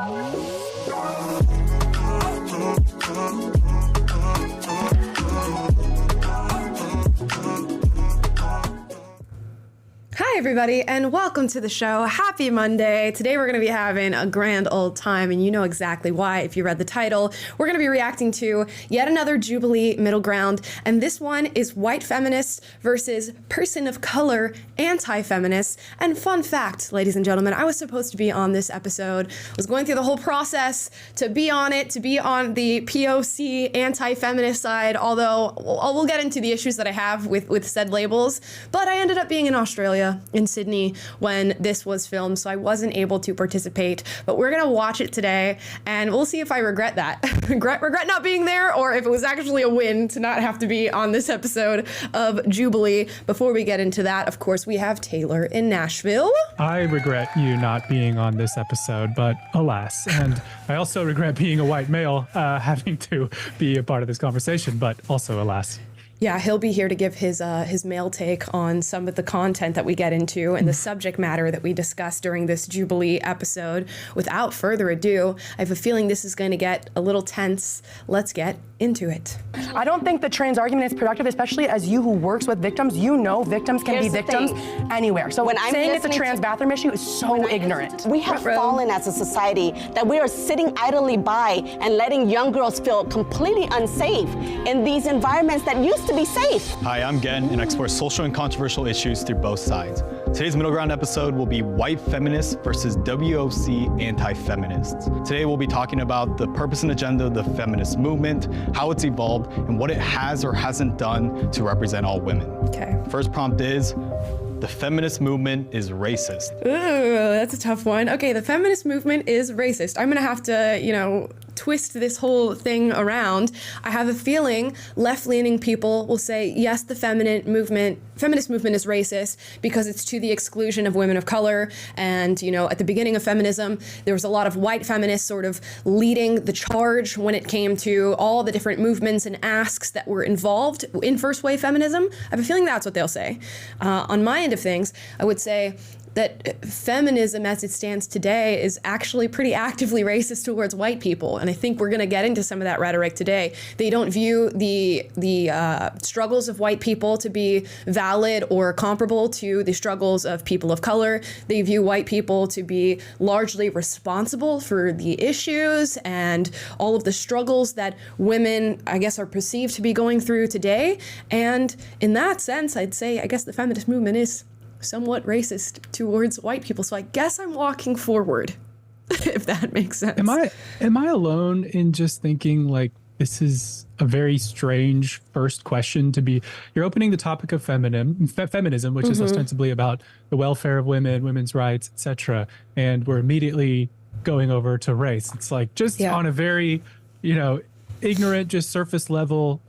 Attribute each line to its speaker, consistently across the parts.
Speaker 1: Hi everybody, and welcome to the show. Happy Monday. Today we're going to be having a grand old time, and you know exactly why if you read the title. We're going to be reacting to yet another Jubilee middle ground, and this one is white feminists versus person of color anti-feminists. And fun fact, ladies and gentlemen, I was supposed to be on this episode. I was going through the whole process to be on it, to be on the POC anti-feminist side, although we'll get into the issues that I have with said labels, but I ended up being in Australia, in Sydney, when this was filmed, so I wasn't able to participate. But we're gonna watch it today, and we'll see if I regret that. regret not being there, or if it was actually a win to not have to be on this episode of Jubilee. Before we get into that, of course, we have Taylor in Nashville.
Speaker 2: I regret you not being on this episode, but alas. And I also regret being a white male, having to be a part of this conversation, but also alas.
Speaker 1: Yeah, he'll be here to give his male take on some of the content that we get into and the subject matter that we discuss during this Jubilee episode. Without further ado, I have a feeling this is going to get a little tense. Let's get into it.
Speaker 3: I don't think the trans argument is productive, especially as you who works with victims. You know victims can be victims anywhere. So when saying it's a trans bathroom issue is so ignorant.
Speaker 4: We have fallen as a society that we are sitting idly by and letting young girls feel completely unsafe in these environments that used to be safe.
Speaker 5: Hi, I'm Gen, and I explore social and controversial issues through both sides. Today's middle ground episode will be white feminists versus WOC anti-feminists. Today we'll be talking about the purpose and agenda of the feminist movement, how it's evolved, and what it has or hasn't done to represent all women.
Speaker 1: Okay.
Speaker 5: First prompt is, the feminist movement is racist.
Speaker 1: Ooh, that's a tough one. Okay, the feminist movement is racist. I'm gonna have to, twist this whole thing around. I have a feeling left-leaning people will say, yes, the feminist movement is racist because it's to the exclusion of women of color. And, at the beginning of feminism, there was a lot of white feminists sort of leading the charge when it came to all the different movements and asks that were involved in first wave feminism. I have a feeling that's what they'll say. On my end of things, I would say that feminism as it stands today is actually pretty actively racist towards white people. And I think we're gonna get into some of that rhetoric today. They don't view the struggles of white people to be valid or comparable to the struggles of people of color. They view white people to be largely responsible for the issues and all of the struggles that women, I guess, are perceived to be going through today. And in that sense, I'd say, I guess the feminist movement is somewhat racist towards white people. So I guess I'm walking forward, if that makes sense.
Speaker 2: Am I alone in just thinking like this is a very strange first question to be? You're opening the topic of feminism, which is ostensibly about the welfare of women, women's rights, etc. And we're immediately going over to race. It's like just on a very, ignorant, just surface level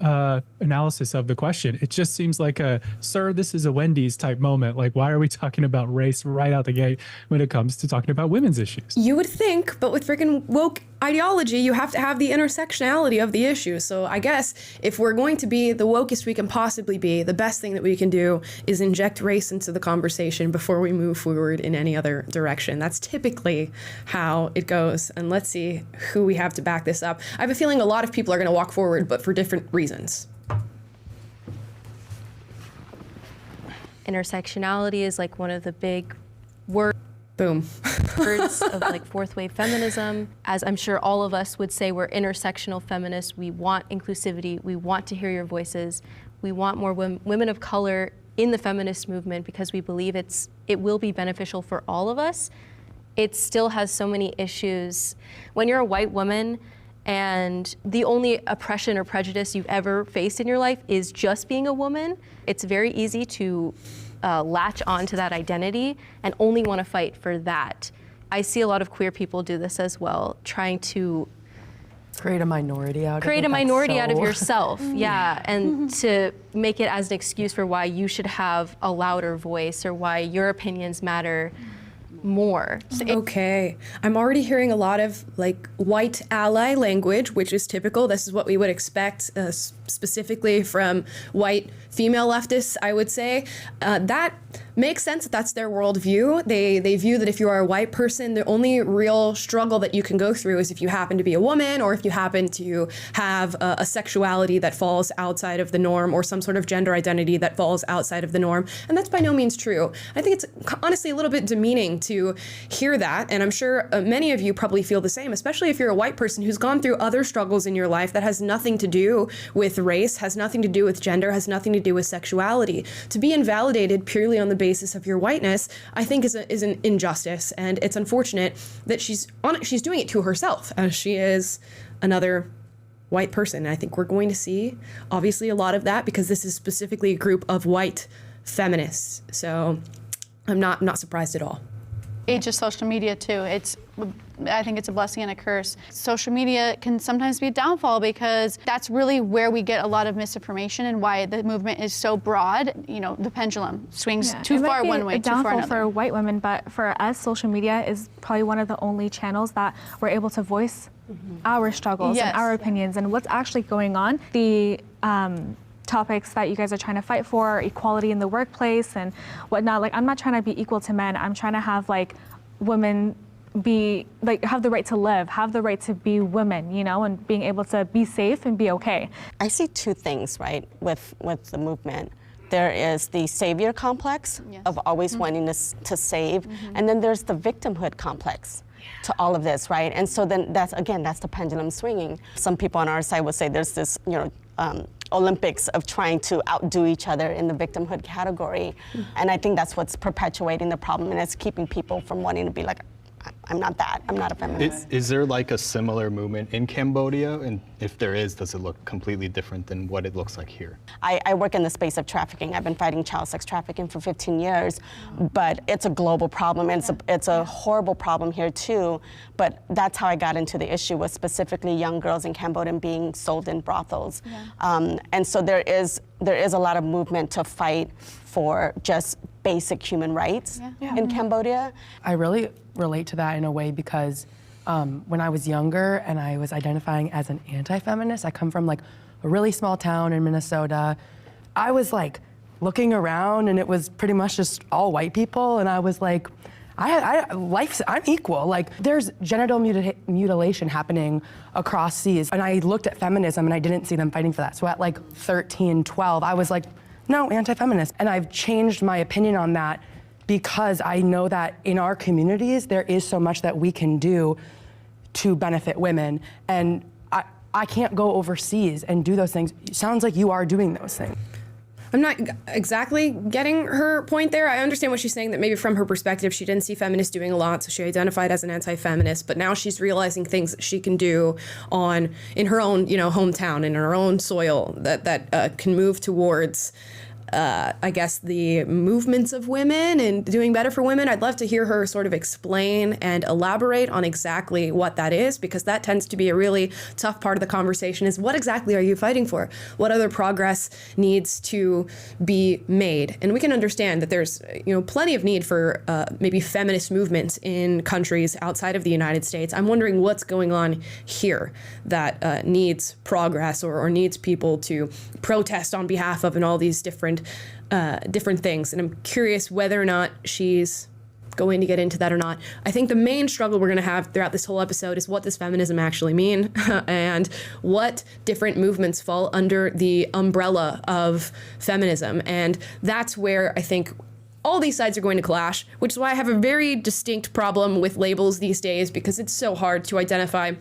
Speaker 2: analysis of the question. It just seems like sir, this is a Wendy's type moment. Like, why are we talking about race right out the gate when it comes to talking about women's issues?
Speaker 1: You would think, but with freaking woke ideology, you have to have the intersectionality of the issue. So I guess if we're going to be the wokest we can possibly be, the best thing that we can do is inject race into the conversation before we move forward in any other direction. That's typically how it goes. And let's see who we have to back this up. I have a feeling a lot of people are going to walk forward, but for different reasons.
Speaker 6: Intersectionality is like one of the big words.
Speaker 1: Boom.
Speaker 6: Words of like fourth wave feminism. As I'm sure all of us would say, we're intersectional feminists. We want inclusivity. We want to hear your voices. We want more women of color in the feminist movement because we believe it will be beneficial for all of us. It still has so many issues. When you're a white woman and the only oppression or prejudice you've ever faced in your life is just being a woman, it's very easy to latch onto that identity and only want to fight for that. I see a lot of queer people do this as well, trying to
Speaker 3: create a minority out
Speaker 6: of yourself, yeah, and to make it as an excuse for why you should have a louder voice or why your opinions matter more.
Speaker 1: Okay, I'm already hearing a lot of like white ally language, which is typical. This is what we would expect specifically from white female leftists, I would say, that makes sense that that's their worldview. They view that if you are a white person, the only real struggle that you can go through is if you happen to be a woman or if you happen to have a sexuality that falls outside of the norm or some sort of gender identity that falls outside of the norm. And that's by no means true. I think it's honestly a little bit demeaning to hear that. And I'm sure many of you probably feel the same, especially if you're a white person who's gone through other struggles in your life that has nothing to do with race, has nothing to do with gender, has nothing to do with sexuality. To be invalidated purely on the basis of your whiteness, I think is an injustice, and it's unfortunate that she's doing it to herself, as she is another white person. And I think we're going to see, obviously, a lot of that because this is specifically a group of white feminists. So I'm not surprised at all.
Speaker 7: Age of social media too. I think it's a blessing and a curse. Social media can sometimes be a downfall because that's really where we get a lot of misinformation and why the movement is so broad. You know, the pendulum swings too far one way, too far another.
Speaker 8: For white women, but for us, social media is probably one of the only channels that we're able to voice our struggles and our opinions and what's actually going on. The topics that you guys are trying to fight for, equality in the workplace and whatnot. Like, I'm not trying to be equal to men. I'm trying to have like women be like have the right to live, have the right to be women, you know, and being able to be safe and be okay.
Speaker 4: I see two things, right, with the movement. There is the savior complex of always wanting to save, and then there's the victimhood complex to all of this, right? And so then that's the pendulum swinging. Some people on our side would say there's this, Olympics of trying to outdo each other in the victimhood category. And I think that's what's perpetuating the problem, and it's keeping people from wanting to be like, I'm not that. I'm not a feminist.
Speaker 5: Is there like a similar movement in Cambodia? And if there is, does it look completely different than what it looks like here?
Speaker 4: I work in the space of trafficking. I've been fighting child sex trafficking for 15 years, but it's a global problem. And it's a horrible problem here too. But that's how I got into the issue, was specifically young girls in Cambodia being sold in brothels. And so there is a lot of movement to fight for just basic human rights in Cambodia.
Speaker 3: I really relate to that in a way because when I was younger and I was identifying as an anti-feminist, I come from like a really small town in Minnesota. I was like looking around and it was pretty much just all white people, and I was like, I'm equal. Like, there's genital mutilation happening across seas, and I looked at feminism and I didn't see them fighting for that. So at like 13, 12, I was like, no, anti-feminist. And I've changed my opinion on that because I know that in our communities, there is so much that we can do to benefit women. And I can't go overseas and do those things. It sounds like you are doing those things.
Speaker 1: I'm not exactly getting her point there. I understand what she's saying, that maybe from her perspective, she didn't see feminists doing a lot, so she identified as an anti-feminist, but now she's realizing things that she can do in her own, hometown, in her own soil that can move towards I guess, the movements of women and doing better for women. I'd love to hear her sort of explain and elaborate on exactly what that is, because that tends to be a really tough part of the conversation, is what exactly are you fighting for? What other progress needs to be made? And we can understand that there's, plenty of need for maybe feminist movements in countries outside of the United States. I'm wondering what's going on here that needs progress or needs people to protest on behalf of, and all these different things. And I'm curious whether or not she's going to get into that or not. I think the main struggle we're going to have throughout this whole episode is, what does feminism actually mean? And what different movements fall under the umbrella of feminism? And that's where I think all these sides are going to clash, which is why I have a very distinct problem with labels these days, because it's so hard to identify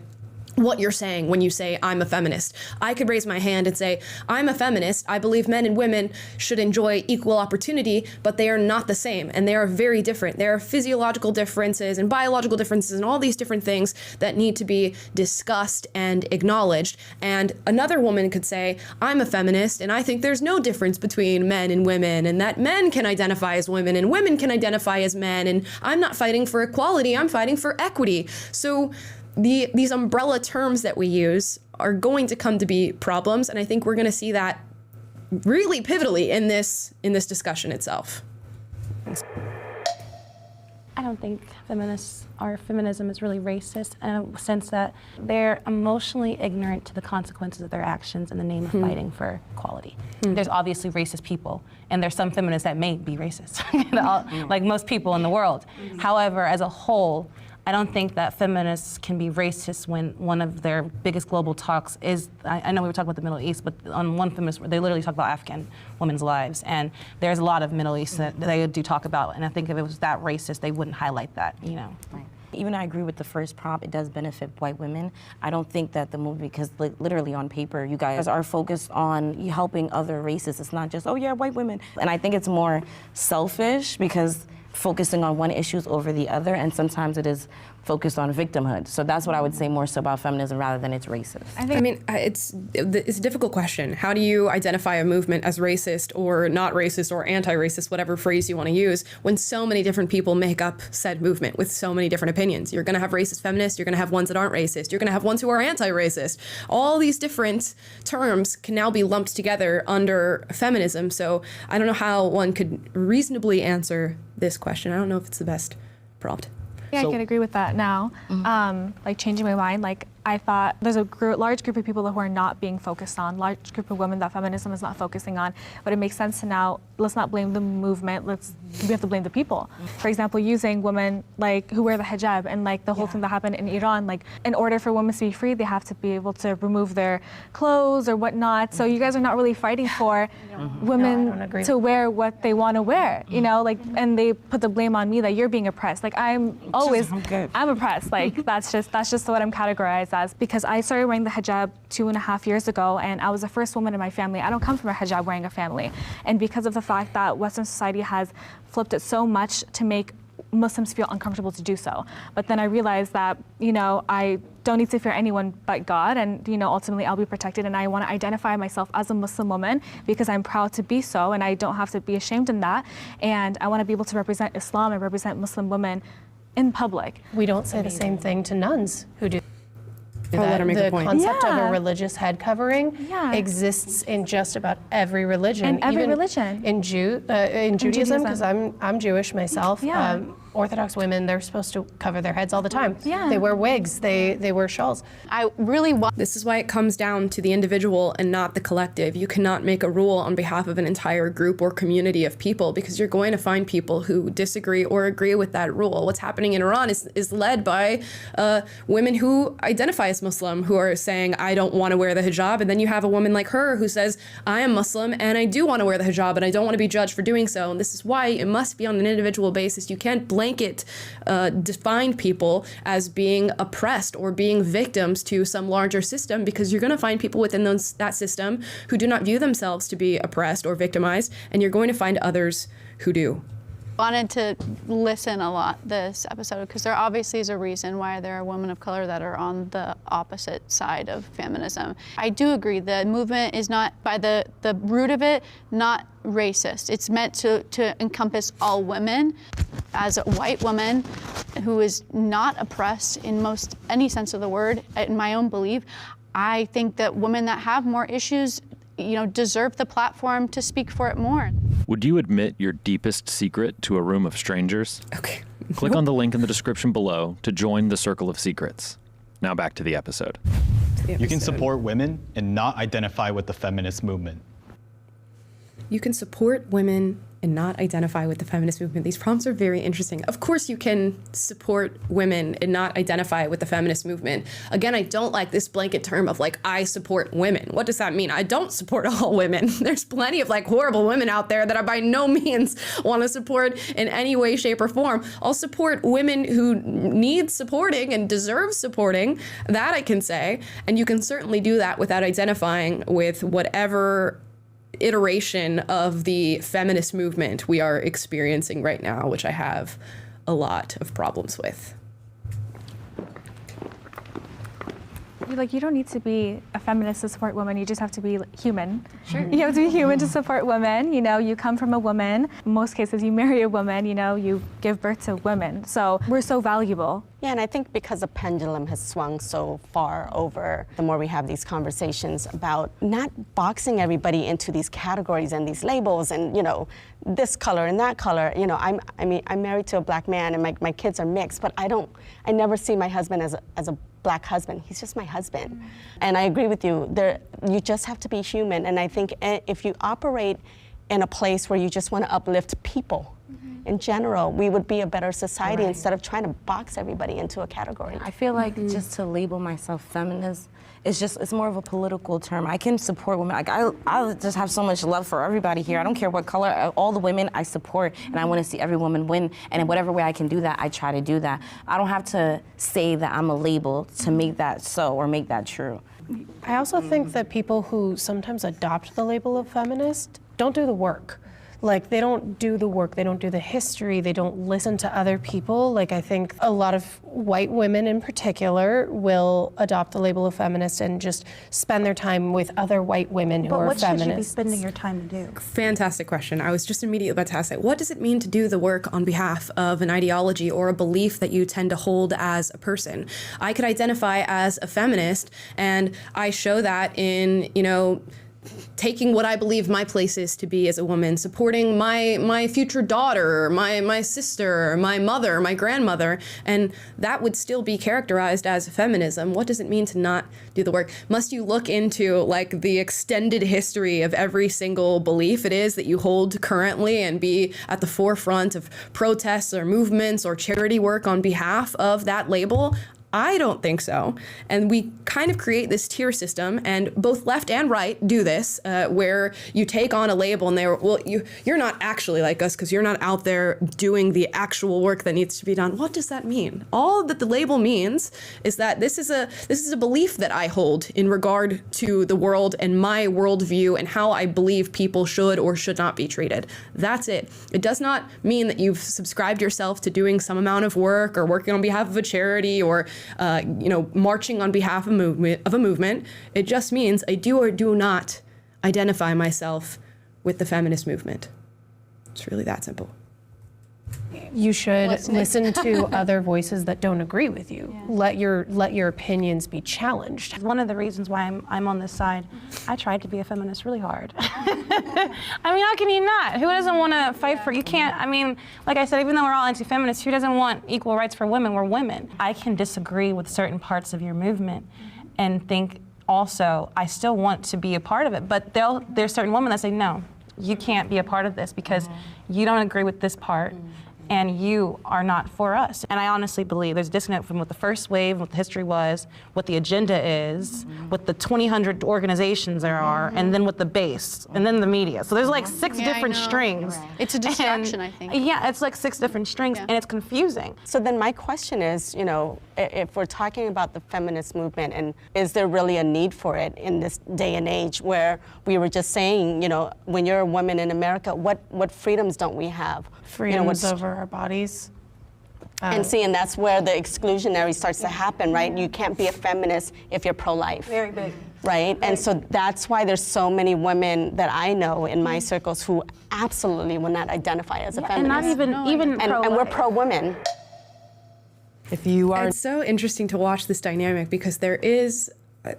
Speaker 1: what you're saying when you say, I'm a feminist. I could raise my hand and say, I'm a feminist. I believe men and women should enjoy equal opportunity, but they are not the same, and they are very different. There are physiological differences and biological differences and all these different things that need to be discussed and acknowledged. And another woman could say, I'm a feminist, and I think there's no difference between men and women, and that men can identify as women and women can identify as men, and I'm not fighting for equality, I'm fighting for equity. So these umbrella terms that we use are going to come to be problems, and I think we're going to see that really pivotally in this discussion itself.
Speaker 9: I don't think feminism is really racist in a sense that they're emotionally ignorant to the consequences of their actions in the name of fighting for equality. There's obviously racist people, and there's some feminists that may be racist, like most people in the world. However, as a whole, I don't think that feminists can be racist when one of their biggest global talks is, I know we were talking about the Middle East, but on one feminist, they literally talk about African women's lives. And there's a lot of Middle East that they do talk about. And I think if it was that racist, they wouldn't highlight that, you know.
Speaker 10: Right. Even I agree with the first prompt, it does benefit white women. I don't think that the movie, because literally on paper, you guys are focused on helping other races. It's not just, oh yeah, white women. And I think it's more selfish because focusing on one issue over the other, and sometimes it is focused on victimhood. So that's what I would say more so about feminism rather than it's racist.
Speaker 1: It's a difficult question. How do you identify a movement as racist or not racist or anti-racist, whatever phrase you want to use, when so many different people make up said movement with so many different opinions? You're going to have racist feminists, you're going to have ones that aren't racist, you're going to have ones who are anti-racist. All these different terms can now be lumped together under feminism. So I don't know how one could reasonably answer this question. I don't know if it's the best prompt.
Speaker 8: Yeah, I can agree with that now. Like changing my mind, like I thought there's a large group of people who are not being focused on, large group of women that feminism is not focusing on, but it makes sense to now, let's not blame the movement, we have to blame the people. For example, using women like who wear the hijab and like the whole thing that happened in Iran, like in order for women to be free, they have to be able to remove their clothes or whatnot. So you guys are not really fighting for women to wear what they want to wear, you know, like, and they put the blame on me that you're being oppressed. Like I'm oppressed. Like that's just what I'm categorized as, because I started wearing the hijab 2.5 years ago, and I was the first woman in my family. I don't come from a hijab wearing a family. And because of the fact that Western society has flipped it so much to make Muslims feel uncomfortable to do so. But then I realized that, you know, I don't need to fear anyone but God, and, you know, ultimately I'll be protected, and I want to identify myself as a Muslim woman because I'm proud to be so, and I don't have to be ashamed in that. And I want to be able to represent Islam and represent Muslim women in public.
Speaker 11: We don't say the same thing to nuns who do that. The concept of a religious head covering exists in just about every religion.
Speaker 8: In every
Speaker 11: even
Speaker 8: religion.
Speaker 11: In Judaism, because I'm Jewish myself. Orthodox women, they're supposed to cover their heads all the time. They wear wigs, they wear shawls.
Speaker 1: I really want. This is why it comes down to the individual and not the collective. You cannot make a rule on behalf of an entire group or community of people, because you're going to find people who disagree or agree with that rule. What's happening in Iran is led by women who identify as Muslim, who are saying, I don't want to wear the hijab. And then you have a woman like her who says, I am Muslim and I do want to wear the hijab and I don't want to be judged for doing so. And this is why it must be on an individual basis. You can't blanket define people as being oppressed or being victims to some larger system, because you're going to find people within that system who do not view themselves to be oppressed or victimized, and you're going to find others who do.
Speaker 7: Wanted to listen a lot this episode because there obviously is a reason why there are women of color that are on the opposite side of feminism. I do agree the movement is not, by the root of it, not racist. It's meant to encompass all women. As a white woman who is not oppressed in any sense of the word, in my own belief, I think that women that have more issues, you know, deserve the platform to speak for it more.
Speaker 12: Would you admit your deepest secret to a room of strangers?
Speaker 1: Okay.
Speaker 12: Click on the link in the description below to join the Circle of Secrets. Now back to the episode.
Speaker 5: You can support women and not identify with the feminist movement.
Speaker 1: You can support women and not identify with the feminist movement. These prompts are very interesting. Of course you can support women and not identify with the feminist movement. Again, I don't like this blanket term of like, I support women. What does that mean? I don't support all women. There's plenty of like horrible women out there that I by no means want to support in any way, shape, or form. I'll support women who need supporting and deserve supporting. That I can say. And you can certainly do that without identifying with whatever iteration of the feminist movement we are experiencing right now, which I have a lot of problems with.
Speaker 8: You don't need to be a feminist to support women. You just have to be human. Sure. You have to be human to support women. You know, you come from a woman. In most cases, you marry a woman. You know, you give birth to women. So we're so valuable.
Speaker 4: Yeah, and I think because the pendulum has swung so far over, the more we have these conversations about not boxing everybody into these categories and these labels and, you know, this color and that color. You know, I'm married to a black man and my kids are mixed, but I never see my husband as a black husband. He's just my husband. And I agree with you. You just have to be human. And I think if you operate in a place where you just want to uplift people, in general, we would be a better society instead of trying to box everybody into a category.
Speaker 10: I feel like just to label myself feminist, it's more of a political term. I can support women. Like I just have so much love for everybody here. I don't care what color, all the women I support, and I want to see every woman win. And in whatever way I can do that, I try to do that. I don't have to say that I'm a label to make that so or make that true.
Speaker 11: I also think that people who sometimes adopt the label of feminist don't do the work. Like, they don't do the work, they don't do the history, they don't listen to other people. Like, I think a lot of white women in particular will adopt the label of feminist and just spend their time with other white women who are feminists.
Speaker 9: But what should you be spending your time to do?
Speaker 1: Fantastic question. I was just immediately about to ask that. What does it mean to do the work on behalf of an ideology or a belief that you tend to hold as a person? I could identify as a feminist, and I show that in, you know, taking what I believe my place is to be as a woman, supporting my future daughter, my sister, my mother, my grandmother, and that would still be characterized as feminism. What does it mean to not do the work? Must you look into like the extended history of every single belief it is that you hold currently and be at the forefront of protests or movements or charity work on behalf of that label? I don't think so. And we kind of create this tier system, and both left and right do this, where you take on a label and they're, well, you're not actually like us because you're not out there doing the actual work that needs to be done. What does that mean? All that the label means is that this is a belief that I hold in regard to the world and my worldview and how I believe people should or should not be treated. That's it. It does not mean that you've subscribed yourself to doing some amount of work or working on behalf of a charity or marching on behalf of a movement. It just means I do or do not identify myself with the feminist movement. It's really that simple.
Speaker 11: You should listen to other voices that don't agree with you. Yeah. Let your opinions be challenged.
Speaker 9: One of the reasons why I'm on this side, I tried to be a feminist really hard. I mean, how can you not? Who doesn't want to fight for, you can't, I mean, like I said, even though we're all anti-feminists, who doesn't want equal rights for women? We're women. I can disagree with certain parts of your movement and think also, I still want to be a part of it, but there's certain women that say, no, you can't be a part of this because you don't agree with this part. And you are not for us. And I honestly believe there's a disconnect from what the first wave, what the history was, what the agenda is, what the 2,000 organizations there are, and then what the base, and then the media. So there's like 6 different strings.
Speaker 7: Right. It's a distraction, I think.
Speaker 9: Yeah, it's like 6 different strings, and it's confusing.
Speaker 4: So then my question is, you know, if we're talking about the feminist movement, and is there really a need for it in this day and age where we were just saying, you know, when you're a woman in America, what freedoms don't we have?
Speaker 11: Freedoms over our bodies.
Speaker 4: And that's where the exclusionary starts to happen, right? You can't be a feminist if you're pro-life.
Speaker 9: Very big.
Speaker 4: Right? And so that's why there's so many women that I know in my circles who absolutely will not identify as a feminist.
Speaker 9: And not even pro-life.
Speaker 4: And we're pro-women.
Speaker 1: If you are, it's so interesting to watch this dynamic because there is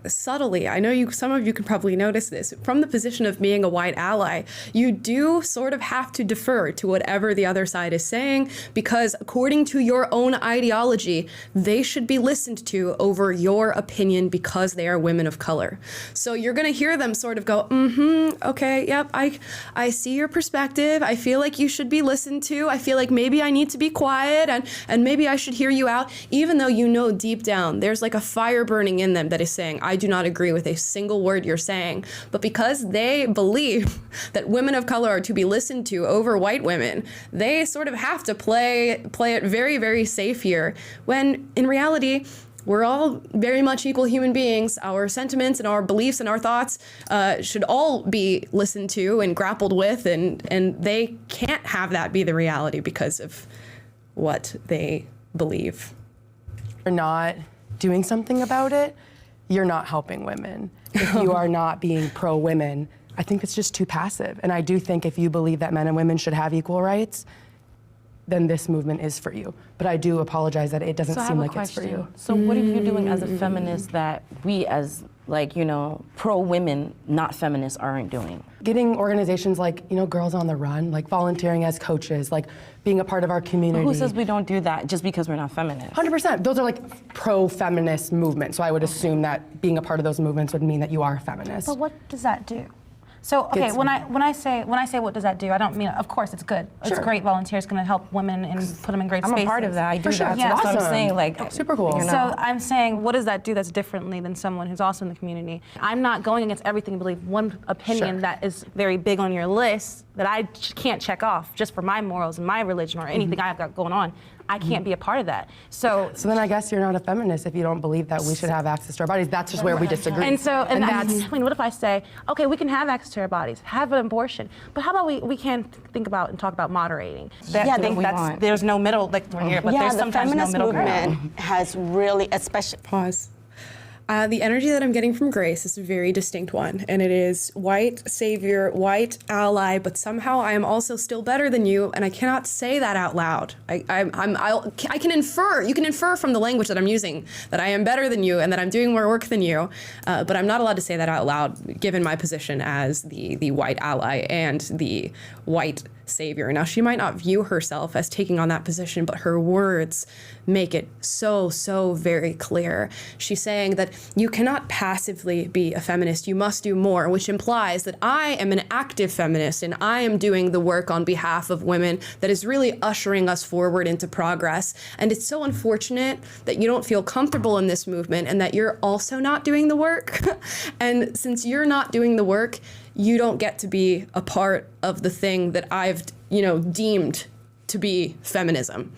Speaker 1: subtly, I know some of you can probably notice this, from the position of being a white ally, you do sort of have to defer to whatever the other side is saying because according to your own ideology, they should be listened to over your opinion because they are women of color. So you're gonna hear them sort of go, okay, yep, I see your perspective. I feel like you should be listened to. I feel like maybe I need to be quiet and maybe I should hear you out, even though you know deep down there's like a fire burning in them that is saying, I do not agree with a single word you're saying. But because they believe that women of color are to be listened to over white women, they sort of have to play it very, very safe here, when in reality, we're all very much equal human beings. Our sentiments and our beliefs and our thoughts should all be listened to and grappled with, and they can't have that be the reality because of what they believe.
Speaker 3: You're not doing something about it, you're not helping women. If you are not being pro-women, I think it's just too passive. And I do think if you believe that men and women should have equal rights, then this movement is for you. But I do apologize that it doesn't seem like it's for you.
Speaker 10: So what are you doing as a feminist that we as, like, you know, pro-women, not feminists, aren't doing?
Speaker 3: Getting organizations like, you know, Girls on the Run, like volunteering as coaches, like being a part of our community.
Speaker 10: Who says we don't do that just because we're not feminists?
Speaker 3: 100%. Those are like pro-feminist movements. So I would assume that being a part of those movements would mean that you are a feminist.
Speaker 9: But what does that do? So okay, when I say what does that do, I don't mean, of course it's good. It's great. Volunteers going to help women and put them in great spaces.
Speaker 10: I'm a part of that. I do that.
Speaker 9: Yeah.
Speaker 10: So that's what I'm saying. Like,
Speaker 3: super cool.
Speaker 9: So I'm saying, what does that do that's differently than someone who's also in the community? I'm not going against everything you believe. One opinion that is very big on your list that I can't check off just for my morals and my religion or anything I've got going on. I can't be a part of that. So
Speaker 3: then I guess you're not a feminist if you don't believe that we should have access to our bodies. That's just where we disagree.
Speaker 9: And that's, I mean, what if I say, okay, we can have access to our bodies, have an abortion, but how about we can think about and talk about moderating?
Speaker 10: I think that's, there's no middle, like we're here, but there's sometimes no middle ground.
Speaker 4: The feminist movement has really, especially...
Speaker 1: Pause. The energy that I'm getting from Grace is a very distinct one, and it is white savior, white ally, but somehow I am also still better than you, and I cannot say that out loud. I can infer, you can infer from the language that I'm using that I am better than you and that I'm doing more work than you, but I'm not allowed to say that out loud given my position as the white ally and the white savior. Now, she might not view herself as taking on that position, but her words make it so, so very clear. She's saying that you cannot passively be a feminist, you must do more, which implies that I am an active feminist and I am doing the work on behalf of women that is really ushering us forward into progress. And it's so unfortunate that you don't feel comfortable in this movement and that you're also not doing the work. And since you're not doing the work, you don't get to be a part of the thing that I've, deemed to be feminism.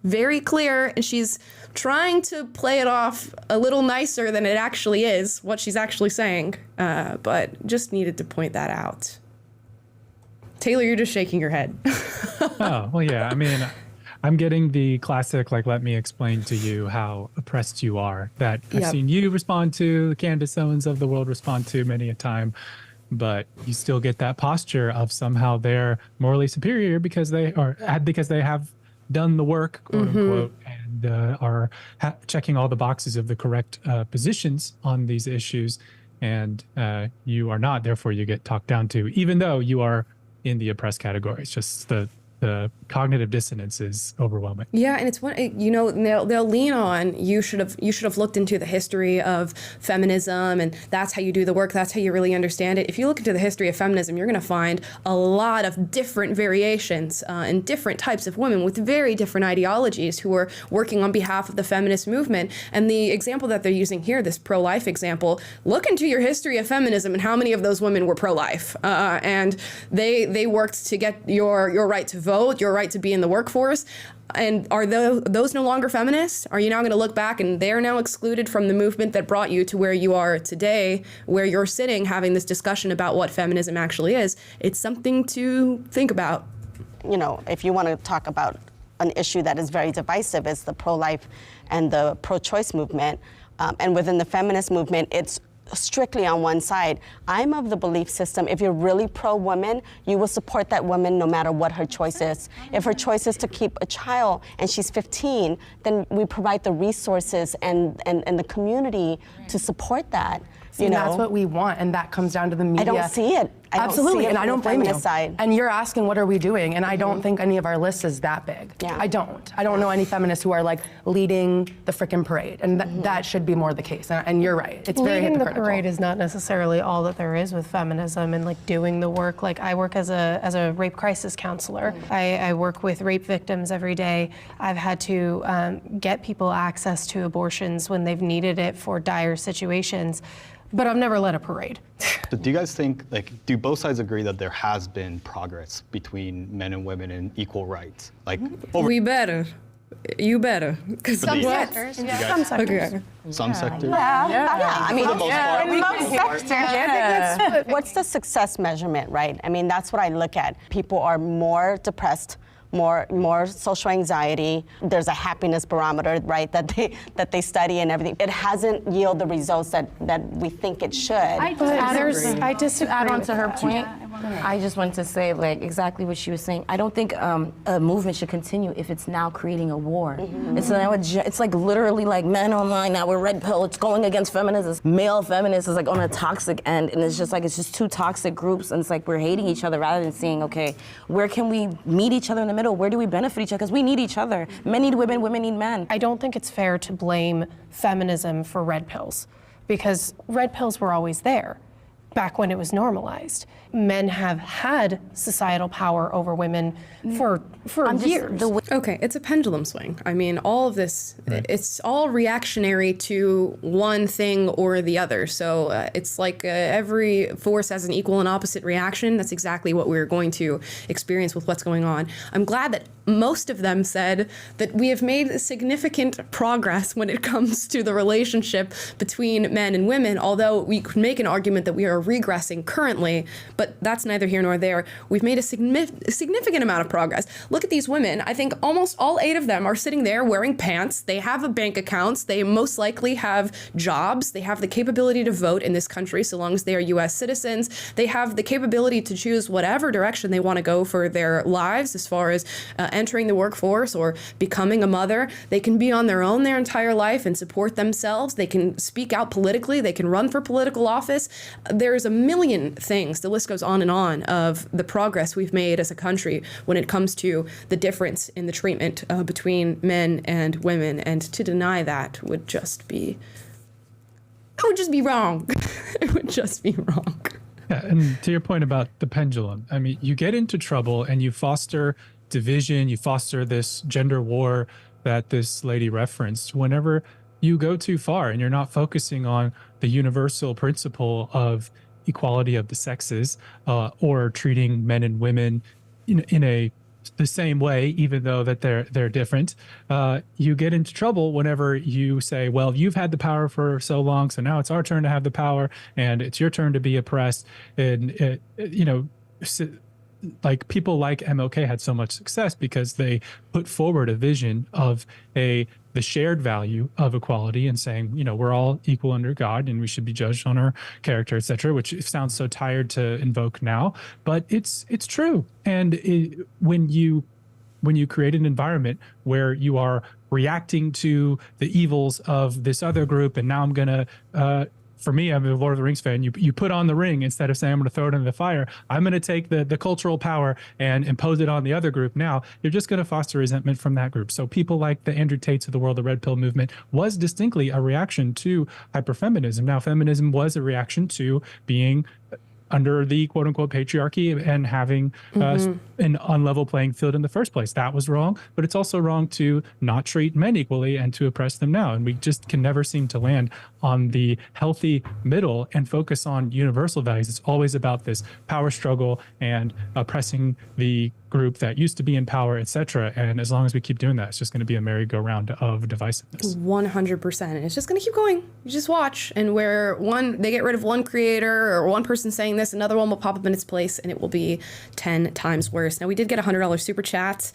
Speaker 1: Very clear, and she's trying to play it off a little nicer than it actually is, what she's actually saying, but just needed to point that out. Taylor, you're just shaking your head.
Speaker 2: Oh, well, yeah, I mean, I'm getting the classic, like, let me explain to you how oppressed you are, that I've seen you respond to, the Candace Owens of the world respond to many a time. But you still get that posture of somehow they're morally superior because they have done the work, quote unquote, and are checking all the boxes of the correct positions on these issues, and you are not. Therefore, you get talked down to, even though you are in the oppressed category. It's just the cognitive dissonance is overwhelming.
Speaker 1: Yeah, and it's one, they'll lean on you should have looked into the history of feminism, and that's how you do the work, that's how you really understand it. If you look into the history of feminism, you're going to find a lot of different variations and different types of women with very different ideologies who are working on behalf of the feminist movement. And the example that they're using here, this pro-life example, look into your history of feminism and how many of those women were pro-life, and they worked to get your right to vote, your right to be in the workforce. And are those no longer feminists? Are you now going to look back and they're now excluded from the movement that brought you to where you are today, where you're sitting having this discussion about what feminism actually is? It's something to think about.
Speaker 4: If you want to talk about an issue that is very divisive, is the pro-life and the pro-choice movement. And within the feminist movement, it's strictly on one side. I'm of the belief system, if you're really pro-woman, you will support that woman no matter what her choice is. If her choice is to keep a child and she's 15, then we provide the resources and the community to support that.
Speaker 3: And that's what we want, and that comes down to the media.
Speaker 4: I don't see it.
Speaker 3: Absolutely, and I don't blame you.
Speaker 4: Side.
Speaker 3: And you're asking, what are we doing? And I don't think any of our list is that big.
Speaker 4: Yeah.
Speaker 3: I don't know any feminists who are like leading the frickin' parade, and that should be more the case. And you're right. It's very hypocritical.
Speaker 11: Leading the parade is not necessarily all that there is with feminism, and like doing the work. Like I work as a rape crisis counselor. I work with rape victims every day. I've had to get people access to abortions when they've needed it for dire situations. But I've never led a parade.
Speaker 5: But do you guys think, do both sides agree that there has been progress between men and women in equal rights?
Speaker 1: We better. You better.
Speaker 7: Some sectors. Yeah.
Speaker 11: Some sectors.
Speaker 1: Okay.
Speaker 5: Some sectors?
Speaker 4: Yeah. I mean,
Speaker 5: for the most part.
Speaker 4: in most sectors. What's the success measurement, right? I mean, that's what I look at. People are more depressed, more social anxiety. There's a happiness barometer, right, that they study and everything. It hasn't yielded the results that we think it should.
Speaker 11: I disagree.
Speaker 10: Add on to her point. I just wanted to say, like, exactly what she was saying. I don't think a movement should continue if it's now creating a war. It's like literally like men online now with red pill. It's going against feminism. Male feminists is like on a toxic end, and it's just two toxic groups, and it's like we're hating each other rather than seeing, okay, where can we meet each other in the middle? Where do we benefit each other? Because we need each other. Men need women, women need men.
Speaker 11: I don't think it's fair to blame feminism for red pills, because red pills were always there back when it was normalized. Men have had societal power over women for years.
Speaker 1: Okay, it's a pendulum swing. I mean, all of this, it's all reactionary to one thing or the other. So it's like every force has an equal and opposite reaction. That's exactly what we're going to experience with what's going on. I'm glad that most of them said that we have made significant progress when it comes to the relationship between men and women, although we could make an argument that we are regressing currently, but that's neither here nor there. We've made a significant amount of progress. Look at these women. I think almost all 8 of them are sitting there wearing pants. They have bank accounts. They most likely have jobs. They have the capability to vote in this country so long as they are US citizens. They have the capability to choose whatever direction they want to go for their lives as far as entering the workforce or becoming a mother. They can be on their own their entire life and support themselves. They can speak out politically. They can run for political office. There's a million things. The list goes on and on of the progress we've made as a country when it comes to the difference in the treatment between men and women. And to deny that would just be wrong. It would just be wrong.
Speaker 2: Yeah, and to your point about the pendulum, I mean, you get into trouble and you foster division, you foster this gender war that this lady referenced whenever you go too far and you're not focusing on the universal principle of equality of the sexes or treating men and women in the same way, even though that they're different. You get into trouble whenever you say, well, you've had the power for so long, so now it's our turn to have the power and it's your turn to be oppressed. And like people like MLK had so much success because they put forward a vision of the shared value of equality and saying, we're all equal under God and we should be judged on our character, et cetera, which sounds so tired to invoke now, but it's true. And when you create an environment where you are reacting to the evils of this other group, and now I'm going to, for me, I'm a Lord of the Rings fan. You put on the ring instead of saying I'm going to throw it into the fire. I'm going to take the cultural power and impose it on the other group. Now you're just going to foster resentment from that group. So people like the Andrew Tates of the world, the Red Pill movement, was distinctly a reaction to hyperfeminism. Now feminism was a reaction to being under the quote unquote patriarchy and having an unlevel playing field in the first place. That was wrong, but it's also wrong to not treat men equally and to oppress them now. And we just can never seem to land on the healthy middle and focus on universal values. It's always about this power struggle and oppressing the group that used to be in power, etc. And as long as we keep doing that, it's just going to be a merry-go-round of divisiveness.
Speaker 1: 100%. And it's just going to keep going. You just watch. And where they get rid of one creator or one person saying this, another one will pop up in its place and it will be 10 times worse. Now, we did get $100 super chat.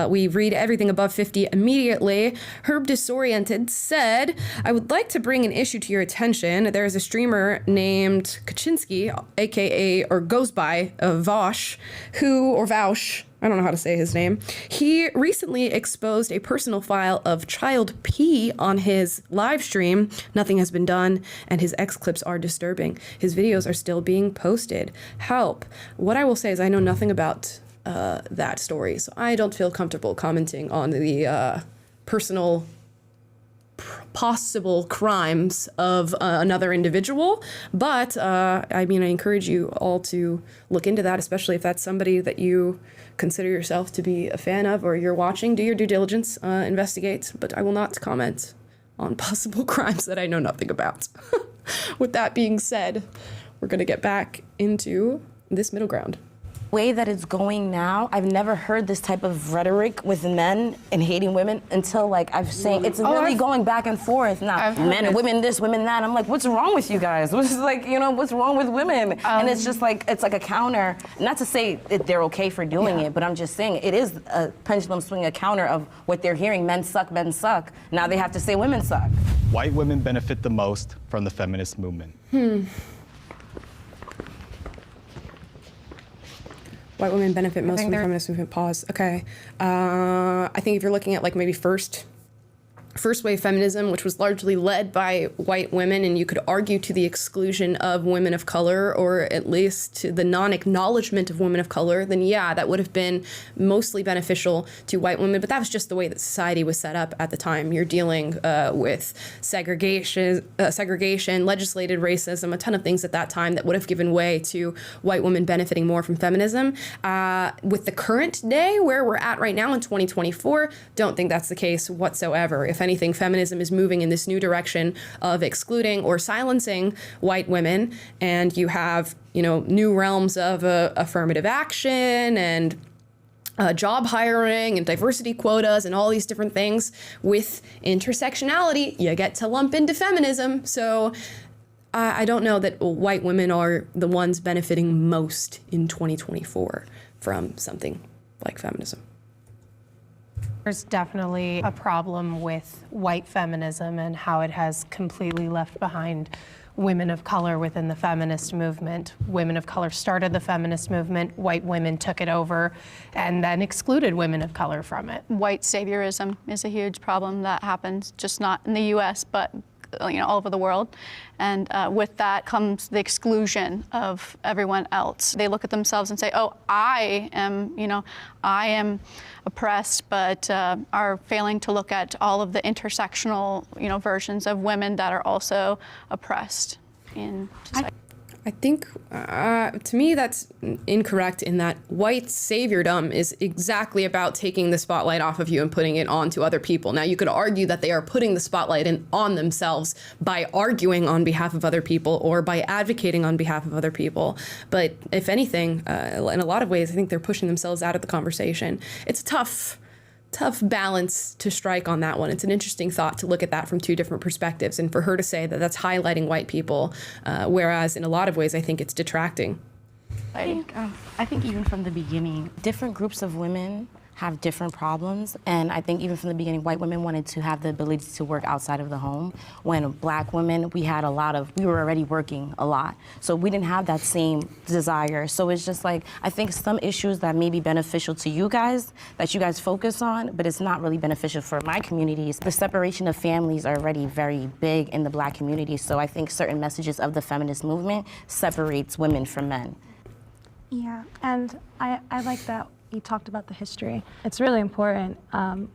Speaker 1: We read everything above 50 immediately. Herb Disoriented said, I would like to bring an issue to your attention. There is a streamer named Kaczynski, aka or goes by Vaush, Vaush. I don't know how to say his name. He recently exposed a personal file of child pee on his live stream. Nothing has been done, and his X clips are disturbing. His videos are still being posted. Help. What I will say is I know nothing about that story, so I don't feel comfortable commenting on the personal possible crimes of another individual. But I encourage you all to look into that, especially if that's somebody that you consider yourself to be a fan of or you're watching. Do your due diligence, investigate, but I will not comment on possible crimes that I know nothing about. With that being said, we're going to get back into this middle ground.
Speaker 10: way that it's going now, I've never heard this type of rhetoric with men and hating women until like I've seen it's really going back and forth now. Men and women this, women that. I'm like, what's wrong with you guys? What's like, what's wrong with women? And it's just like, it's like a counter. Not to say that they're okay for doing it, but I'm just saying it is a pendulum swing, a counter of what they're hearing. Men suck, men suck. Now they have to say women suck.
Speaker 5: White women benefit the most from the feminist movement.
Speaker 1: White women benefit most from the feminist movement. Pause. Okay. I think if you're looking at like maybe first wave feminism, which was largely led by white women, and you could argue to the exclusion of women of color, or at least to the non-acknowledgement of women of color, then yeah, that would have been mostly beneficial to white women. But that was just the way that society was set up at the time. You're dealing with segregation, legislated racism, a ton of things at that time that would have given way to white women benefiting more from feminism. With the current day, where we're at right now in 2024, don't think that's the case whatsoever. If anything, feminism is moving in this new direction of excluding or silencing white women, and you have, new realms of affirmative action and job hiring and diversity quotas and all these different things. With intersectionality, you get to lump into feminism. So I don't know that white women are the ones benefiting most in 2024 from something like feminism.
Speaker 11: There's definitely a problem with white feminism and how it has completely left behind women of color within the feminist movement. Women of color started the feminist movement, white women took it over, and then excluded women of color from it.
Speaker 7: White saviorism is a huge problem that happens, just not in the US, but all over the world. And with that comes the exclusion of everyone else. They look at themselves and say, oh, I am oppressed, but are failing to look at all of the intersectional, versions of women that are also oppressed in society.
Speaker 1: I think, to me, that's incorrect in that white saviordom is exactly about taking the spotlight off of you and putting it onto other people. Now, you could argue that they are putting the spotlight on themselves by arguing on behalf of other people or by advocating on behalf of other people. But if anything, in a lot of ways, I think they're pushing themselves out of the conversation. It's a tough balance to strike on that one. It's an interesting thought to look at that from two different perspectives, and for her to say that that's highlighting white people, whereas in a lot of ways I think it's detracting.
Speaker 10: I think even from the beginning, different groups of women have different problems, and I think even from the beginning, white women wanted to have the ability to work outside of the home. When black women, we were already working a lot, so we didn't have that same desire. So it's just like, I think some issues that may be beneficial to you guys, that you guys focus on, but it's not really beneficial for my communities. The separation of families are already very big in the black community, so I think certain messages of the feminist movement separates women from men.
Speaker 13: Yeah, and I like that you talked about the history. It's really important.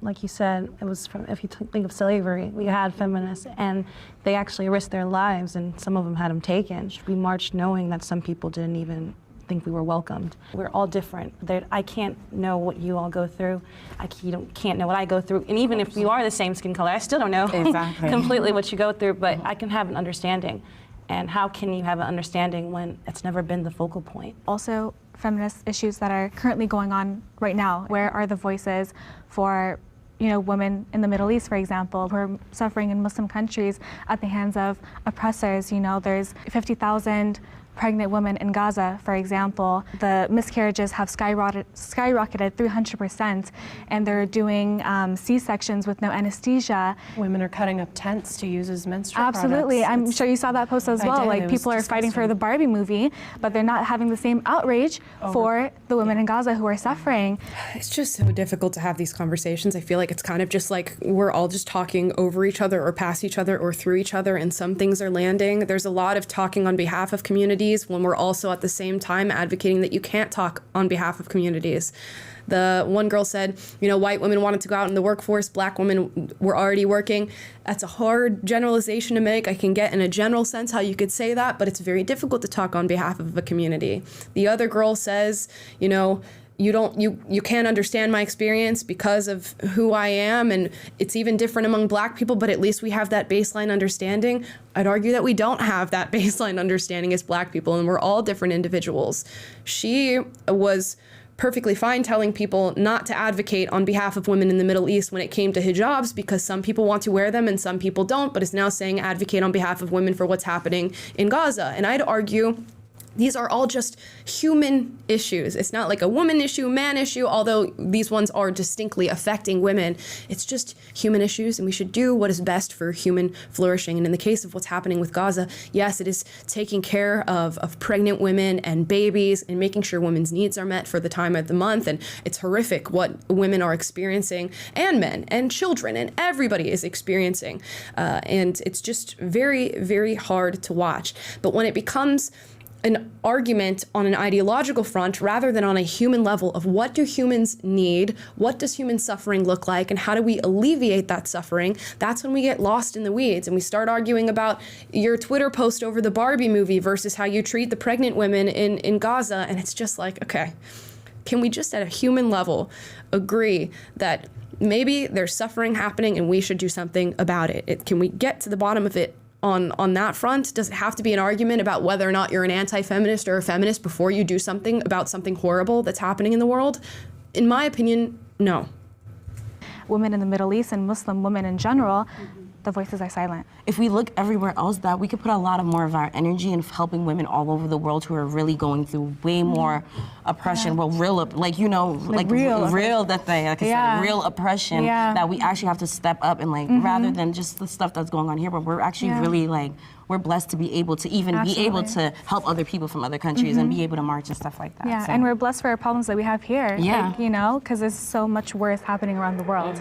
Speaker 13: Like you said, it was if you think of slavery, we had feminists and they actually risked their lives, and some of them had them taken. We marched knowing that some people didn't even think we were welcomed. We're all different. I can't know what you all go through. You can't know what I go through. And even if you are the same skin color, I still don't know completely what you go through, but I can have an understanding. And how can you have an understanding when it's never been the focal point?
Speaker 8: Also, feminist issues that are currently going on right now. Where are the voices for, women in the Middle East, for example, who are suffering in Muslim countries at the hands of oppressors? There's 50,000 pregnant women in Gaza, for example. The miscarriages have skyrocketed 300%, and they're doing C-sections with no anesthesia.
Speaker 11: Women are cutting up tents to use as menstrual
Speaker 8: Absolutely.
Speaker 11: products.
Speaker 8: I'm sure you saw that post as well. Like, people are fighting for the Barbie movie, but they're not having the same outrage for the women in Gaza who are suffering.
Speaker 1: It's just so difficult to have these conversations. I feel like it's kind of just like we're all just talking over each other or past each other or through each other, and some things are landing. There's a lot of talking on behalf of communities when we're also at the same time advocating that you can't talk on behalf of communities. The one girl said, white women wanted to go out in the workforce, black women were already working. That's a hard generalization to make. I can get in a general sense how you could say that, but it's very difficult to talk on behalf of a community. The other girl says, you can't understand my experience because of who I am, and it's even different among Black people, but at least we have that baseline understanding. I'd argue that we don't have that baseline understanding as Black people, and we're all different individuals. She was perfectly fine telling people not to advocate on behalf of women in the Middle East when it came to hijabs, because some people want to wear them and some people don't, but is now saying advocate on behalf of women for what's happening in Gaza. And I'd argue these are all just human issues. It's not like a woman issue, man issue, although these ones are distinctly affecting women. It's just human issues, and we should do what is best for human flourishing. And in the case of what's happening with Gaza, yes, it is taking care of pregnant women and babies and making sure women's needs are met for the time of the month. And it's horrific what women are experiencing, and men and children, and everybody is experiencing. And it's just very, very hard to watch. But when it becomes an argument on an ideological front rather than on a human level of what do humans need, what does human suffering look like, and how do we alleviate that suffering, that's when we get lost in the weeds and we start arguing about your Twitter post over the Barbie movie versus how you treat the pregnant women in Gaza. And it's just like, okay, can we just at a human level agree that maybe there's suffering happening and we should do something about it? Can we get to the bottom of it on that front? Does it have to be an argument about whether or not you're an anti-feminist or a feminist before you do something about something horrible that's happening in the world? In my opinion, no.
Speaker 8: Women in the Middle East and Muslim women in general, the voices are silent.
Speaker 10: If we look everywhere else, that we could put a lot of more of our energy in helping women all over the world who are really going through way more oppression. Well, real, like, you know, like real that they, like I said, real oppression that we actually have to step up and like, rather than just the stuff that's going on here, but we're actually really like, we're blessed to be able to even be able to help other people from other countries and be able to march and stuff like that.
Speaker 8: Yeah, so. And we're blessed for our problems that we have here.
Speaker 10: Yeah.
Speaker 8: Like, you know, because there's so much worse happening around the world.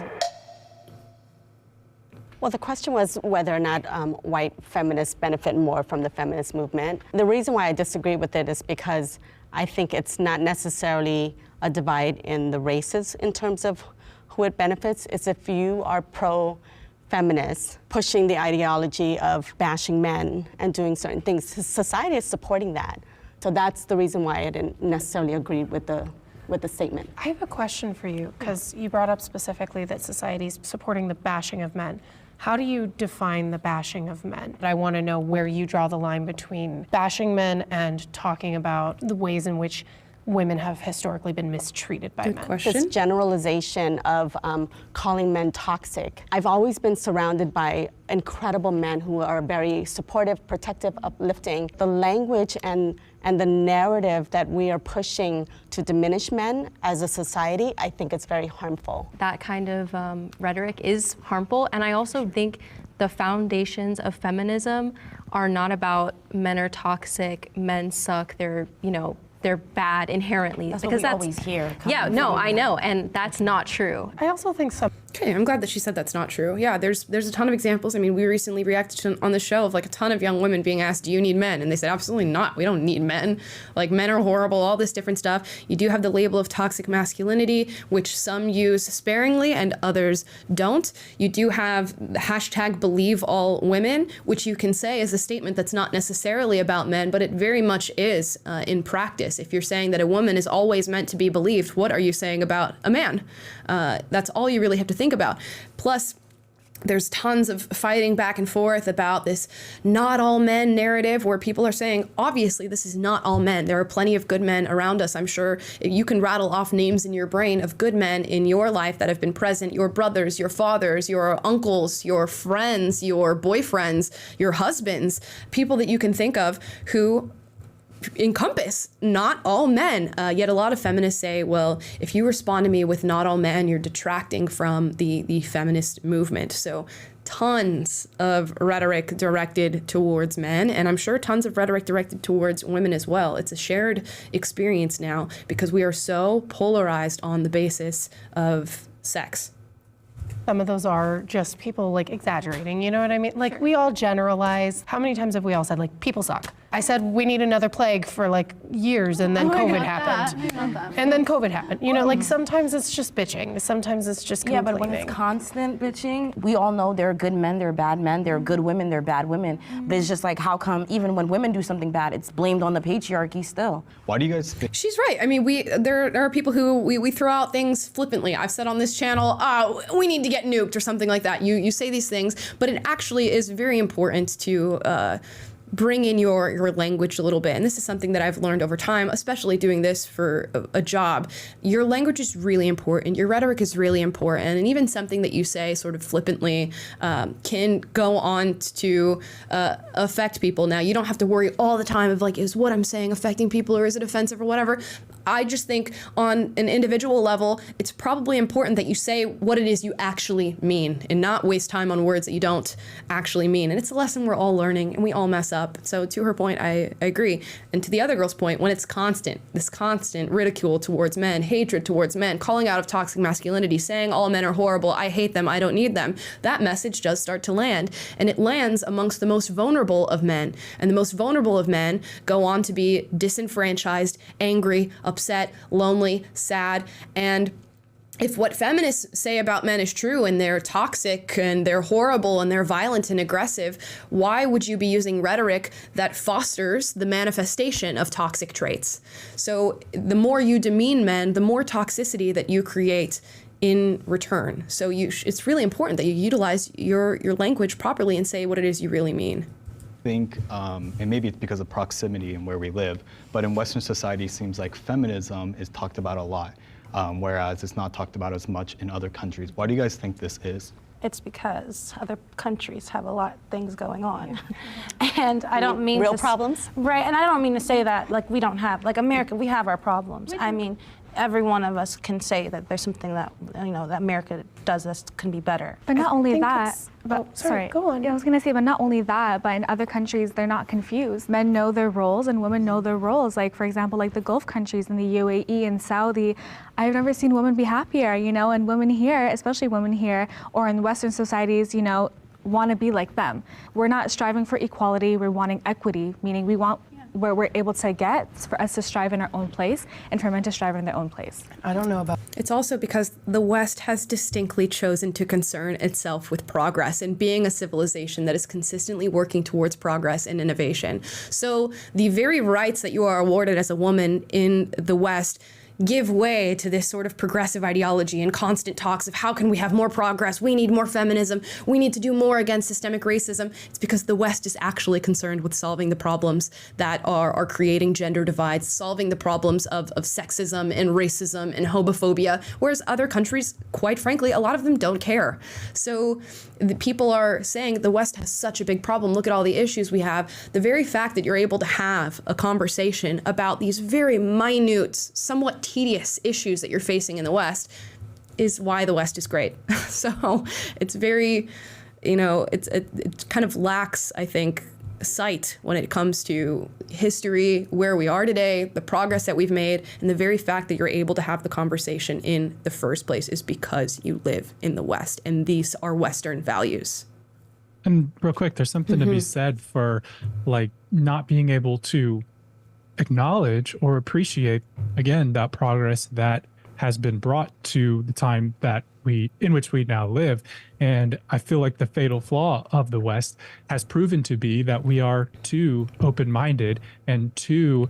Speaker 4: Well, the question was whether or not white feminists benefit more from the feminist movement. The reason why I disagree with it is because I think it's not necessarily a divide in the races in terms of who it benefits. It's if you are pro-feminist, pushing the ideology of bashing men and doing certain things, society is supporting that. So that's the reason why I didn't necessarily agree with the statement.
Speaker 11: I have a question for you, because you brought up specifically that society's supporting the bashing of men. How do you define the bashing of men? I want to know where you draw the line between bashing men and talking about the ways in which women have historically been mistreated by men.
Speaker 1: Question.
Speaker 4: This generalization of calling men toxic. I've always been surrounded by incredible men who are very supportive, protective, uplifting. The language and the narrative that we are pushing to diminish men as a society, I think it's very harmful.
Speaker 6: That kind of rhetoric is harmful, and I also think the foundations of feminism are not about men are toxic, men suck, they're, you know, they're bad inherently.
Speaker 10: That's because what we always hear.
Speaker 6: Yeah, no, I know, and that's not true.
Speaker 11: I also think so.
Speaker 1: Okay, I'm glad that she said that's not true. Yeah, there's a ton of examples. I mean, we recently reacted to, on the show of like a ton of young women being asked, do you need men? And they said, absolutely not. We don't need men. Like, men are horrible, all this different stuff. You do have the label of toxic masculinity, which some use sparingly and others don't. You do have the hashtag believe all women, which you can say is a statement that's not necessarily about men, but it very much is in practice. If you're saying that a woman is always meant to be believed, what are you saying about a man? That's all you really have to think about. Plus, there's tons of fighting back and forth about this not all men narrative where people are saying, obviously, this is not all men. There are plenty of good men around us. I'm sure you can rattle off names in your brain of good men in your life that have been present, your brothers, your fathers, your uncles, your friends, your boyfriends, your husbands, people that you can think of who encompass not all men. Yet a lot of feminists say, well, if you respond to me with not all men, you're detracting from the feminist movement. So tons of rhetoric directed towards men, and I'm sure tons of rhetoric directed towards women as well. It's a shared experience now because we are so polarized on the basis of sex.
Speaker 11: Some of those are just people like exaggerating, you know what I mean? Like, we all generalize. How many times have we all said, like, people suck? I said we need another plague for like years, and then COVID happened. And then COVID happened. You know, like sometimes it's just bitching. Sometimes it's just complaining.
Speaker 10: Yeah, but when it's constant bitching, we all know there are good men, there are bad men, there are good women, there are bad women. But it's just like, how come even when women do something bad, it's blamed on the patriarchy still?
Speaker 5: Why do you guys think?
Speaker 1: She's right. I mean, there are people who we throw out things flippantly. I've said on this channel, we need to get nuked or something like that. You say these things, but it actually is very important to bring in your language a little bit. And this is something that I've learned over time, especially doing this for a job. Your language is really important. Your rhetoric is really important. And even something that you say sort of flippantly can go on to affect people. Now, you don't have to worry all the time of like, is what I'm saying affecting people or is it offensive or whatever? I just think on an individual level, it's probably important that you say what it is you actually mean and not waste time on words that you don't actually mean. And it's a lesson we're all learning and we all mess up. So to her point, I agree. And to the other girl's point, when it's constant, this constant ridicule towards men, hatred towards men, calling out of toxic masculinity, saying all men are horrible, I hate them, I don't need them, that message does start to land. And it lands amongst the most vulnerable of men. And the most vulnerable of men go on to be disenfranchised, angry, upset, lonely, sad, and if what feminists say about men is true and they're toxic and they're horrible and they're violent and aggressive, why would you be using rhetoric that fosters the manifestation of toxic traits? So the more you demean men, the more toxicity that you create in return. So it's really important that you utilize your language properly and say what it is you really mean.
Speaker 5: Think, and maybe it's because of proximity and where we live, but in Western society, it seems like feminism is talked about a lot, whereas it's not talked about as much in other countries. Why do you guys think this is?
Speaker 13: It's because other countries have a lot of things going on. And I don't mean
Speaker 4: real problems?
Speaker 13: Right, and I don't mean to say that like we don't have, like America, we have our problems. I mean, every one of us can say that there's something that, you know, that America does that can be better.
Speaker 8: But not only that,
Speaker 11: sorry, go on.
Speaker 8: Yeah, I was gonna say, but not only that, but in other countries, they're not confused. Men know their roles and women know their roles. Like, for example, like the Gulf countries in the UAE and Saudi, I've never seen women be happier, you know, and women here, especially women here, or in Western societies, you know, want to be like them. We're not striving for equality, we're wanting equity, meaning we want where we're able to get for us to strive in our own place and for men to strive in their own place.
Speaker 3: I don't know about...
Speaker 1: It's also because the West has distinctly chosen to concern itself with progress and being a civilization that is consistently working towards progress and innovation. So the very rights that you are awarded as a woman in the West give way to this sort of progressive ideology and constant talks of how can we have more progress, we need more feminism, we need to do more against systemic racism. It's because the West is actually concerned with solving the problems that are creating gender divides, solving the problems of sexism and racism and homophobia, whereas other countries, quite frankly, a lot of them don't care. So the people are saying the West has such a big problem, look at all the issues we have. The very fact that you're able to have a conversation about these very minute, somewhat tedious issues that you're facing in the West is why the West is great. So it's very, you know, it kind of lacks, I think, sight when it comes to history, where we are today, the progress that we've made, and the very fact that you're able to have the conversation in the first place is because you live in the West, and these are Western values.
Speaker 2: And real quick, there's something to be said for like not being able to acknowledge or appreciate, again, that progress that has been brought to the time that in which we now live. And I feel like the fatal flaw of the West has proven to be that we are too open-minded and too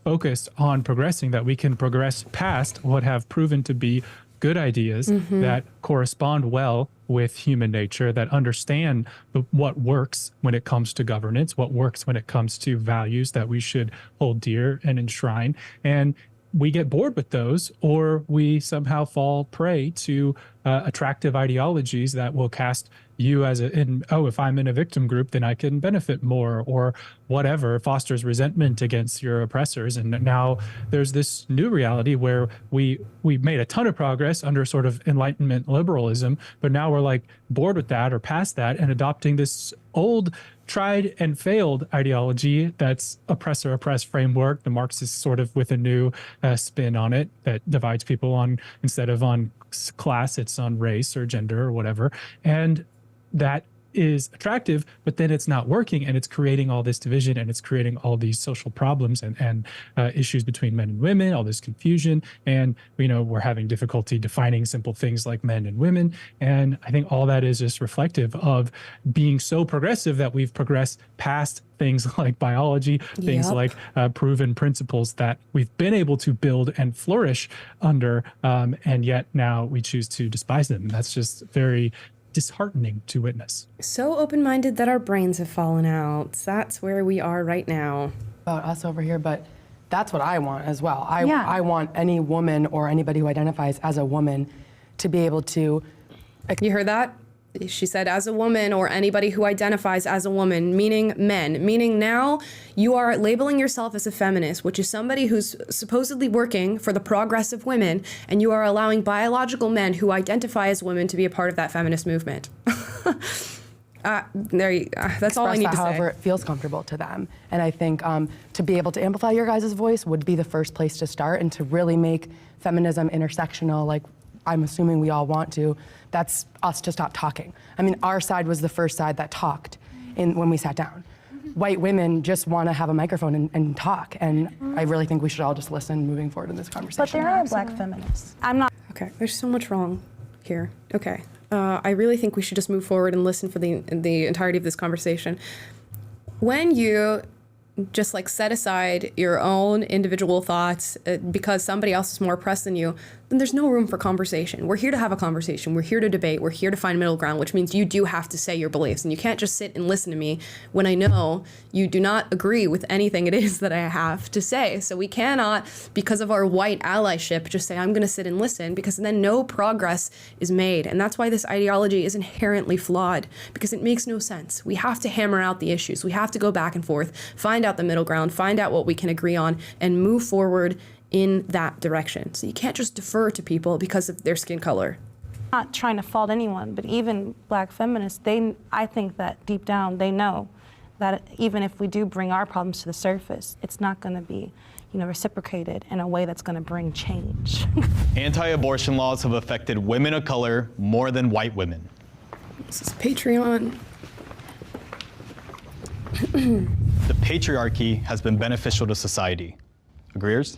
Speaker 2: focused on progressing, that we can progress past what have proven to be good ideas that correspond well with human nature, that understand what works when it comes to governance, what works when it comes to values that we should hold dear and enshrine. And we get bored with those, or we somehow fall prey to attractive ideologies that will cast you as if I'm in a victim group, then I can benefit more, or whatever, fosters resentment against your oppressors. And now there's this new reality where we made a ton of progress under sort of Enlightenment liberalism, but now we're like bored with that or past that and adopting this old tried and failed ideology that's oppressor-oppressed framework, the Marxist sort of with a new spin on it that divides people on, instead of on class, it's on race or gender or whatever. And that is attractive, but then it's not working, and it's creating all this division, and it's creating all these social problems and issues between men and women, all this confusion. And, we're having difficulty defining simple things like men and women. And I think all that is just reflective of being so progressive that we've progressed past things like biology, things like proven principles that we've been able to build and flourish under, and yet now we choose to despise them. That's just very disheartening to witness.
Speaker 1: So open-minded that our brains have fallen out. That's where we are right now.
Speaker 3: About us over here, but that's what I want as well. I want any woman or anybody who identifies as a woman to be able to...
Speaker 1: You heard that? She said as a woman or anybody who identifies as a woman, meaning men. Meaning now you are labeling yourself as a feminist, which is somebody who's supposedly working for the progress of women, and you are allowing biological men who identify as women to be a part of that feminist movement. That's all I need to say.
Speaker 3: However it feels comfortable to them. And I think to be able to amplify your guys' voice would be the first place to start, and to really make feminism intersectional, like I'm assuming we all want to. That's us to stop talking. I mean, our side was the first side that talked when we sat down. White women just want to have a microphone and talk, and I really think we should all just listen moving forward in this conversation.
Speaker 13: But there are black feminists. I'm not.
Speaker 1: Okay, there's so much wrong here. Okay, I really think we should just move forward and listen for the entirety of this conversation. When you just like set aside your own individual thoughts because somebody else is more oppressed than you, then there's no room for conversation. We're here to have a conversation. We're here to debate. We're here to find middle ground, which means you do have to say your beliefs. And you can't just sit and listen to me when I know you do not agree with anything it is that I have to say. So we cannot, because of our white allyship, just say, I'm going to sit and listen, because then no progress is made. And that's why this ideology is inherently flawed, because it makes no sense. We have to hammer out the issues. We have to go back and forth, find out the middle ground, find out what we can agree on, and move forward in that direction. So you can't just defer to people because of their skin color.
Speaker 13: Not trying to fault anyone, but even black feminists, I think that deep down they know that even if we do bring our problems to the surface, it's not going to be, reciprocated in a way that's going to bring change.
Speaker 5: Anti-abortion laws have affected women of color more than white women.
Speaker 1: This is Patreon.
Speaker 5: The patriarchy has been beneficial to society. Agreeers?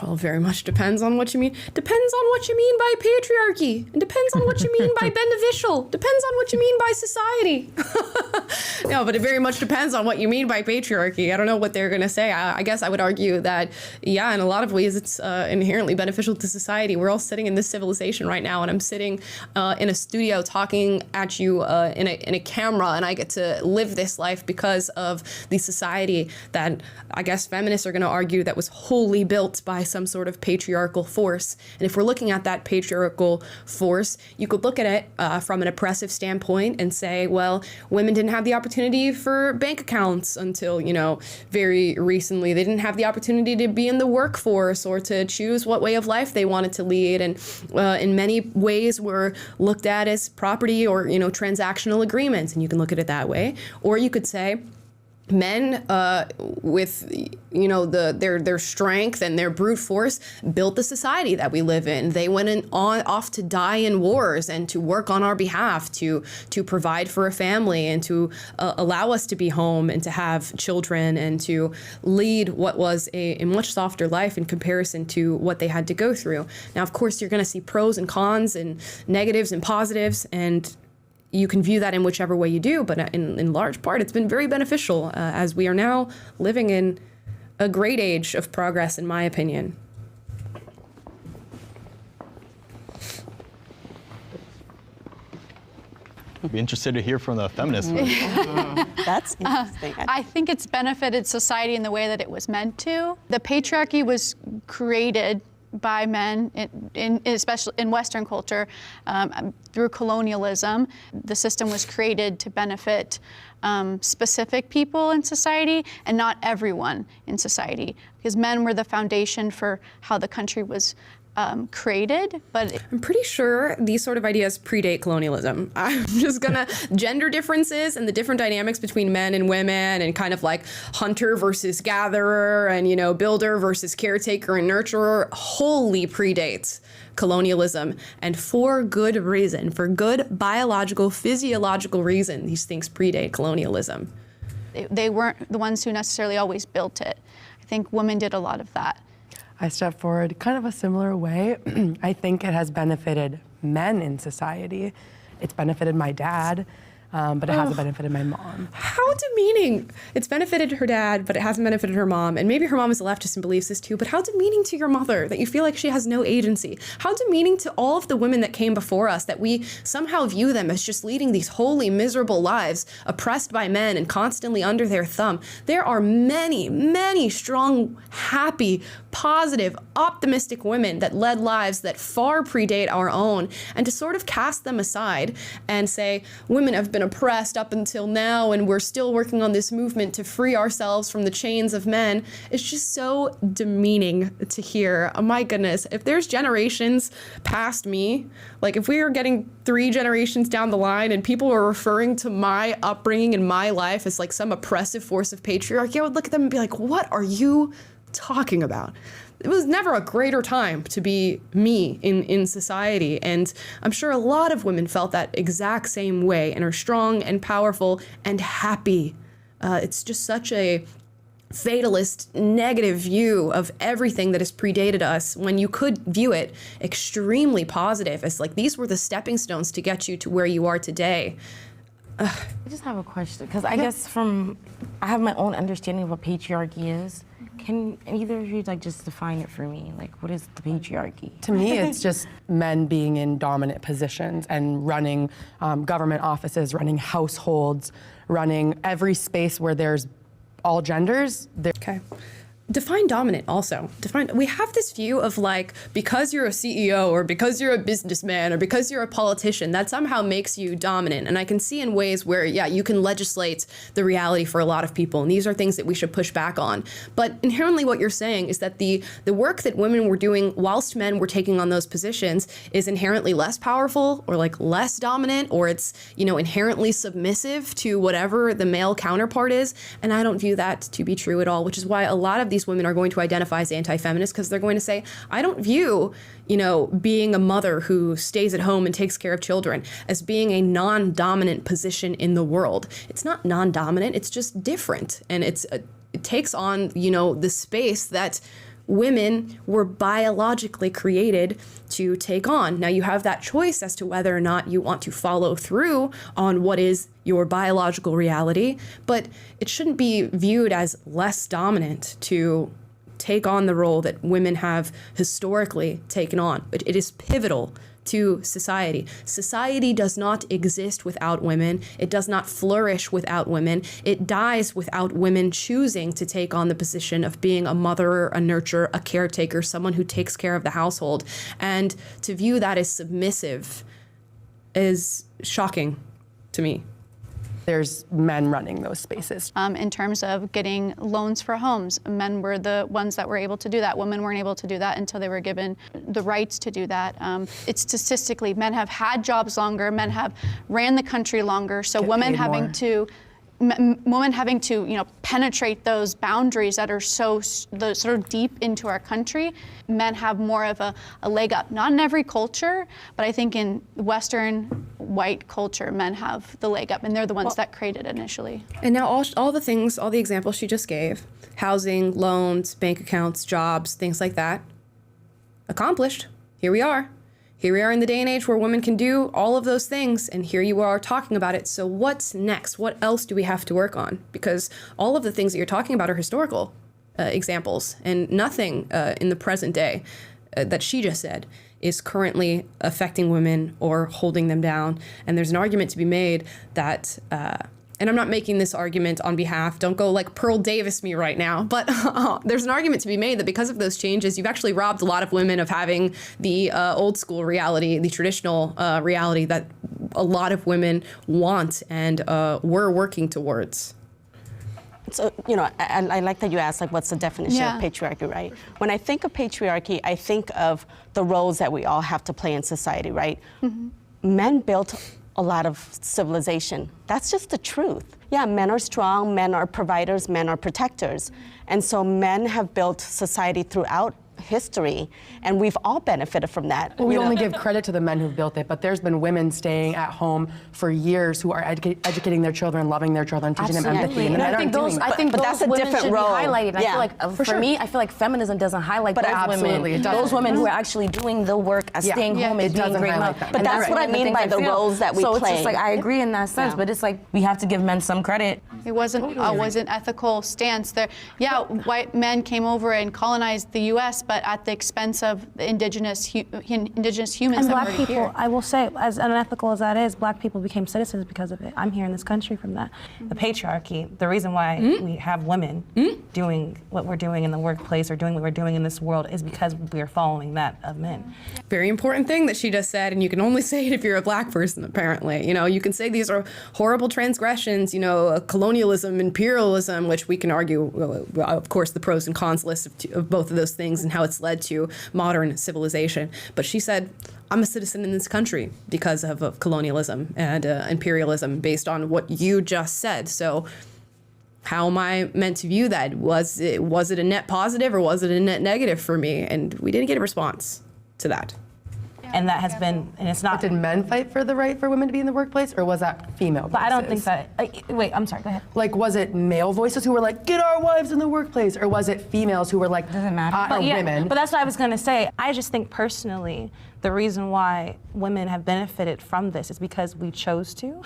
Speaker 1: Well, very much depends on what you mean. Depends on what you mean by patriarchy. And depends on what you mean by beneficial. Depends on what you mean by society. No, but it very much depends on what you mean by patriarchy. I don't know what they're going to say. I guess I would argue that, yeah, in a lot of ways, it's inherently beneficial to society. We're all sitting in this civilization right now, and I'm sitting in a studio talking at you in a camera, and I get to live this life because of the society that I guess feminists are going to argue that was wholly built by some sort of patriarchal force. And if we're looking at that patriarchal force, you could look at it from an oppressive standpoint and say, well, women didn't have the opportunity for bank accounts until, very recently. They didn't have the opportunity to be in the workforce or to choose what way of life they wanted to lead. And in many ways were looked at as property or, transactional agreements. And you can look at it that way. Or you could say, men with their strength and their brute force built the society that we live in. They went off to die in wars and to work on our behalf, to provide for a family and to allow us to be home and to have children and to lead what was a much softer life in comparison to what they had to go through. Now, of course, you're going to see pros and cons and negatives and positives, and you can view that in whichever way you do, but in large part, it's been very beneficial as we are now living in a great age of progress, in my opinion.
Speaker 5: I'd be interested to hear from the feminists.
Speaker 4: That's interesting.
Speaker 7: I think it's benefited society in the way that it was meant to. The patriarchy was created by men, especially in Western culture, through colonialism. The system was created to benefit specific people in society and not everyone in society, because men were the foundation for how the country was created, but
Speaker 1: I'm pretty sure these sort of ideas predate colonialism. I'm just gonna gender differences and the different dynamics between men and women and kind of like hunter versus gatherer and, you know, builder versus caretaker and nurturer wholly predates colonialism, and for good reason, for good biological, physiological reason, these things predate colonialism.
Speaker 7: they weren't the ones who necessarily always built it. I think women did a lot of that.
Speaker 3: I step forward kind of a similar way. I think it has benefited men in society. It's benefited my dad, but it hasn't benefited my mom.
Speaker 1: How demeaning. It's benefited her dad, but it hasn't benefited her mom. And maybe her mom is a leftist and believes this too, but how demeaning to your mother that you feel like she has no agency. How demeaning to all of the women that came before us that we somehow view them as just leading these wholly miserable lives, oppressed by men and constantly under their thumb. There are many, many strong, happy, positive, optimistic women that led lives that far predate our own. And to sort of cast them aside and say, women have been oppressed up until now and we're still working on this movement to free ourselves from the chains of men, is just so demeaning to hear. Oh my goodness, if there's generations past me, like if we are getting 3 generations down the line and people are referring to my upbringing and my life as like some oppressive force of patriarchy, I would look at them and be like, what are you talking about? It was never a greater time to be me in society. And I'm sure a lot of women felt that exact same way and are strong and powerful and happy. It's just such a fatalist, negative view of everything that has predated us when you could view it extremely positive as like these were the stepping stones to get you to where you are today.
Speaker 10: I just have a question, because I guess I have my own understanding of what patriarchy is. Can either of you like just define it for me? Like, what is the patriarchy?
Speaker 3: To me, it's just men being in dominant positions and running government offices, running households, running every space where there's all genders.
Speaker 1: Okay. Define dominant also. We have this view of like, because you're a CEO or because you're a businessman or because you're a politician, that somehow makes you dominant. And I can see in ways where, yeah, you can legislate the reality for a lot of people. And these are things that we should push back on. But inherently what you're saying is that the work that women were doing whilst men were taking on those positions is inherently less powerful or like less dominant, or it's, you know, inherently submissive to whatever the male counterpart is. And I don't view that to be true at all, which is why a lot of these women are going to identify as anti-feminist, because they're going to say, I don't view, you know, being a mother who stays at home and takes care of children as being a non-dominant position in the world. It's not non-dominant, it's just different. And it takes on, you know, the space that women were biologically created to take on. Now you have that choice as to whether or not you want to follow through on what is your biological reality, but it shouldn't be viewed as less dominant to take on the role that women have historically taken on. But it is pivotal to society. Society does not exist without women. It does not flourish without women. It dies without women choosing to take on the position of being a mother, a nurturer, a caretaker, someone who takes care of the household. And to view that as submissive is shocking to me.
Speaker 3: There's men running those spaces.
Speaker 7: In terms of getting loans for homes, men were the ones that were able to do that. Women weren't able to do that until they were given the rights to do that. It's statistically, men have had jobs longer, men have ran the country longer, so women having to you know, penetrate those boundaries that are so sort of deep into our country, men have more of a leg up. Not in every culture, but I think in Western white culture, men have the leg up, and they're the ones that created it initially.
Speaker 1: And now all the things, all the examples she just gave, housing, loans, bank accounts, jobs, things like that, accomplished. Here we are. Here we are in the day and age where women can do all of those things, and here you are talking about it. So what's next? What else do we have to work on? Because all of the things that you're talking about are historical examples, and nothing in the present day that she just said is currently affecting women or holding them down. And there's an argument to be made that and I'm not making this argument on behalf, don't go like Pearl Davis me right now, but there's an argument to be made that because of those changes, you've actually robbed a lot of women of having the old school reality, the traditional reality that a lot of women want and were working towards.
Speaker 4: So, you know, I like that you asked, like, what's the definition of patriarchy, right? When I think of patriarchy, I think of the roles that we all have to play in society, right? Men built a lot of civilization. That's just the truth. Yeah, men are strong, men are providers, men are protectors. And so men have built society throughout history, and we've all benefited from that.
Speaker 3: Well, we only give credit to the men who've built it, but there's been women staying at home for years who are educating their children, loving their children, teaching them empathy. And
Speaker 10: I think those, but that's a different role.
Speaker 3: Highlighted.
Speaker 10: I feel like for me, I feel like feminism doesn't highlight those women. Those women who are actually doing the work, staying home, is being great moms.
Speaker 4: But that's what I mean by the roles that we play.
Speaker 10: So it's just like I agree in that sense, but it's like we have to give men some credit.
Speaker 7: It wasn't an ethical stance there. Yeah, white men came over and colonized the U.S., but at the expense of the indigenous humans.
Speaker 13: And black people, here. I will say, as unethical as that is, black people became citizens because of it. I'm here in this country from that.
Speaker 14: The patriarchy, the reason why we have women doing what we're doing in the workplace or doing what we're doing in this world is because we are following that of men.
Speaker 1: Very important thing that she just said, and you can only say it if you're a black person, apparently. You know, you can say these are horrible transgressions, you know, colonialism, imperialism, which we can argue, of course, the pros and cons list of both of those things and how it's led to modern civilization. But she said, I'm a citizen in this country because of colonialism and imperialism based on what you just said. So how am I meant to view that? Was it a net positive or was it a net negative for me? And we didn't get a response to that.
Speaker 14: And that has been, and it's not.
Speaker 3: But did men fight for the right for women to be in the workplace, or was that female voices?
Speaker 14: But I don't think that, wait, I'm sorry, go ahead.
Speaker 3: Like, was it male voices who were like, get our wives in the workplace, or was it females who were like,
Speaker 10: doesn't matter,
Speaker 3: or women?
Speaker 14: But that's what I was gonna say. I just think personally, the reason why women have benefited from this is because we chose to.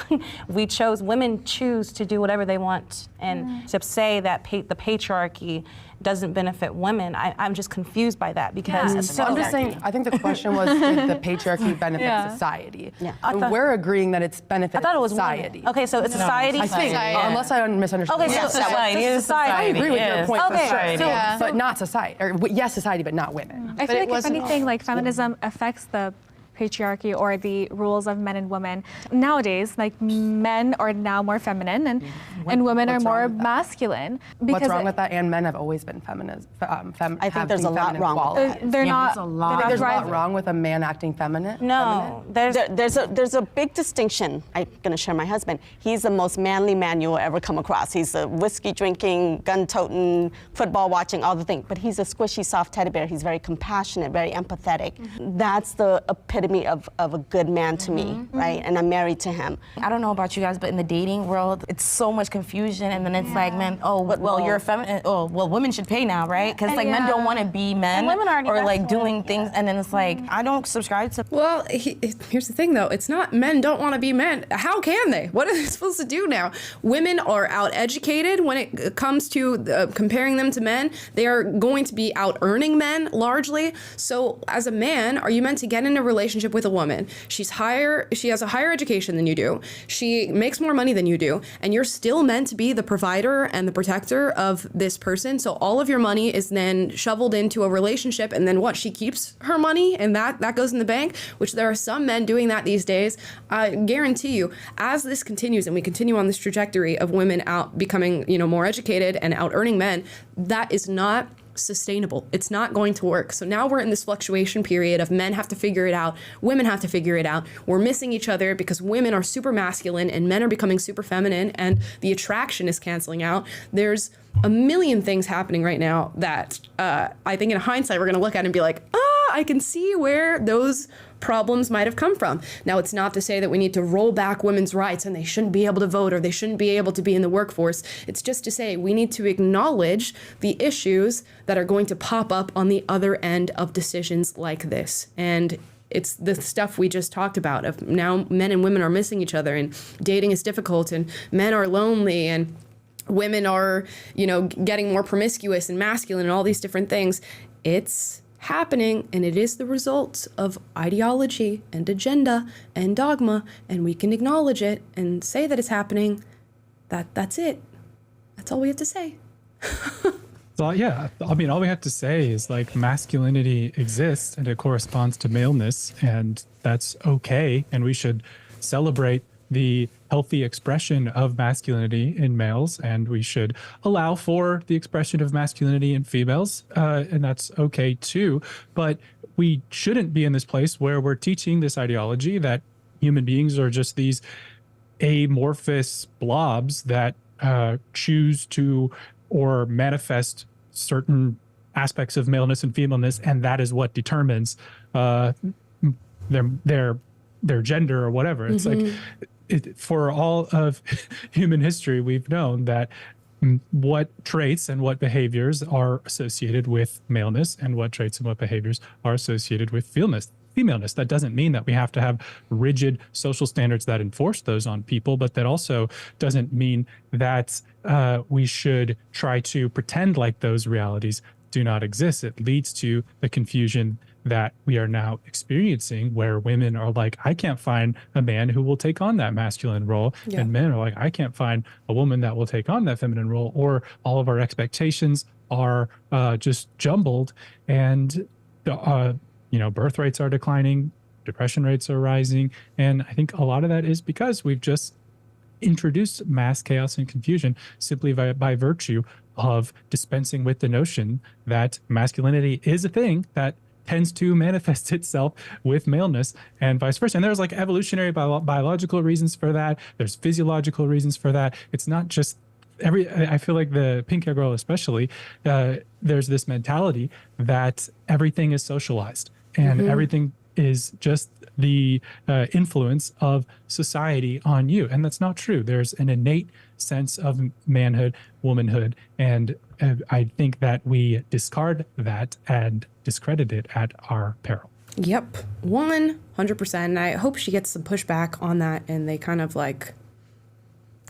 Speaker 14: Women choose to do whatever they want. And to say that the patriarchy doesn't benefit women, I'm just confused by that because
Speaker 3: So I'm just saying, I think the question was, did the patriarchy benefit society? And we're agreeing that it's benefited society.
Speaker 14: Women. Okay, so it's society.
Speaker 3: I think, unless I misunderstood.
Speaker 14: Okay, so society.
Speaker 3: I agree with your point for sure.
Speaker 14: Yeah.
Speaker 3: But not society, or yes, society, but not women.
Speaker 8: I feel like if anything, like feminism affects the patriarchy or the rules of men and women. Nowadays, like men are now more feminine and women are more masculine.
Speaker 3: What's wrong with that? And men have always been feminist.
Speaker 4: I think there's a lot wrong with that.
Speaker 8: They're not.
Speaker 3: There's a lot wrong with a man acting feminine.
Speaker 14: No,
Speaker 4: there's a big distinction. I'm gonna share my husband. He's the most manly man you will ever come across. He's a whiskey drinking, gun toting, football watching, all the things. But he's a squishy, soft teddy bear. He's very compassionate, very empathetic. That's the epitome of a good man to me, right? And I'm married to him.
Speaker 10: I don't know about you guys, but in the dating world, it's so much confusion, and then it's like, men, you're a feminine. Oh, well, women should pay now, right? Because like men don't want to be men or like doing things, and then it's like I don't subscribe to.
Speaker 1: Well, here's the thing, though. It's not men don't want to be men. How can they? What are they supposed to do now? Women are out educated when it comes to comparing them to men. They are going to be out earning men largely. So as a man, are you meant to get in a relationship with a woman? She has a higher education than you do. She makes more money than you do, and you're still meant to be the provider and the protector of this person. So all of your money is then shoveled into a relationship, and then what? She keeps her money, and that goes in the bank, which there are some men doing that these days. I guarantee you, as this continues and we continue on this trajectory of women out becoming, more educated and out earning men, that is not sustainable. It's not going to work. So now we're in this fluctuation period of men have to figure it out, women have to figure it out. We're missing each other because women are super masculine and men are becoming super feminine, and the attraction is canceling out. There's a million things happening right now that I think in hindsight we're going to look at and be like, I can see where those problems might have come from. Now, it's not to say that we need to roll back women's rights and they shouldn't be able to vote or they shouldn't be able to be in the workforce. It's just to say we need to acknowledge the issues that are going to pop up on the other end of decisions like this. And it's the stuff we just talked about of now men and women are missing each other and dating is difficult and men are lonely and women are, getting more promiscuous and masculine and all these different things. It's happening, and it is the result of ideology and agenda and dogma, and we can acknowledge it and say that it's happening. That's it. That's all we have to say.
Speaker 2: So yeah, I mean, all we have to say is like masculinity exists and it corresponds to maleness, and that's okay, and we should celebrate the healthy expression of masculinity in males, and we should allow for the expression of masculinity in females, and that's okay too. But we shouldn't be in this place where we're teaching this ideology that human beings are just these amorphous blobs that choose to or manifest certain aspects of maleness and femaleness, and that is what determines their gender or whatever. It's like for all of human history, we've known that what traits and what behaviors are associated with maleness and what traits and what behaviors are associated with femaleness. That doesn't mean that we have to have rigid social standards that enforce those on people, but that also doesn't mean that we should try to pretend like those realities do not exist. It leads to the confusion that we are now experiencing, where women are like, I can't find a man who will take on that masculine role. Yeah. And men are like, I can't find a woman that will take on that feminine role, or all of our expectations are just jumbled. And, birth rates are declining, depression rates are rising. And I think a lot of that is because we've just introduced mass chaos and confusion simply by virtue of dispensing with the notion that masculinity is a thing that tends to manifest itself with maleness and vice versa. And there's like evolutionary biological reasons for that. There's physiological reasons for that. It's not just I feel like the pink hair girl especially, there's this mentality that everything is socialized and everything is just the influence of society on you. And that's not true. There's an innate sense of manhood, womanhood, and I think that we discard that and discredit it at our peril.
Speaker 1: Yep, 100%. And I hope she gets some pushback on that and they kind of like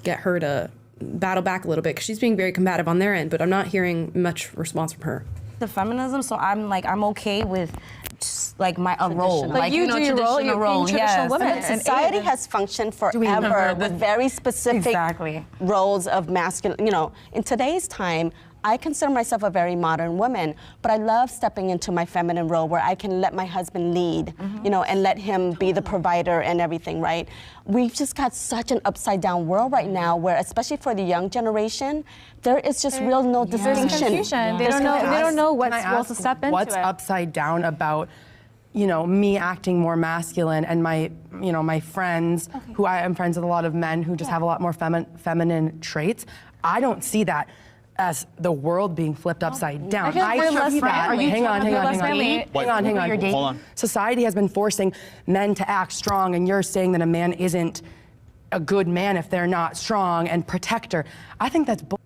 Speaker 1: get her to battle back a little bit, because she's being very combative on their end, but I'm not hearing much response from her.
Speaker 10: The feminism, so I'm okay with just like a role,
Speaker 7: like you do your role, you're being traditional women.
Speaker 4: And society has functioned forever with very specific roles of masculine. In today's time, I consider myself a very modern woman, but I love stepping into my feminine role where I can let my husband lead, and let him be the provider and everything, right? We've just got such an upside down world right now where, especially for the young generation, there is just no distinction.
Speaker 8: They don't know what's supposed to step into
Speaker 3: what's upside down about me acting more masculine and my friends, who I am friends with a lot of men who just have a lot more feminine traits. I don't see that as the world being flipped upside down. Hang on.
Speaker 5: Hold on.
Speaker 3: Society has been forcing men to act strong, and you're saying that a man isn't a good man if they're not strong and protector. I think that's bullshit.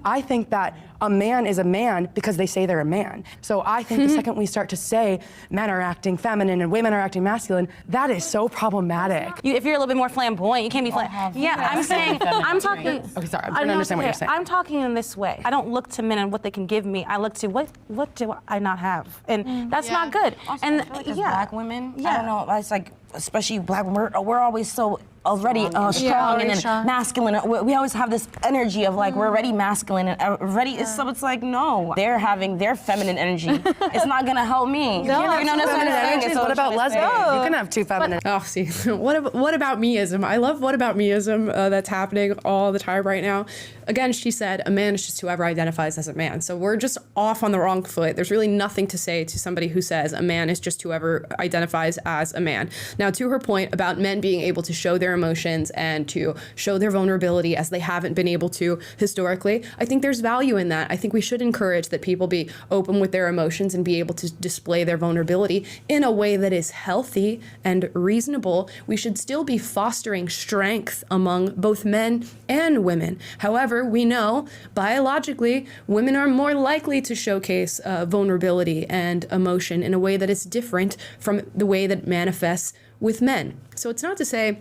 Speaker 3: I think that a man is a man because they say they're a man. So I think the second we start to say men are acting feminine and women are acting masculine, that is so problematic.
Speaker 10: If you're a little bit more flamboyant, you can't be flamboyant.
Speaker 14: Yeah, I'm talking.
Speaker 3: Okay, sorry, I'm trying to understand what you're saying.
Speaker 14: I'm talking in this way. I don't look to men and what they can give me. I look to what do I not have, and that's not good.
Speaker 10: Also,
Speaker 14: and
Speaker 10: I feel like as black women, I don't know. It's like, especially black women, we're always so already strong and then masculine. We always have this energy of like we're already masculine and ready. So it's like, no, they're having their feminine energy. It's not gonna help me.
Speaker 3: What about lesbians? You can have two feminine.
Speaker 1: See, what about meism? I love what about meism that's happening all the time right now. Again, she said a man is just whoever identifies as a man. So we're just off on the wrong foot. There's really nothing to say to somebody who says a man is just whoever identifies as a man. Now, to her point about men being able to show their emotions and to show their vulnerability as they haven't been able to historically, I think there's value in that. I think we should encourage that people be open with their emotions and be able to display their vulnerability in a way that is healthy and reasonable. We should still be fostering strength among both men and women. However, we know biologically women are more likely to showcase vulnerability and emotion in a way that is different from the way that manifests with men. So it's not to say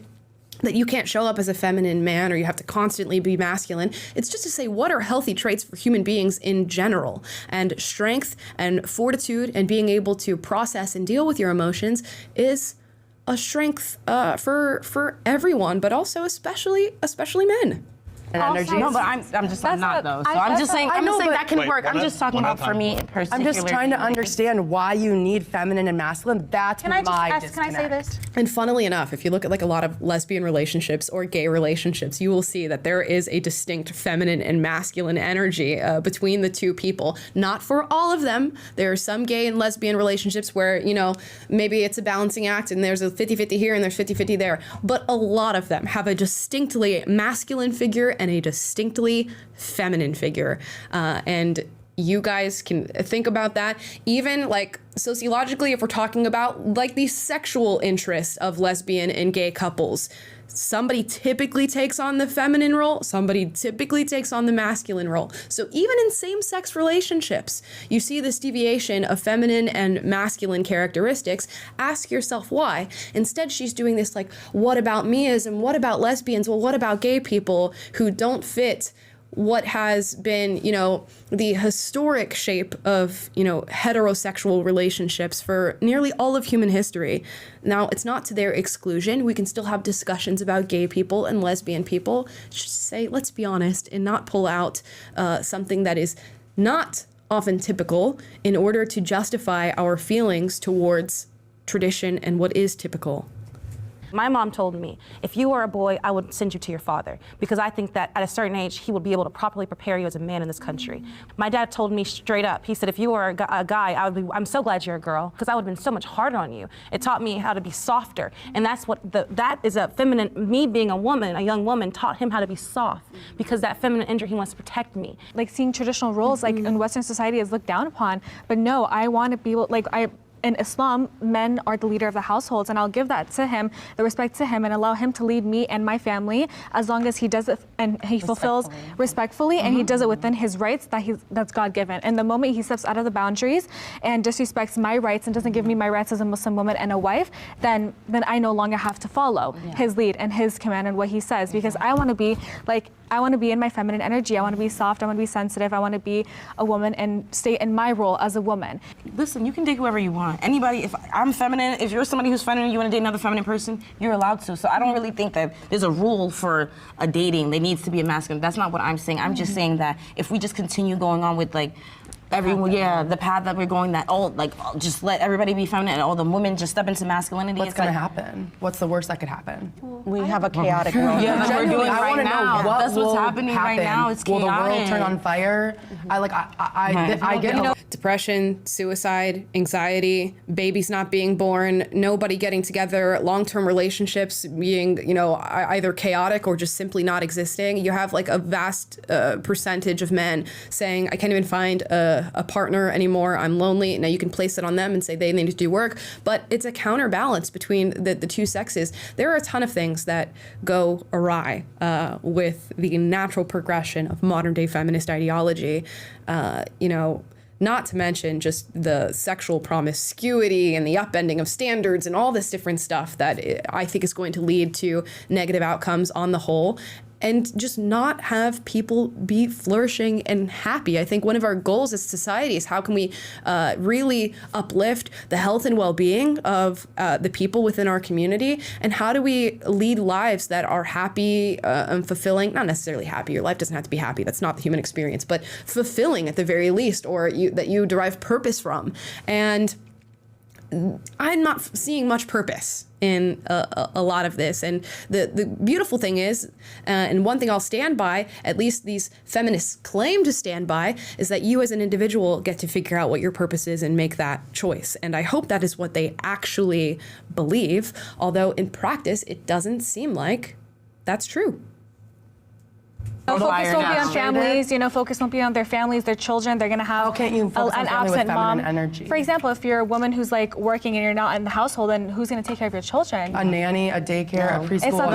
Speaker 1: that you can't show up as a feminine man or you have to constantly be masculine. It's just to say what are healthy traits for human beings in general. And strength and fortitude and being able to process and deal with your emotions is a strength for everyone, but also especially men.
Speaker 9: energy.
Speaker 10: No, but I'm not though. So I'm just saying that can work. I'm just talking about for me particularly.
Speaker 3: I'm just trying to understand why you need feminine and masculine. That's my disconnect.
Speaker 8: Can I say this?
Speaker 1: And funnily enough, if you look at like a lot of lesbian relationships or gay relationships, you will see that there is a distinct feminine and masculine energy between the two people. Not for all of them. There are some gay and lesbian relationships where, you know, maybe it's a balancing act and there's a 50-50 here and there's 50-50 there. But a lot of them have a distinctly masculine figure and a distinctly feminine figure. And you guys can think about that. Even like sociologically, if we're talking about like the sexual interest of lesbian and gay couples, somebody typically takes on the feminine role, somebody typically takes on the masculine role. So even in same-sex relationships, you see this deviation of feminine and masculine characteristics. Ask yourself why. Instead, she's doing this like, what about meism? What about lesbians? Well, what about gay people who don't fit what has been, you know, the historic shape of, you know, heterosexual relationships for nearly all of human history. Now, it's not to their exclusion. We can still have discussions about gay people and lesbian people. Just say, let's be honest, and not pull out something that is not often typical in order to justify our feelings towards tradition and what is typical.
Speaker 14: My mom told me, if you were a boy, I would send you to your father, because I think that at a certain age, he would be able to properly prepare you as a man in this country. My dad told me straight up, he said, if you were a guy, I'm so glad you're a girl, because I would have been so much harder on you. It taught me how to be softer. And that's what, that is a feminine, me being a woman, a young woman, taught him how to be soft, because that feminine energy, he wants to protect me.
Speaker 8: Like seeing traditional roles like in Western society is looked down upon, but no, I want to be able, like in Islam, men are the leader of the households, and I'll give that to him, the respect to him, and allow him to lead me and my family as long as he does it and he fulfills respectfully and he does it within his rights that's God-given. And the moment he steps out of the boundaries and disrespects my rights and doesn't give me my rights as a Muslim woman and a wife, then I no longer have to follow his lead and his command and what he says, because I want to be like, I want to be in my feminine energy. I want to be soft. I want to be sensitive. I want to be a woman and stay in my role as a woman.
Speaker 10: Listen, you can date whoever you want. Anybody, if I'm feminine, if you're somebody who's feminine, you want to date another feminine person, you're allowed to. So I don't really think that there's a rule for a dating. There needs to be a masculine. That's not what I'm saying. I'm just saying that if we just continue going on with like, everyone, the path that we're going, that just let everybody be feminine and all the women just step into masculinity.
Speaker 3: What's going to happen? What's the worst that could happen?
Speaker 4: We have a chaotic world.
Speaker 10: Yeah, we're doing right now. That's what's happening right now. It's chaotic.
Speaker 3: Will the world turn on fire? I get,
Speaker 1: you know, depression, suicide, anxiety, babies not being born, nobody getting together, long-term relationships being, you know, either chaotic or just simply not existing. You have like a vast percentage of men saying, I can't even find a partner anymore, I'm lonely. Now you can place it on them and say they need to do work, but it's a counterbalance between the two sexes. There are a ton of things that go awry with the natural progression of modern day feminist ideology. You know, not to mention just the sexual promiscuity and the upending of standards and all this different stuff that I think is going to lead to negative outcomes on the whole, and just not have people be flourishing and happy. I think one of our goals as society is how can we really uplift the health and well-being of the people within our community, and how do we lead lives that are happy and fulfilling, not necessarily happy, your life doesn't have to be happy, that's not the human experience, but fulfilling at the very least, or that you derive purpose from. And I'm not seeing much purpose in a lot of this. And the beautiful thing is, and one thing I'll stand by, at least these feminists claim to stand by, is that you as an individual get to figure out what your purpose is and make that choice. And I hope that is what they actually believe, although in practice it doesn't seem like that's true.
Speaker 8: Focus won't be on families, you know, focus won't be on their families, their children. They're going to have an absent mom.
Speaker 3: Energy?
Speaker 8: For example, if you're a woman who's like working and you're not in the household, then who's going to take care of your children?
Speaker 3: A nanny, a daycare, a preschool.
Speaker 8: It's not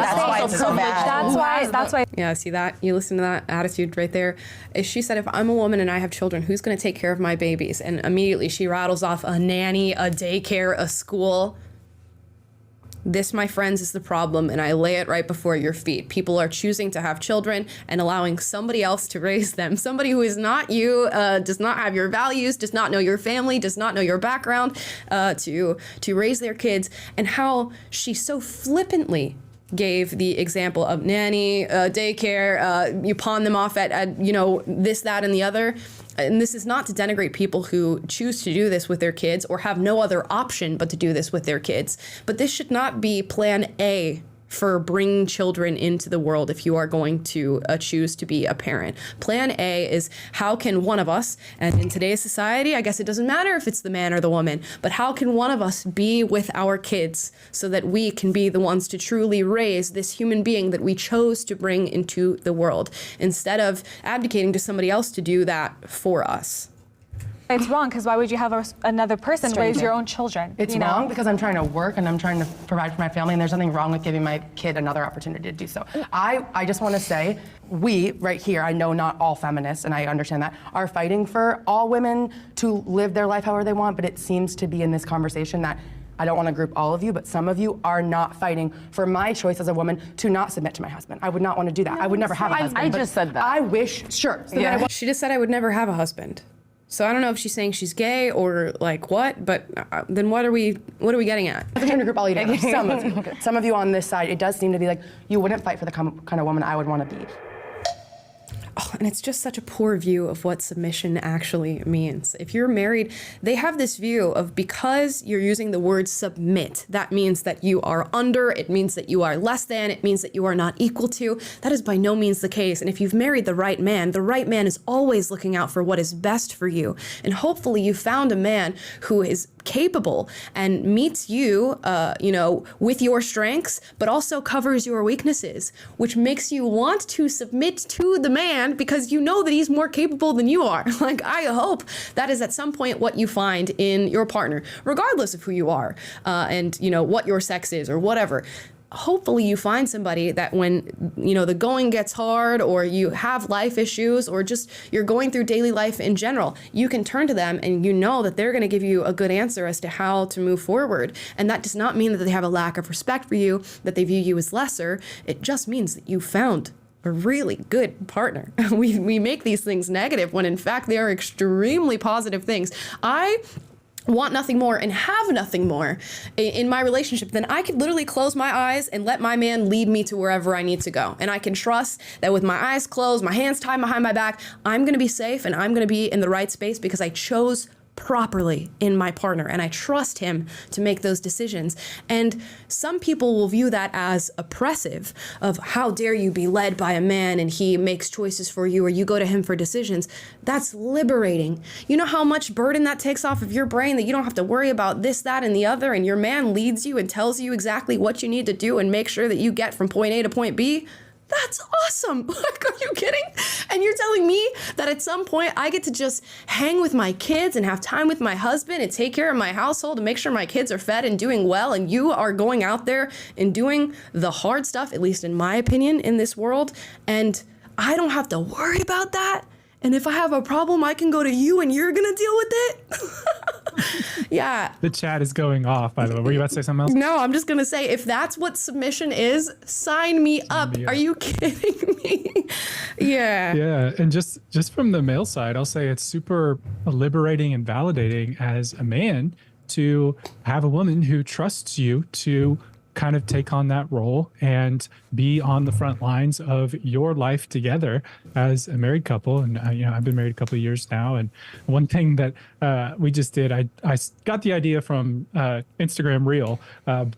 Speaker 8: the same. That's why.
Speaker 1: Yeah, see that? You listen to that attitude right there. She said, if I'm a woman and I have children, who's going to take care of my babies? And immediately she rattles off a nanny, a daycare, a school. This, my friends, is the problem, and I lay it right before your feet. People are choosing to have children and allowing somebody else to raise them. Somebody who is not you, does not have your values, does not know your family, does not know your background, to raise their kids. And how she so flippantly gave the example of nanny, daycare, you pawn them off at this, that, and the other. And this is not to denigrate people who choose to do this with their kids or have no other option but to do this with their kids. But this should not be plan A for bringing children into the world if you are going to choose to be a parent. Plan A is how can one of us, and in today's society, I guess it doesn't matter if it's the man or the woman, but how can one of us be with our kids so that we can be the ones to truly raise this human being that we chose to bring into the world, instead of abdicating to somebody else to do that for us.
Speaker 8: It's wrong, because why would you have another person raise your own children?
Speaker 3: It's wrong because I'm trying to work and I'm trying to provide for my family, and there's nothing wrong with giving my kid another opportunity to do so. I just want to say, we right here, I know not all feminists, and I understand that, are fighting for all women to live their life however they want, but it seems to be in this conversation that I don't want to group all of you, but some of you are not fighting for my choice as a woman to not submit to my husband. I would not want to do that. I would never have a husband.
Speaker 10: I just said that.
Speaker 3: I wish, sure. So
Speaker 1: Yeah. She just said I would never have a husband. So I don't know if she's saying she's gay or like what, but then what are we getting at?
Speaker 3: I'm trying to group all you together. Some of you on this side, it does seem to be like you wouldn't fight for the kind of woman I would want to be.
Speaker 1: Oh, and it's just such a poor view of what submission actually means. If you're married, they have this view of because you're using the word submit, that means that you are under, it means that you are less than, it means that you are not equal to. That is by no means the case. And if you've married the right man is always looking out for what is best for you. And hopefully you found a man who is capable and meets you, with your strengths, but also covers your weaknesses, which makes you want to submit to the man because you know that he's more capable than you are. Like, I hope that is at some point what you find in your partner, regardless of who you are, and what your sex is or whatever. Hopefully you find somebody that when, the going gets hard or you have life issues or just you're going through daily life in general, you can turn to them and you know that they're going to give you a good answer as to how to move forward. And that does not mean that they have a lack of respect for you, that they view you as lesser. It just means that you found a really good partner. We make these things negative when in fact they are extremely positive things. I want nothing more and have nothing more in my relationship than I could literally close my eyes and let my man lead me to wherever I need to go. And I can trust that with my eyes closed, my hands tied behind my back, I'm going to be safe and I'm going to be in the right space because I chose properly in my partner and I trust him to make those decisions. And some people will view that as oppressive, of how dare you be led by a man and he makes choices for you or you go to him for decisions. That's liberating. You know how much burden that takes off of your brain, that you don't have to worry about this, that, and the other, and your man leads you and tells you exactly what you need to do and make sure that you get from point A to point B. That's awesome. Like, are you kidding? And you're telling me that at some point I get to just hang with my kids and have time with my husband and take care of my household and make sure my kids are fed and doing well, and you are going out there and doing the hard stuff, at least in my opinion, in this world, and I don't have to worry about that? And if I have a problem, I can go to you and you're gonna deal with it? Yeah.
Speaker 2: The chat is going off, by the way. Were you about to say something else?
Speaker 1: No, I'm just gonna say, if that's what submission is, sign me up. Are you kidding me? Yeah.
Speaker 2: Yeah, and just from the male side, I'll say it's super liberating and validating as a man to have a woman who trusts you to kind of take on that role and be on the front lines of your life together as a married couple. And I've been married a couple of years now, and one thing that we just did, I got the idea from Instagram Reel,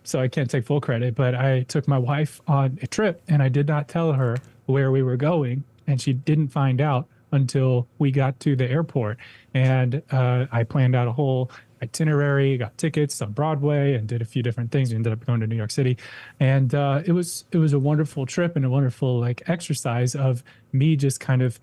Speaker 2: so I can't take full credit, but I took my wife on a trip and I did not tell her where we were going, and she didn't find out until we got to the airport. And I planned out a whole itinerary, got tickets on Broadway, and did a few different things. We ended up going to New York City, and it was a wonderful trip and a wonderful exercise of me just kind of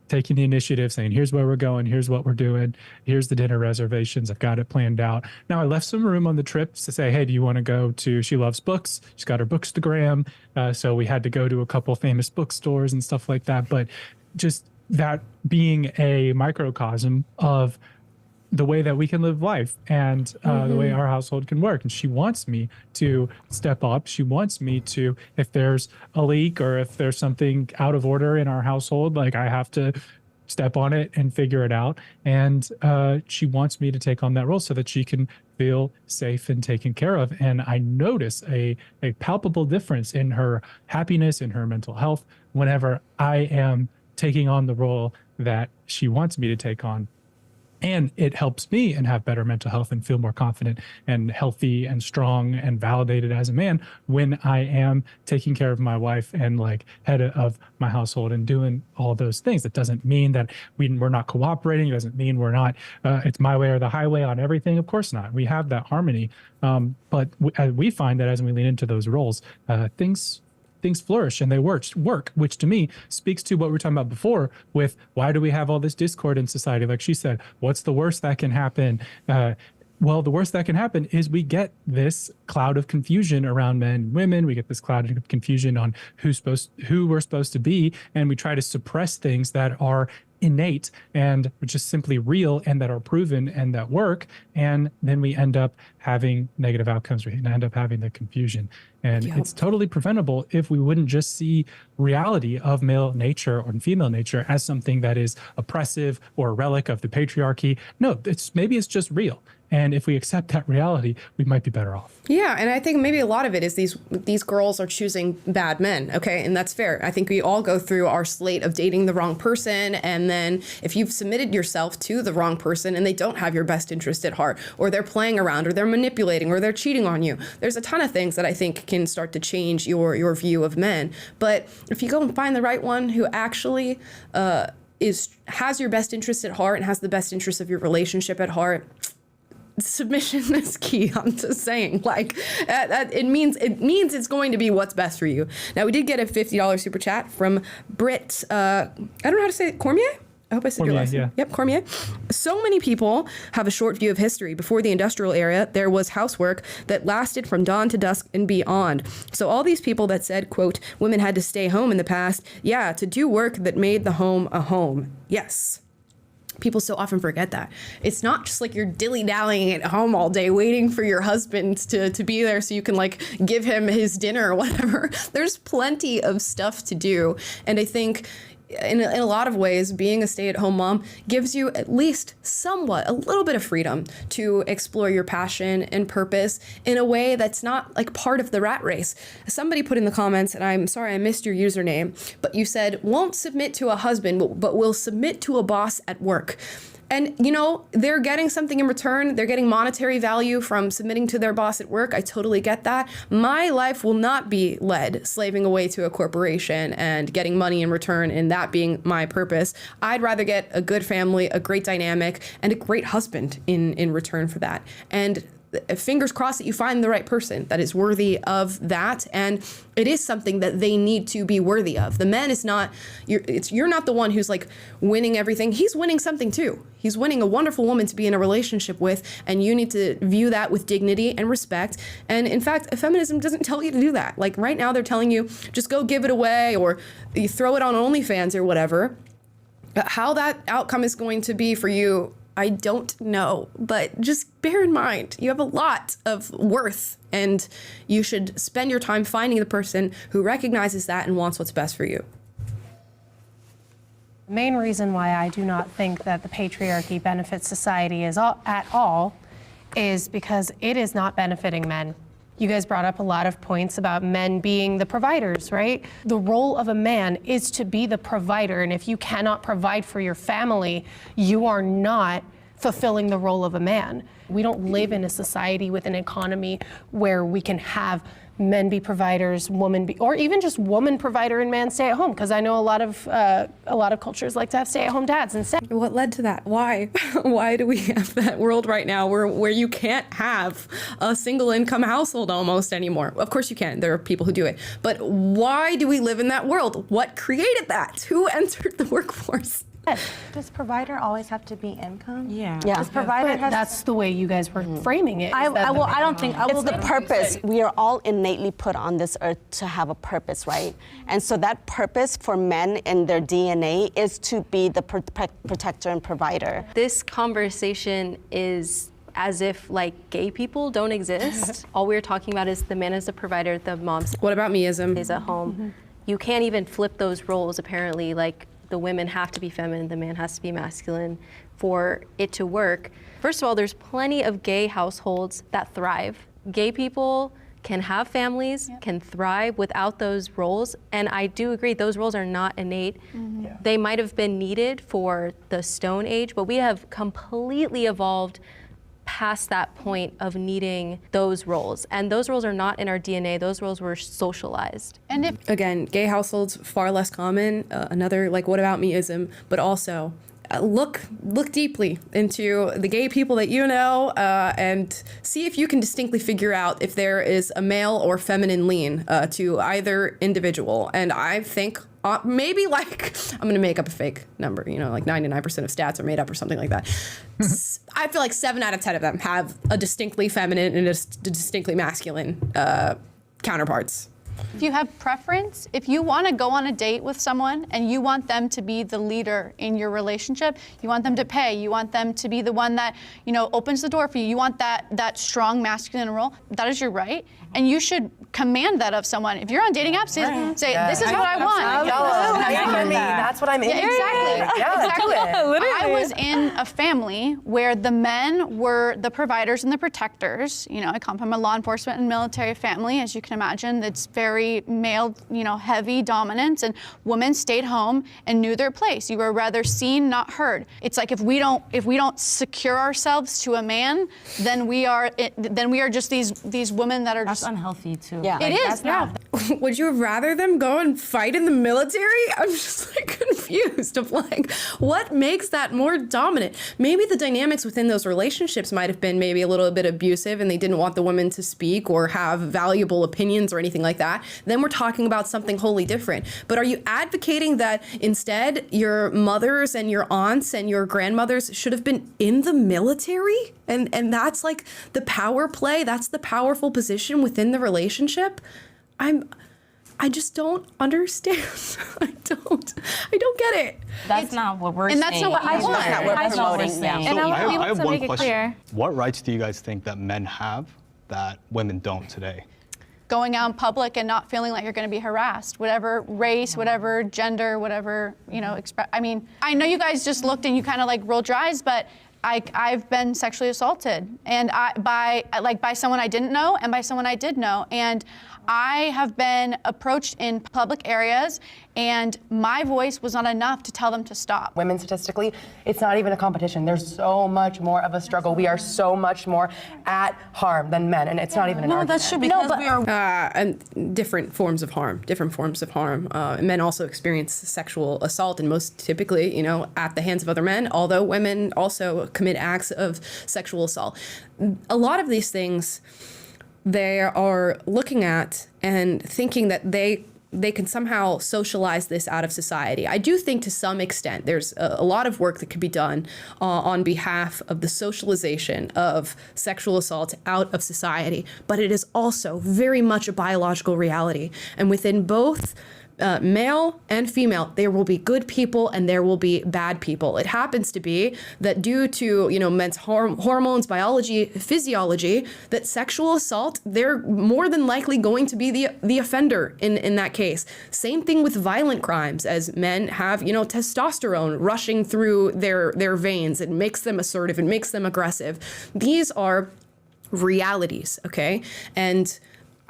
Speaker 2: taking the initiative, saying, here's where we're going, here's what we're doing, here's the dinner reservations, I've got it planned out. Now I left some room on the trip to say, hey, do you want to go to, she loves books, she's got her bookstagram, so we had to go to a couple famous bookstores and stuff like that. But just that being a microcosm of the way that we can live life and the way our household can work. And she wants me to step up. She wants me to, if there's a leak or if there's something out of order in our household, I have to step on it and figure it out. And she wants me to take on that role so that she can feel safe and taken care of. And I notice a palpable difference in her happiness, in her mental health, whenever I am taking on the role that she wants me to take on. And it helps me and have better mental health and feel more confident and healthy and strong and validated as a man when I am taking care of my wife and like head of my household and doing all those things. It doesn't mean that we're not cooperating. It doesn't mean we're not, it's my way or the highway on everything. Of course not. We have that harmony. But we find that as we lean into those roles, things flourish and they work, which to me speaks to what we were talking about before with why do we have all this discord in society? Like she said, what's the worst that can happen? Well, the worst that can happen is we get this cloud of confusion around men and women. We get this cloud of confusion on who we're supposed to be. And we try to suppress things that are innate and just simply real and that are proven and that work. And then we end up having negative outcomes. We end up having the confusion. And it's totally preventable if we wouldn't just see reality of male nature or female nature as something that is oppressive or a relic of the patriarchy. No, maybe it's just real. And if we accept that reality, we might be better off.
Speaker 1: Yeah, and I think maybe a lot of it is these girls are choosing bad men, okay? And that's fair. I think we all go through our slate of dating the wrong person, and then if you've submitted yourself to the wrong person and they don't have your best interest at heart, or they're playing around, or they're manipulating, or they're cheating on you, there's a ton of things that I think can start to change your view of men. But if you go and find the right one who actually has your best interest at heart and has the best interest of your relationship at heart, submission is key. I'm just saying, like, it means it's going to be what's best for you. Now, we did get a $50 super chat from Britt. I don't know how to say it. Cormier? I hope I said your last name. Yep, Cormier. So many people have a short view of history. Before the industrial era, there was housework that lasted from dawn to dusk and beyond. So all these people that said, quote, women had to stay home in the past, to do work that made the home a home. Yes. People so often forget that. It's not just like you're dilly-dallying at home all day waiting for your husband to be there so you can like give him his dinner or whatever. There's plenty of stuff to do. And I think in a lot of ways, being a stay-at-home mom gives you at least somewhat, a little bit of freedom to explore your passion and purpose in a way that's not like part of the rat race. Somebody put in the comments, and I'm sorry I missed your username, but you said, won't submit to a husband, but will submit to a boss at work. And, you know, they're getting something in return. They're getting monetary value from submitting to their boss at work. I totally get that. My life will not be led slaving away to a corporation and getting money in return and that being my purpose. I'd rather get a good family, a great dynamic, and a great husband in return for that. And fingers crossed that you find the right person that is worthy of that, and it is something that they need to be worthy of. The man is not, you're not the one who's like winning everything. He's winning something too. He's winning a wonderful woman to be in a relationship with, and you need to view that with dignity and respect. And in fact, feminism doesn't tell you to do that. Like right now they're telling you just go give it away or you throw it on OnlyFans or whatever. But how that outcome is going to be for you, I don't know, but just bear in mind, you have a lot of worth and you should spend your time finding the person who recognizes that and wants what's best for you.
Speaker 15: The main reason why I do not think that the patriarchy benefits society at all is because it is not benefiting men. You guys brought up a lot of points about men being the providers, right? The role of a man is to be the provider, and if you cannot provide for your family, you are not fulfilling the role of a man. We don't live in a society with an economy where we can have men be providers, women be, or even just woman provider and man stay at home. Because I know a lot of cultures like to have stay at home dads instead.
Speaker 1: What led to that? Why? Why do we have that world right now where you can't have a single income household almost anymore? Of course you can. There are people who do it. But why do we live in that world? What created that? Who entered the workforce?
Speaker 13: Does provider always have to be income?
Speaker 10: Yeah.
Speaker 13: Does provider has
Speaker 15: that's the way you guys were framing it.
Speaker 13: I don't think
Speaker 4: it's the purpose. We are all innately put on this earth to have a purpose, right? And so that purpose for men in their DNA is to be the protector and provider.
Speaker 6: This conversation is as if like gay people don't exist. All we're talking about is the man is the provider, the mom
Speaker 1: what about meism?
Speaker 6: Is at home. You can't even flip those roles apparently. Like the women have to be feminine, the man has to be masculine for it to work. First of all, there's plenty of gay households that thrive. Gay people can have families, can thrive without those roles. And I do agree, those roles are not innate. They might have been needed for the Stone Age, but we have completely evolved past that point of needing those roles. And those roles are not in our DNA, those roles were socialized.
Speaker 1: And if, again, gay households, far less common, another like what about me-ism, but also look deeply into the gay people that you know and see if you can distinctly figure out if there is a male or feminine lean to either individual. And I think maybe like, I'm going to make up a fake number, you know, like 99% of stats are made up or something like that. I feel like 7 out of 10 of them have a distinctly feminine and a distinctly masculine counterparts.
Speaker 7: If you have preference, if you want to go on a date with someone and you want them to be the leader in your relationship, you want them to pay, you want them to be the one that, you know, opens the door for you, you want that strong masculine role, that is your right. And you should command that of someone. If you're on dating apps, say, this is what I want.
Speaker 3: That's what I'm in.
Speaker 7: Exactly.
Speaker 3: Exactly.
Speaker 7: I was in a family where the men were the providers and the protectors. You know, I come from a law enforcement and military family, as you can imagine. It's very male, you know, heavy dominance, and women stayed home and knew their place. You were rather seen, not heard. It's like if we don't secure ourselves to a man, then we are just these women that are
Speaker 10: That's
Speaker 7: just
Speaker 10: unhealthy too.
Speaker 7: Yeah, it is. Yeah.
Speaker 1: Would you rather them go and fight in the military? I'm just like confused of like, what makes that more dominant? Maybe the dynamics within those relationships might have been maybe a little bit abusive and they didn't want the women to speak or have valuable opinions or anything like that. Then we're talking about something wholly different. But are you advocating that instead your mothers and your aunts and your grandmothers should have been in the military? And that's like the power play, that's the powerful position within the relationship? I just don't understand. I don't get it.
Speaker 10: That's not what we're saying.
Speaker 7: And that's not what I want.
Speaker 10: That's not what we're promoting.
Speaker 5: So
Speaker 8: And
Speaker 5: I have one question.
Speaker 8: Clear.
Speaker 5: What rights do you guys think that men have that women don't today?
Speaker 7: Going out in public and not feeling like you're going to be harassed, whatever race, whatever gender, whatever, you know, I mean, I know you guys just looked and you kind of like rolled your eyes, but I've been sexually assaulted, and by someone I didn't know and by someone I did know, and I have been approached in public areas, and my voice was not enough to tell them to stop.
Speaker 3: Women statistically, it's not even a competition. There's so much more of a struggle. We are so much more at harm than men, and it's not even an argument.
Speaker 10: That's true because we are.
Speaker 1: And different forms of harm. Men also experience sexual assault, and most typically, you know, at the hands of other men, although women also commit acts of sexual assault. A lot of these things they are looking at and thinking that they can somehow socialize this out of society. I do think to some extent there's a lot of work that could be done on behalf of the socialization of sexual assault out of society, but it is also very much a biological reality. And within both male and female, there will be good people and there will be bad people. It happens to be that due to, you know, men's hormones, biology, physiology, that sexual assault, they're more than likely going to be the offender in that case. Same thing with violent crimes, as men have, you know, testosterone rushing through their veins. It makes them assertive, it makes them aggressive. These are realities, okay? And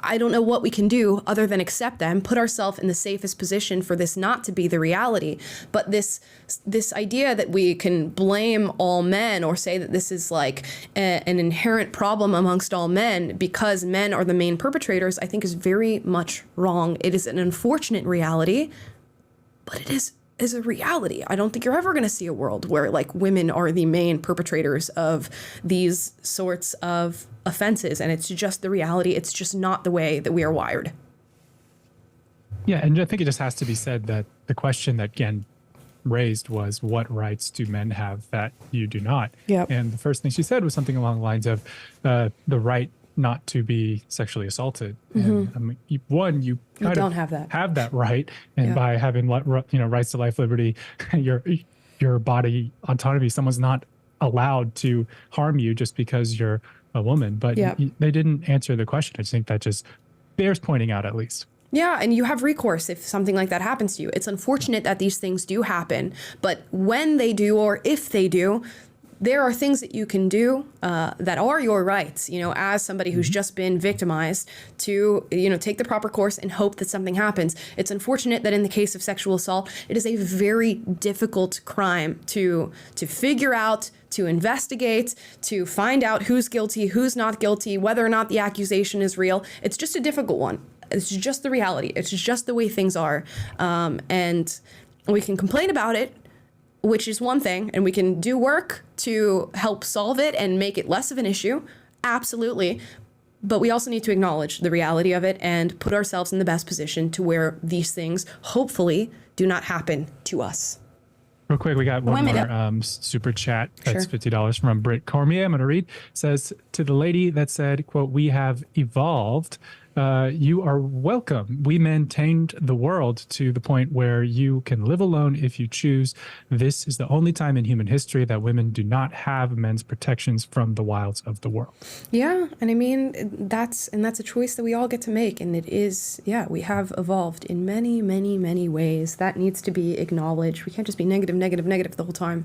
Speaker 1: I don't know what we can do other than accept them, put ourselves in the safest position for this not to be the reality. But this idea that we can blame all men or say that this is like an inherent problem amongst all men because men are the main perpetrators, I think is very much wrong. It is an unfortunate reality, but it is a reality. I don't think you're ever going to see a world where like women are the main perpetrators of these sorts of offenses, and it's just the reality. It's just not the way that we are wired.
Speaker 2: Yeah, and I think it just has to be said that the question that Gen raised was, what rights do men have that you do not?
Speaker 1: Yep.
Speaker 2: And the first thing she said was something along the lines of the right not to be sexually assaulted.
Speaker 1: Mm-hmm.
Speaker 2: And I mean, you
Speaker 1: don't have that
Speaker 2: right, and by having rights to life, liberty, your body autonomy, someone's not allowed to harm you just because you're a woman. But they didn't answer the question. I just think that just bears pointing out, at least.
Speaker 1: Yeah, and you have recourse if something like that happens to you. It's unfortunate that these things do happen, but when they do, or if they do, there are things that you can do that are your rights, as somebody who's just been victimized, to, take the proper course and hope that something happens. It's unfortunate that in the case of sexual assault, it is a very difficult crime to figure out, to investigate, to find out who's guilty, who's not guilty, whether or not the accusation is real. It's just a difficult one. It's just the reality. It's just the way things are. And we can complain about it, which is one thing, and we can do work to help solve it and make it less of an issue. Absolutely. But we also need to acknowledge the reality of it and put ourselves in the best position to where these things hopefully do not happen to us.
Speaker 2: Real quick, we got one more super chat. That's $50 from Britt Cormier. I'm going to read. It says, to the lady that said, quote, "We have evolved. You are welcome. We maintained the world to the point where you can live alone if you choose. This is the only time in human history that women do not have men's protections from the wilds of the world."
Speaker 1: Yeah, and I mean, that's a choice that we all get to make. And it is, we have evolved in many, many, many ways. That needs to be acknowledged. We can't just be negative the whole time.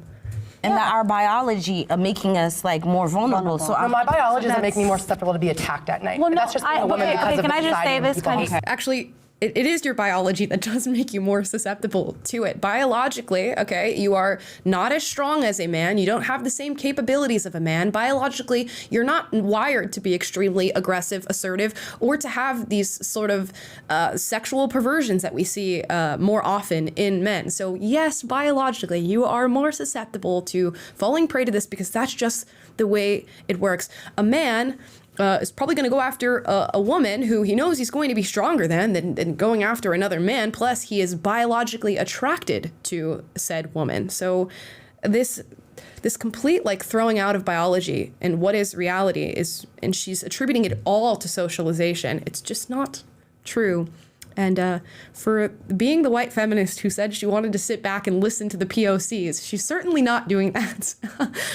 Speaker 10: And that our biology making us more vulnerable. So
Speaker 3: my biology doesn't make me more susceptible to be attacked at night.
Speaker 8: Well, no,
Speaker 3: that's just being a woman because of
Speaker 8: can I just say this?
Speaker 1: Actually, it is your biology that does make you more susceptible to it. Biologically, okay, you are not as strong as a man. You don't have the same capabilities of a man. Biologically, you're not wired to be extremely aggressive, assertive, or to have these sort of sexual perversions that we see more often in men. So yes, biologically, you are more susceptible to falling prey to this because that's just the way it works. A man is probably going to go after a woman who he knows he's going to be stronger than going after another man. Plus, he is biologically attracted to said woman. So this complete throwing out of biology and what is reality is, and she's attributing it all to socialization. It's just not true. And for being the white feminist who said she wanted to sit back and listen to the POCs, she's certainly not doing that,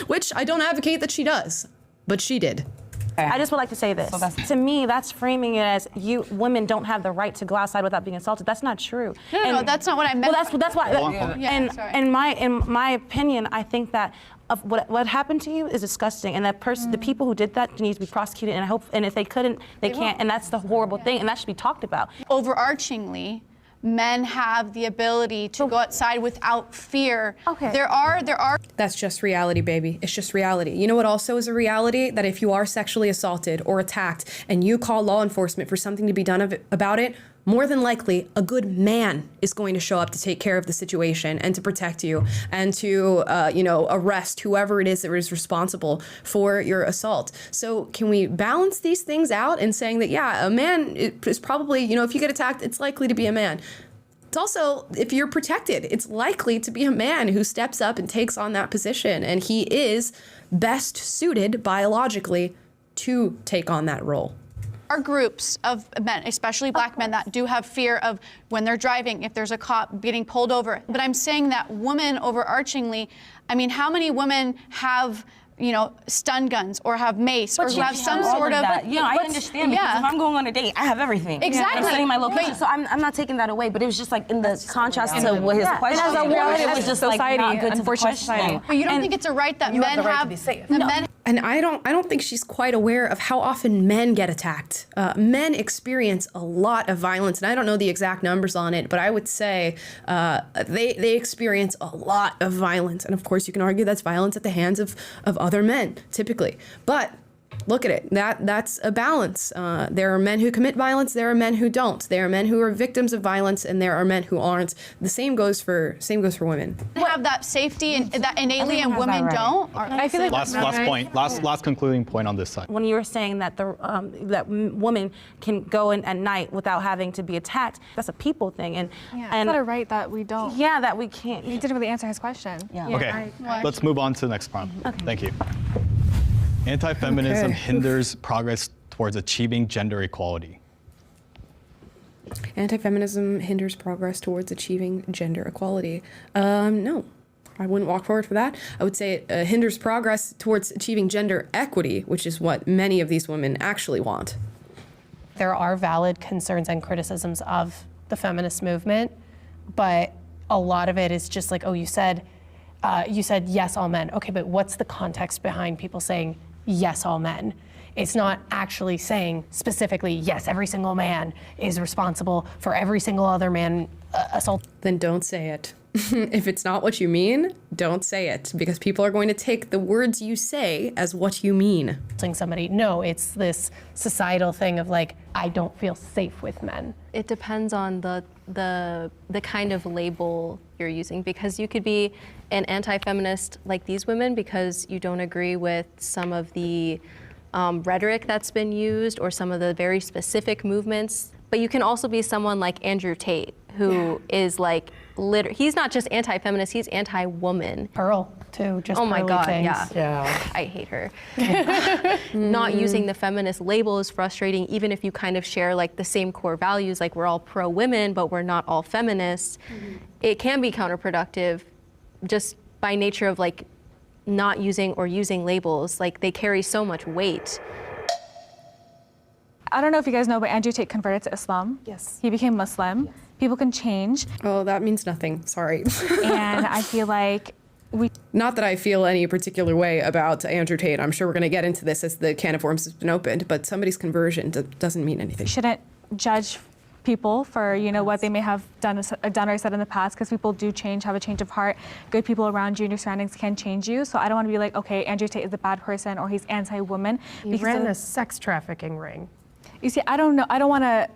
Speaker 1: which I don't advocate that she does, but she did.
Speaker 14: I just would like to say this. To me, that's framing it as women don't have the right to go outside without being assaulted. That's not true.
Speaker 7: No, that's not what I meant.
Speaker 14: Well, that's why. In my opinion, I think that what happened to you is disgusting, and that person, the people who did that, needs to be prosecuted. And I hope, and if they couldn't, they can't. And that's the horrible thing, and that should be talked about.
Speaker 7: Overarchingly, men have the ability to go outside without fear.
Speaker 8: Okay.
Speaker 7: There are.
Speaker 1: That's just reality, baby. It's just reality. You know what also is a reality? That if you are sexually assaulted or attacked and you call law enforcement for something to be done about it, more than likely, a good man is going to show up to take care of the situation and to protect you and to, arrest whoever it is that is responsible for your assault. So can we balance these things out in saying that, a man is probably, if you get attacked, it's likely to be a man. It's also, if you're protected, it's likely to be a man who steps up and takes on that position. And he is best suited biologically to take on that role.
Speaker 7: Are groups of men, especially black men, that do have fear of when they're driving, if there's a cop getting pulled over. But I'm saying that women overarchingly, I mean, how many women have stun guns or have mace or who have some sort of
Speaker 10: that. I understand because if I'm going on a date, I have everything.
Speaker 7: Exactly.
Speaker 10: I'm setting my location, so I'm not taking that away. But it was just in the contrast to what his question.
Speaker 8: And as a woman,
Speaker 10: it was just
Speaker 8: society,
Speaker 10: not good to
Speaker 8: unfortunately.
Speaker 7: But you don't think it's a right that
Speaker 3: you
Speaker 7: men
Speaker 3: have the right
Speaker 7: have
Speaker 3: to be safe.
Speaker 1: And I don't think she's quite aware of how often men get attacked. Men experience a lot of violence, and I don't know the exact numbers on it, but I would say they experience a lot of violence. And of course, you can argue that's violence at the hands of other men, typically. But look at it. That's a balance. There are men who commit violence. There are men who don't. There are men who are victims of violence, and there are men who aren't. The same goes for women.
Speaker 7: Have that safety and that innately, and women don't.
Speaker 8: I feel like
Speaker 5: last concluding point on this side.
Speaker 14: When you were saying that that women can go in at night without having to be attacked, that's a people thing, and
Speaker 8: it's not a right that we don't.
Speaker 14: Yeah, that we can't.
Speaker 8: You didn't really answer his question.
Speaker 10: Yeah.
Speaker 5: Okay, let's move on to the next prompt. Okay. Thank you. Anti-feminism hinders progress towards achieving gender equality.
Speaker 1: Anti-feminism hinders progress towards achieving gender equality. No, I wouldn't walk forward for that. I would say it hinders progress towards achieving gender equity, which is what many of these women actually want.
Speaker 15: there are valid concerns and criticisms of the feminist movement, but a lot of it is just like, oh, you said yes, all men. Okay, but what's the context behind people saying yes, all men? It's not actually saying specifically, yes, every single man is responsible for every single other man assault.
Speaker 1: Then don't say it. If it's not what you mean, don't say it, because people are going to take the words you say as what you mean.
Speaker 15: Somebody, no, it's this societal thing of like, I don't feel safe with men.
Speaker 6: It depends on the kind of label you're using, because you could be an anti-feminist like these women because you don't agree with some of the rhetoric that's been used or some of the very specific movements. But you can also be someone like Andrew Tate, who is like, he's not just anti-feminist, he's anti-woman.
Speaker 15: Pearl, too, just
Speaker 6: oh my
Speaker 15: pearly
Speaker 6: God,
Speaker 15: things.
Speaker 6: yeah. I hate her. Not using the feminist label is frustrating, even if you kind of share like the same core values, like we're all pro-women, but we're not all feminists. It can be counterproductive just by nature of like not using or using labels. Like they carry so much weight.
Speaker 8: I don't know if you guys know, but Andrew Tate converted to Islam.
Speaker 15: Yes.
Speaker 8: He became Muslim. Yes. People can change.
Speaker 1: Oh, that means nothing. Sorry.
Speaker 8: And I feel like
Speaker 1: Not that I feel any particular way about Andrew Tate. I'm sure we're going to get into this as the can of worms has been opened, but somebody's conversion doesn't mean anything.
Speaker 8: Shouldn't judge people for, you know, what they may have done or said in the past, because people do change, have a change of heart. Good people around you and your surroundings can change you. So I don't want to be like, okay, Andrew Tate is a bad person or he's anti-woman.
Speaker 15: He ran a sex trafficking ring.
Speaker 8: You see, I don't know. I don't want to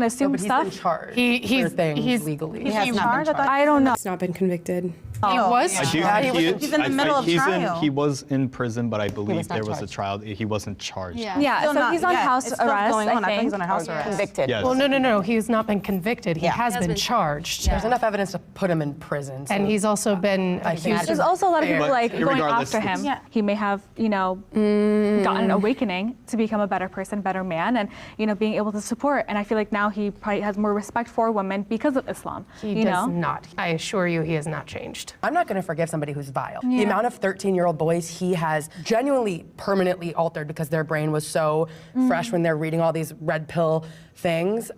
Speaker 8: assume stuff.
Speaker 3: He's been charged
Speaker 15: he's
Speaker 3: for things legally.
Speaker 8: He's charged? I don't know.
Speaker 1: He's not been convicted.
Speaker 15: He was.
Speaker 10: He's in the middle of trial.
Speaker 5: He was in prison, but I believe there was a trial. He wasn't charged.
Speaker 8: Yeah, so he's on house arrest.
Speaker 14: I think he's on a house arrest.
Speaker 4: Convicted.
Speaker 5: Yes.
Speaker 15: Well, no. He's not been convicted. He has been charged.
Speaker 3: There's enough evidence to put him in prison. So.
Speaker 15: And he's also been accused.
Speaker 8: There's also a lot of people like going
Speaker 5: regardless,
Speaker 8: after him. Yeah. He may have, gotten an awakening to become a better person, better man, and being able to support. And I feel like now he probably has more respect for women because of Islam.
Speaker 15: He does not. I assure you, he has not changed.
Speaker 3: I'm not going to forgive somebody who's vile. The amount of 13-year-old boys he has genuinely permanently altered because their brain was so fresh when they're reading all these red pill things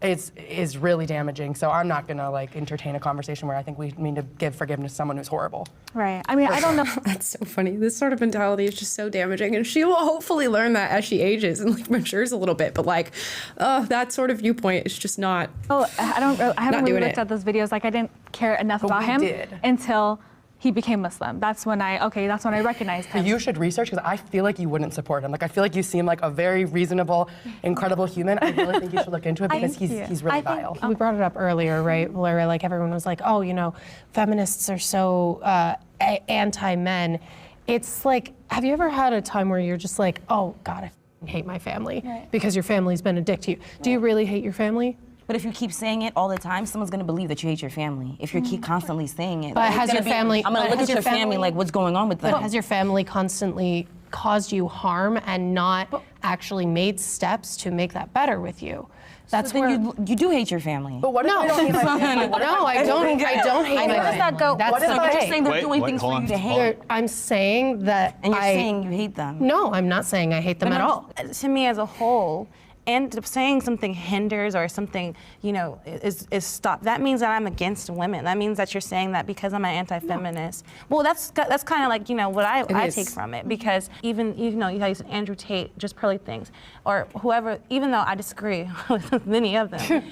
Speaker 3: is really damaging. So I'm not going to entertain a conversation where I think we need to give forgiveness to someone who's horrible.
Speaker 8: Right. I mean, I don't know.
Speaker 1: That's so funny. This sort of mentality is just so damaging, and she will hopefully learn that as she ages and matures a little bit. But that sort of viewpoint is just not.
Speaker 8: Oh, I haven't really looked at those videos. I didn't care enough about him until he became Muslim. That's when I recognized him.
Speaker 3: You should research, because I feel like you wouldn't support him. I feel like you seem like a very reasonable, incredible human. I really think you should look into it because he's really vile.
Speaker 15: We brought it up earlier, right, Laura? Everyone was like, oh, feminists are so anti-men. It's like, have you ever had a time where you're just like, oh, God, I hate my family because your family's been a dick to you? Do you really hate your family?
Speaker 10: But if you keep saying it all the time, someone's going to believe that you hate your family. If you keep constantly saying it.
Speaker 15: But has your family...
Speaker 10: I'm going to look at your family like, what's going on with them?
Speaker 15: But has your family constantly caused you harm and not actually made steps to make that better with you? That's
Speaker 10: so then you do hate your family.
Speaker 3: But what if I don't hate my family?
Speaker 15: No, I don't hate my family.
Speaker 10: Where does that go?
Speaker 15: That's
Speaker 10: you're saying they're doing things for you to hate.
Speaker 15: I'm saying that
Speaker 10: And you're saying you hate them.
Speaker 15: No, I'm not saying I hate them at all.
Speaker 14: To me as a whole, and saying something hinders or something, is stop. That means that I'm against women. That means that you're saying that because I'm an anti-feminist. Well, that's kind of like, what I take from it, because even, you guys, Andrew Tate, just pearly things, or whoever, even though I disagree with many of them,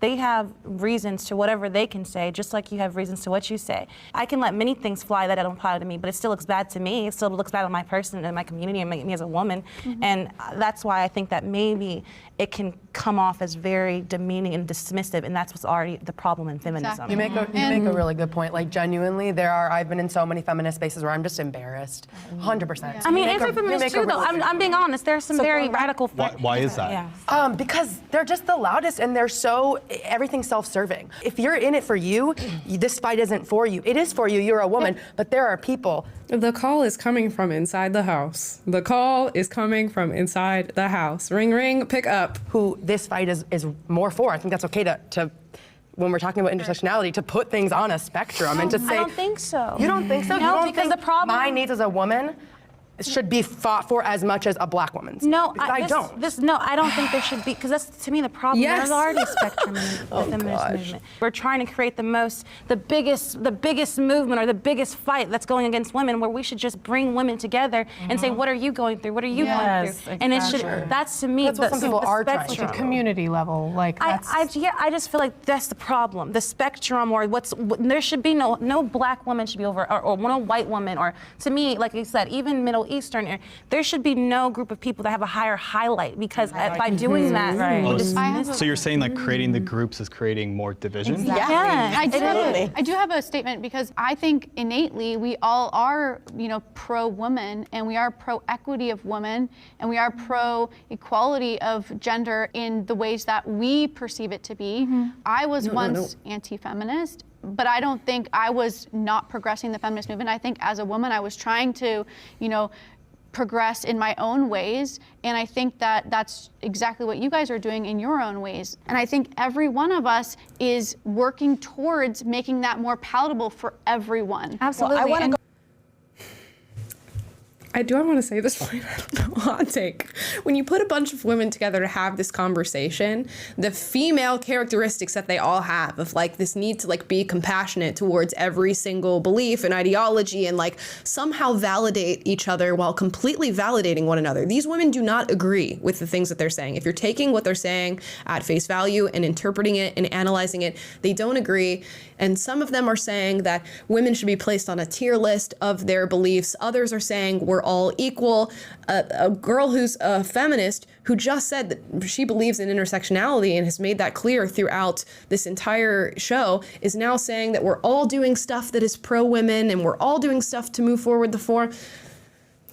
Speaker 14: they have reasons to whatever they can say, just like you have reasons to what you say. I can let many things fly that don't apply to me, but it still looks bad to me. It still looks bad on my person and my community and me as a woman. And that's why I think that maybe it can come off as very demeaning and dismissive, and that's what's already the problem in feminism.
Speaker 3: You make a really good point. Genuinely, I've been in so many feminist spaces where I'm just embarrassed. 100%.
Speaker 14: I mean, anti-feminists too, though. I'm being honest. There's some very radical.
Speaker 5: Why is that?
Speaker 14: Yeah.
Speaker 3: Because they're just the loudest, and they're so everything's self-serving. If you're in it for you, this fight isn't for you. It is for you. You're a woman, but there are people.
Speaker 1: The call is coming from inside the house. The call is coming from inside the house. Ring, ring, pick up.
Speaker 3: Who this fight is more for. I think that's okay to when we're talking about intersectionality, to put things on a spectrum and to say.
Speaker 14: I don't think so.
Speaker 3: You don't think so?
Speaker 14: No, because the problem.
Speaker 3: My needs as a woman should be fought for as much as a black woman's.
Speaker 14: No,
Speaker 3: I don't.
Speaker 14: I don't think there should be, because that's, to me, the problem.
Speaker 1: Yes.
Speaker 14: There's already a spectrum in the feminist movement. We're trying to create the biggest movement or the biggest fight that's going against women, where we should just bring women together and say, what are you going through? What are you going through? And it should, that's to me,
Speaker 3: That's what some people are trying
Speaker 14: spectrum.
Speaker 3: to
Speaker 15: The community level, like that's.
Speaker 14: I just feel like that's the problem. The spectrum, or there should be no black woman should be over, or no white woman, or to me, like I said, even Middle Eastern, there should be no group of people that have a higher highlight, because by doing that, we just
Speaker 5: So you're saying like creating the groups is creating more division?
Speaker 14: Yeah,
Speaker 7: I do have a statement, because I think innately we all are, pro-woman, and we are pro-equity of women, and we are pro-equality of gender in the ways that we perceive it to be. I was once anti-feminist, but I don't think I was not progressing the feminist movement. I think as a woman, I was trying to, progress in my own ways, and I think that that's exactly what you guys are doing in your own ways. And I think every one of us is working towards making that more palatable for everyone.
Speaker 8: Absolutely.
Speaker 7: Well,
Speaker 1: I want to say this point, I don't know, hot take. When you put a bunch of women together to have this conversation, the female characteristics that they all have of like this need to like be compassionate towards every single belief and ideology and like somehow validate each other while completely validating one another. These women do not agree with the things that they're saying. If you're taking what they're saying at face value and interpreting it and analyzing it, they don't agree. And some of them are saying that women should be placed on a tier list of their beliefs. Others are saying we're all equal. A girl who's a feminist who just said that she believes in intersectionality and has made that clear throughout this entire show is now saying that we're all doing stuff that is pro-women and we're all doing stuff to move forward the form.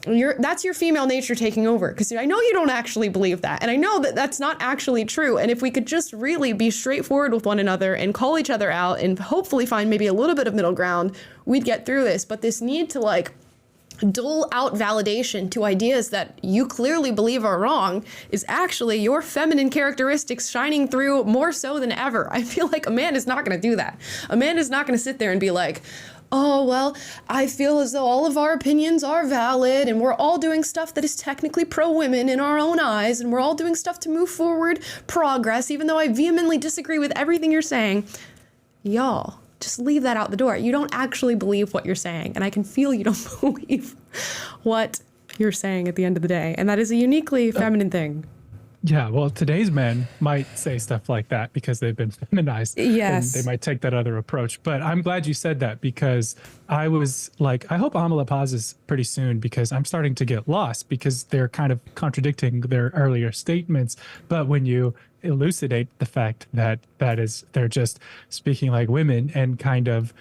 Speaker 1: That's your female nature taking over, because I know you don't actually believe that, and I know that that's not actually true. And if we could just really be straightforward with one another and call each other out and hopefully find maybe a little bit of middle ground, we'd get through this. But this need to like dole out validation to ideas that you clearly believe are wrong is actually your feminine characteristics shining through more so than ever. I feel like a man is not going to do that. A man is not going to sit there and be like, oh, well, I feel as though all of our opinions are valid and we're all doing stuff that is technically pro-women in our own eyes and we're all doing stuff to move forward progress, even though I vehemently disagree with everything you're saying. Y'all, just leave that out the door. You don't actually believe what you're saying, and I can feel you don't believe what you're saying at the end of the day, and that is a uniquely feminine thing.
Speaker 2: Yeah, well, today's men might say stuff like that because they've been feminized.
Speaker 1: Yes.
Speaker 2: And they might take that other approach. But I'm glad you said that, because I was like, I hope Amala pauses pretty soon, because I'm starting to get lost, because they're kind of contradicting their earlier statements. But when you elucidate the fact that they're just speaking like women and kind of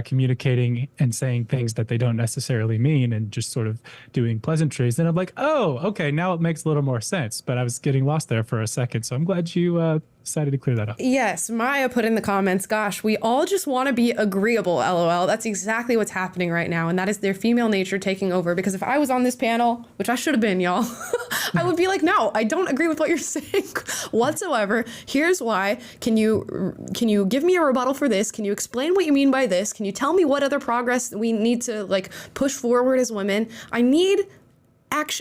Speaker 2: communicating and saying things that they don't necessarily mean and just sort of doing pleasantries, then I'm like, oh, okay, now it makes a little more sense. But I was getting lost there for a second, so I'm glad you decided to clear that up.
Speaker 1: Yes, Maya put in the comments, gosh, we all just want to be agreeable, LOL. That's exactly what's happening right now, and that is their female nature taking over. Because if I was on this panel, which I should have been, y'all, I would be like, no, I don't agree with what you're saying whatsoever. Here's why. Can you give me a rebuttal for this? Can you explain what you mean by this? Can you tell me what other progress we need to like push forward as women? I need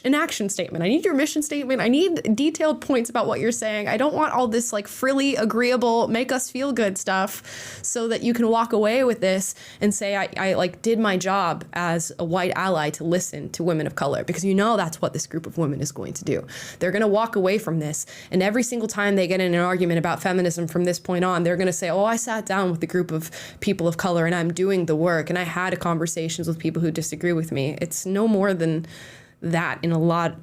Speaker 1: an action statement. I need your mission statement. I need detailed points about what you're saying. I don't want all this like frilly, agreeable, make us feel good stuff so that you can walk away with this and say, I like did my job as a white ally to listen to women of color, because you know that's what this group of women is going to do. They're going to walk away from this, and every single time they get in an argument about feminism from this point on, they're going to say, oh, I sat down with a group of people of color and I'm doing the work and I had conversations with people who disagree with me. It's no more than that in a lot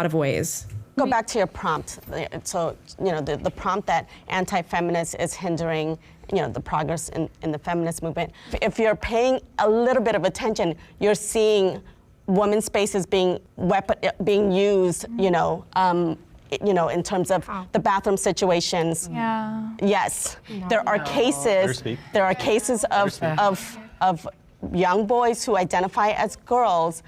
Speaker 1: of ways.
Speaker 4: Go back to your prompt. So, the prompt that anti-feminist is hindering, the progress in the feminist movement. If you're paying a little bit of attention, you're seeing women's spaces being used, in terms of the bathroom situations.
Speaker 8: Yeah.
Speaker 4: Yes, there are cases. There are cases of young boys who identify as girls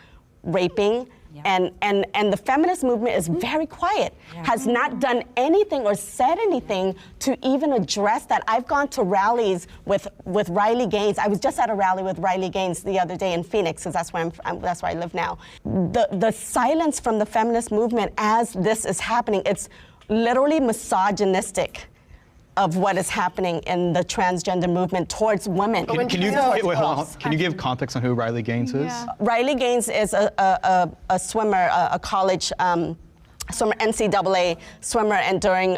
Speaker 4: raping And the feminist movement is very quiet, has not done anything or said anything to even address that. I've gone to rallies with Riley Gaines. I was just at a rally with Riley Gaines the other day in Phoenix, because that's where that's where I live now. The silence from the feminist movement as this is happening, it's literally misogynistic of what is happening in the transgender movement towards women.
Speaker 5: Can you hold on. Can you give context on who Riley Gaines is?
Speaker 4: Riley Gaines is a swimmer, a college swimmer, NCAA swimmer, and during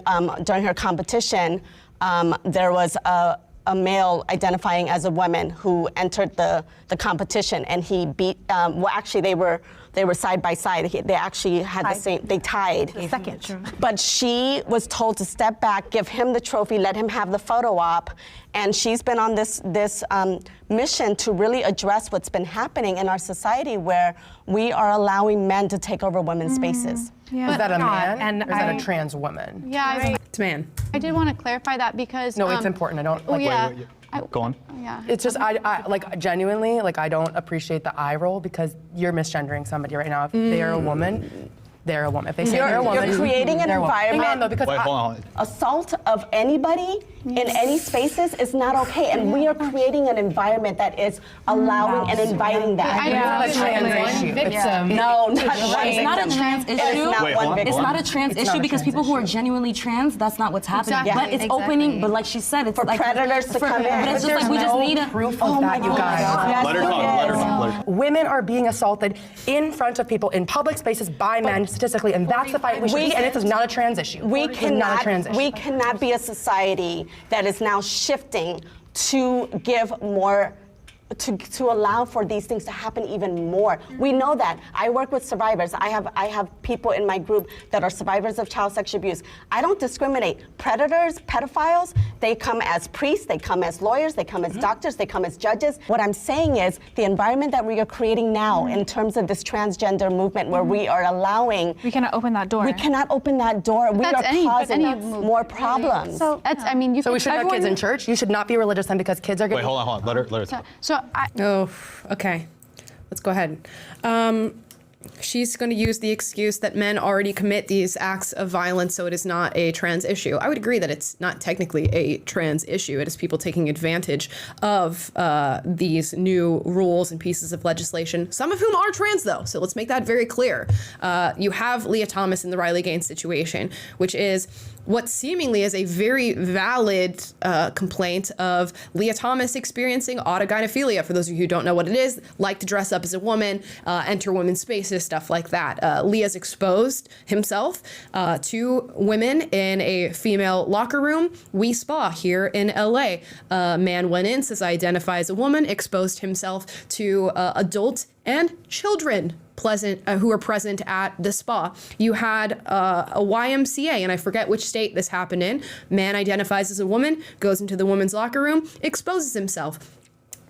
Speaker 4: her competition, there was a male identifying as a woman who entered the competition, and he beat. Well, actually, they were side by side. They actually had the same. They tied.
Speaker 9: Second.
Speaker 4: But she was told to step back, give him the trophy, let him have the photo op, and she's been on this mission to really address what's been happening in our society, where we are allowing men to take over women's spaces.
Speaker 3: Yeah. Is that a man or is that a trans woman?
Speaker 7: Yeah,
Speaker 1: it's a man.
Speaker 7: I did want to clarify that because
Speaker 3: no, it's important. I don't. Like,
Speaker 5: Wait. Go on.
Speaker 7: Yeah.
Speaker 3: It's just I like genuinely like I don't appreciate the eye roll because you're misgendering somebody right now. If they're a woman, they're a woman. If they say they're a woman,
Speaker 4: you're creating an environment.
Speaker 3: No, because
Speaker 5: Wait, hold on.
Speaker 4: Assault of anybody in any spaces is not okay, and we are creating an environment that is allowing and inviting that.
Speaker 3: It's not a trans issue.
Speaker 4: No,
Speaker 10: It's not a trans issue.
Speaker 4: It's
Speaker 10: not a trans issue because people who are genuinely trans, that's not what's happening.
Speaker 7: Exactly.
Speaker 10: But it's opening. But like she said, it's
Speaker 4: for
Speaker 10: like
Speaker 4: predators to come in.
Speaker 10: But it's just like we just need
Speaker 3: proof of that, you guys.
Speaker 5: Let her talk.
Speaker 3: Women are being assaulted in front of people in public spaces by men statistically, and that's the fight we should be. And this is not a trans issue.
Speaker 4: We cannot be a society that is now shifting to give more, to allow for these things to happen even more. We know that. I work with survivors. I have people in my group that are survivors of child sexual abuse. I don't discriminate. Predators, pedophiles, they come as priests, they come as lawyers, they come as doctors, they come as judges. What I'm saying is the environment that we are creating now in terms of this transgender movement where we are allowing...
Speaker 8: We cannot open that door.
Speaker 4: We cannot open that door. We are causing more problems.
Speaker 7: So that's, I mean,
Speaker 3: so we shouldn't have kids in church? You should not be religious then because kids are getting...
Speaker 5: Wait, hold on. Let her talk.
Speaker 1: Okay. Let's go ahead. She's going to use the excuse that men already commit these acts of violence, so it is not a trans issue. I would agree that it's not technically a trans issue. It is people taking advantage of these new rules and pieces of legislation, some of whom are trans, though. So let's make that very clear. You have Leah Thomas in the Riley Gaines situation, which is what seemingly is a very valid complaint of Leah Thomas experiencing autogynephilia. For those of you who don't know what it is, like to dress up as a woman, enter women's spaces, stuff like that. Leah's exposed himself to women in a female locker room, We Spa here in LA. A man went in, says I identify as a woman, exposed himself to adults and children who are present at the spa. You had a YMCA, and I forget which state this happened in. Man identifies as a woman, goes into the women's locker room, exposes himself.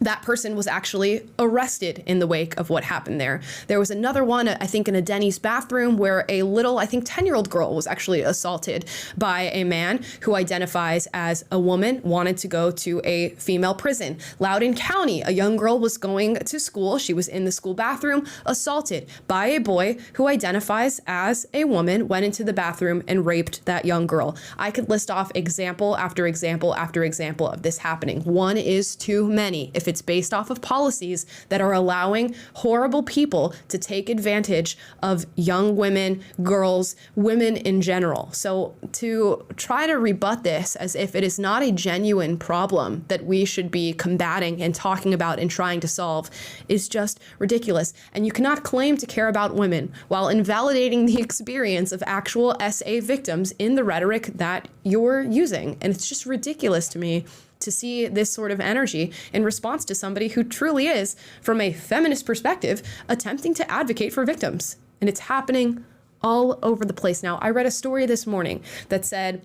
Speaker 1: That person was actually arrested in the wake of what happened there. There was another one, I think, in a Denny's bathroom where a little, 10-year-old girl was actually assaulted by a man who identifies as a woman, wanted to go to a female prison. Loudoun County, a young girl was going to school. She was in the school bathroom, assaulted by a boy who identifies as a woman, went into the bathroom and raped that young girl. I could list off example after example after example of this happening. One is too many. If it's based off of policies that are allowing horrible people to take advantage of young women, girls, women in general. So to try to rebut this as if it is not a genuine problem that we should be combating and talking about and trying to solve is just ridiculous. And you cannot claim to care about women while invalidating the experience of actual SA victims in the rhetoric that you're using. And it's just ridiculous to me to see this sort of energy in response to somebody who truly is, from a feminist perspective, attempting to advocate for victims. And it's happening all over the place now. I read a story this morning that said,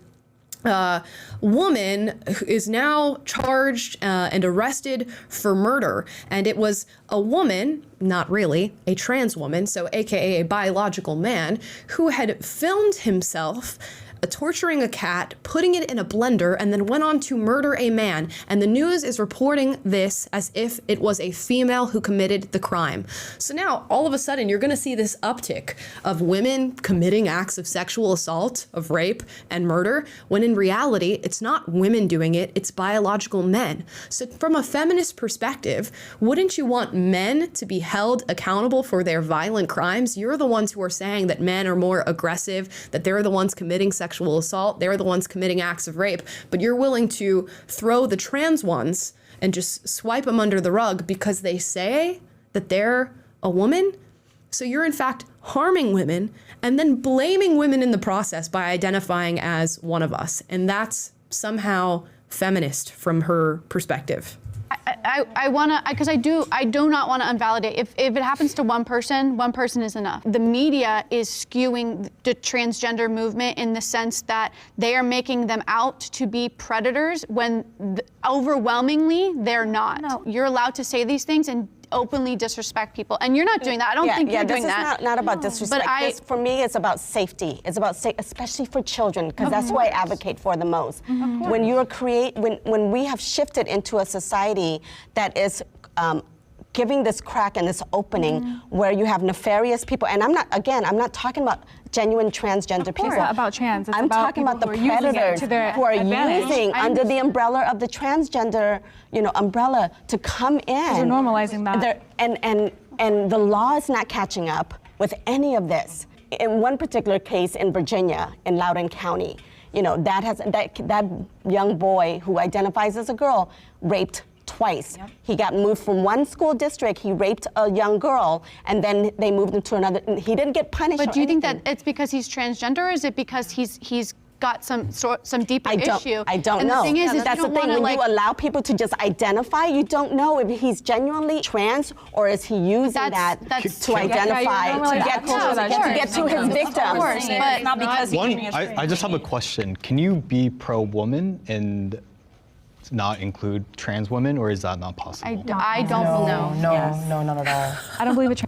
Speaker 1: woman is now charged and arrested for murder. And it was a woman, not really, a trans woman, so AKA a biological man, who had filmed himself torturing a cat, putting it in a blender, and then went on to murder a man. And the news is reporting this as if it was a female who committed the crime. So now, all of a sudden, you're going to see this uptick of women committing acts of sexual assault, of rape, and murder, when in reality, it's not women doing it, it's biological men. So from a feminist perspective, wouldn't you want men to be held accountable for their violent crimes? You're the ones who are saying that men are more aggressive, that they're the ones committing sexual assault, they're the ones committing acts of rape, but you're willing to throw the trans ones and just swipe them under the rug because they say that they're a woman? So you're in fact harming women and then blaming women in the process by identifying as one of us. And that's somehow feminist from her perspective.
Speaker 7: I want to, because I do not want to invalidate. If it happens to one person is enough. The media is skewing the transgender movement in the sense that they are making them out to be predators when overwhelmingly they're not. No. You're allowed to say these things and openly disrespect people, and you're not doing that. I don't think you're doing that.
Speaker 4: This is not about disrespect. But for me, it's about safety. It's about especially for children, because that's what I advocate for the most. When you're when we have shifted into a society that is giving this crack and this opening where you have nefarious people, and I'm not talking about genuine transgender people.
Speaker 8: About trans.
Speaker 4: I'm talking about the predators who are using under the umbrella of the transgender, umbrella to come in.
Speaker 8: They're normalizing that.
Speaker 4: And the law is not catching up with any of this. In one particular case in Virginia, in Loudoun County, that young boy who identifies as a girl raped twice. Yep. He got moved from one school district, he raped a young girl, and then they moved him to another. He didn't get punished.
Speaker 7: But do you think that it's because he's transgender, or is it because he's got some deeper issue?
Speaker 4: I don't know.
Speaker 7: The thing is
Speaker 4: that's the thing. When you allow people to just identify, you don't know if he's genuinely trans or is he using that to identify, to get to his victims.
Speaker 7: But
Speaker 10: not because
Speaker 5: I just have a question. Can you be pro-woman and not include trans women, or is that not possible?
Speaker 7: I don't know.
Speaker 10: No, not at all.
Speaker 8: I don't believe it.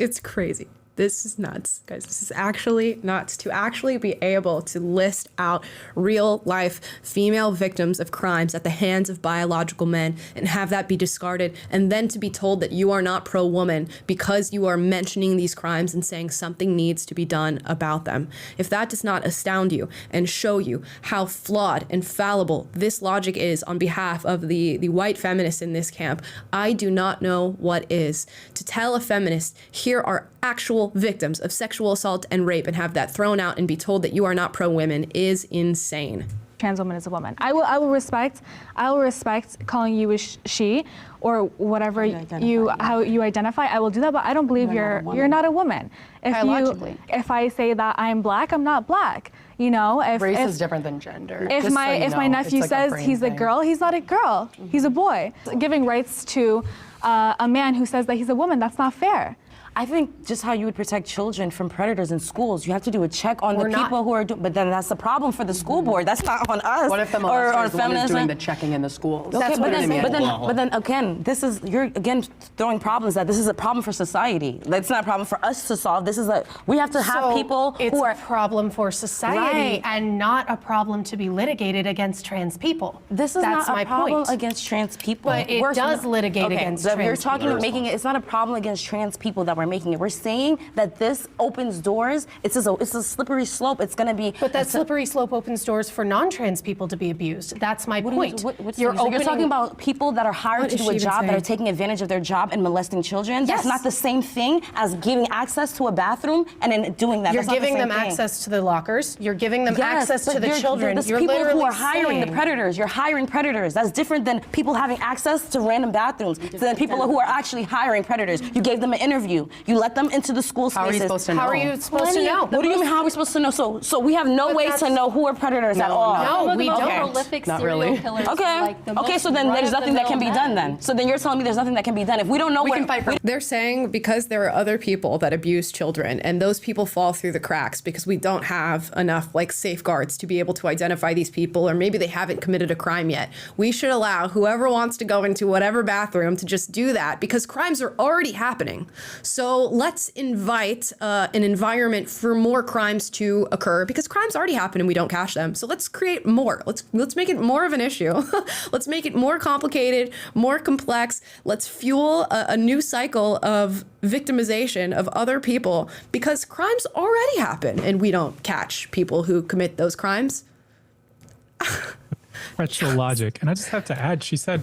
Speaker 1: It's crazy. This is nuts, guys. This is actually nuts to actually be able to list out real life female victims of crimes at the hands of biological men and have that be discarded, and then to be told that you are not pro-woman because you are mentioning these crimes and saying something needs to be done about them. If that does not astound you and show you how flawed and fallible this logic is on behalf of the white feminists in this camp, I do not know what is. To tell a feminist, here are actual victims of sexual assault and rape, and have that thrown out and be told that you are not pro-women is insane.
Speaker 8: Trans woman is a woman. I will respect calling you a she or whatever how you identify. I will do that, but I don't believe you're not a woman. If I say that I'm black, I'm not black.
Speaker 3: Race is different than gender.
Speaker 8: If my nephew says he's a girl, he's not a girl. He's a boy. Giving rights to a man who says that he's a woman, that's not fair.
Speaker 10: I think just how you would protect children from predators in schools, you have to do a check on the people who are doing, but then that's the problem for the school board. That's not on us.
Speaker 3: What if the molester is the one who's doing the checking in the schools?
Speaker 10: Okay, but then again, you're again throwing problems that this is a problem for society. It's not a problem for us to solve. We have to have people who are
Speaker 15: a problem for society and not a problem to be litigated against trans people.
Speaker 10: This is not a problem against trans people.
Speaker 15: But it does litigate against trans people.
Speaker 10: You're talking about making it. It's not a problem against trans people that we're making it. We're saying that this opens doors. It's a slippery slope. It's going to be.
Speaker 15: But that slippery slope opens doors for non-trans people to be abused. That's my point.
Speaker 10: You're talking about people that are hired to do a job that are taking advantage of their job and molesting children. Yes. That's not the same thing as giving access to a bathroom and then doing that.
Speaker 15: You're giving them access to the lockers. You're giving them access to the children.
Speaker 10: You're people who are hiring the predators. You're hiring predators. That's different than people having access to random bathrooms. Than people who are actually hiring predators. You gave them an interview. You let them into the school spaces.
Speaker 3: How are you supposed to know?
Speaker 15: How are you supposed to know?
Speaker 10: What do you mean, how are we supposed to know? So we have no way to know who are predators at all.
Speaker 15: No, we don't.
Speaker 6: Prolific serial killers.
Speaker 10: Okay, so then there's nothing that can be done then. So then you're telling me there's nothing that can be done. If we don't know
Speaker 1: we can fight for. They're saying because there are other people that abuse children and those people fall through the cracks because we don't have enough safeguards to be able to identify these people, or maybe they haven't committed a crime yet. We should allow whoever wants to go into whatever bathroom to just do that because crimes are already happening. So So let's invite an environment for more crimes to occur, because crimes already happen and we don't catch them. So let's create more. Let's make it more of an issue. Let's make it more complicated, more complex. Let's fuel a new cycle of victimization of other people, because crimes already happen and we don't catch people who commit those crimes.
Speaker 2: Retro logic. And I just have to add, she said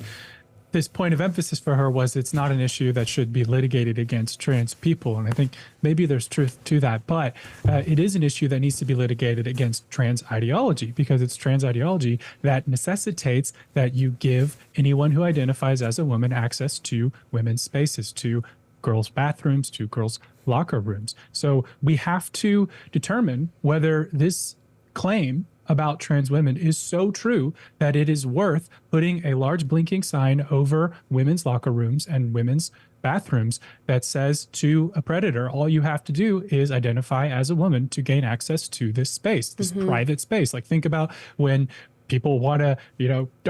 Speaker 2: this point of emphasis for her was it's not an issue that should be litigated against trans people. And I think maybe there's truth to that, but it is an issue that needs to be litigated against trans ideology, because it's trans ideology that necessitates that you give anyone who identifies as a woman access to women's spaces, to girls' bathrooms, to girls' locker rooms. So we have to determine whether this claim about trans women is so true that it is worth putting a large blinking sign over women's locker rooms and women's bathrooms that says to a predator, all you have to do is identify as a woman to gain access to this space, this private space. Like, think about when people want to,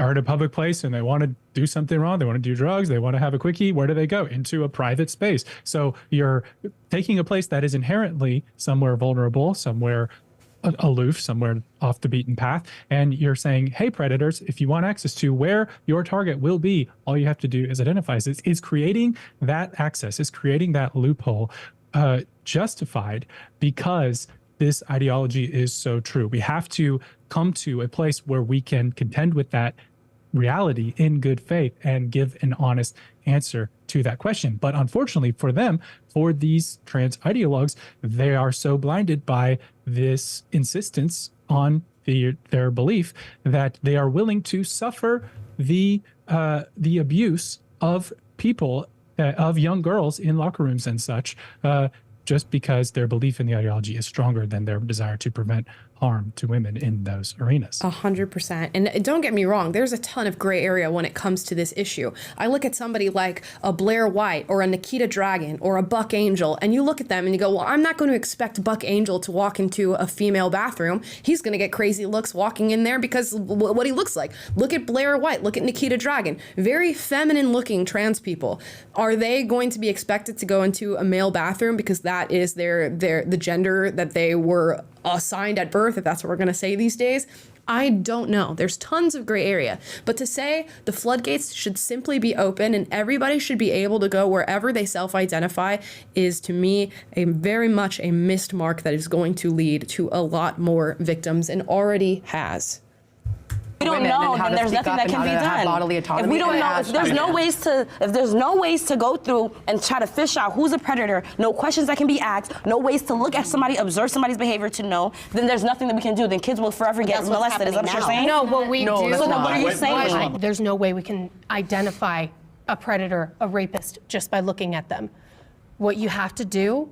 Speaker 2: are in a public place and they want to do something wrong. They want to do drugs. They want to have a quickie. Where do they go? Into a private space. So you're taking a place that is inherently somewhere vulnerable, somewhere aloof, somewhere off the beaten path, and you're saying, hey, predators, if you want access to where your target will be, all you have to do is identify. It's creating that access, is creating that loophole justified because this ideology is so true. We have to come to a place where we can contend with that reality in good faith and give an honest answer to that question. But unfortunately for them, for these trans ideologues, they are so blinded by this insistence on their belief that they are willing to suffer the abuse of people, of young girls in locker rooms and such, just because their belief in the ideology is stronger than their desire to prevent harm to women in those arenas.
Speaker 1: 100%. And don't get me wrong, there's a ton of gray area when it comes to this issue. I look at somebody like a Blair White or a Nikita Dragon or a Buck Angel, and you look at them and you go, well, I'm not going to expect Buck Angel to walk into a female bathroom. He's going to get crazy looks walking in there because what he looks like. Look at Blair White, look at Nikita Dragon. Very feminine looking trans people. Are they going to be expected to go into a male bathroom because that is the gender that they were assigned at birth, if that's what we're going to say these days? I don't know. There's tons of gray area. But to say the floodgates should simply be open and everybody should be able to go wherever they self-identify is, to me, very much a missed mark that is going to lead to a lot more victims and already has.
Speaker 10: We don't know, then there's nothing that can be done. If we don't know, if there's no ways to go through and try to fish out who's a predator, no questions that can be asked, no ways to look at somebody, observe somebody's behavior to know, then there's nothing that we can do. Then kids will forever get molested. Is that what you're saying?
Speaker 15: No, what we do.
Speaker 10: So what are you saying?
Speaker 15: There's no way we can identify a predator, a rapist, just by looking at them. What you have to do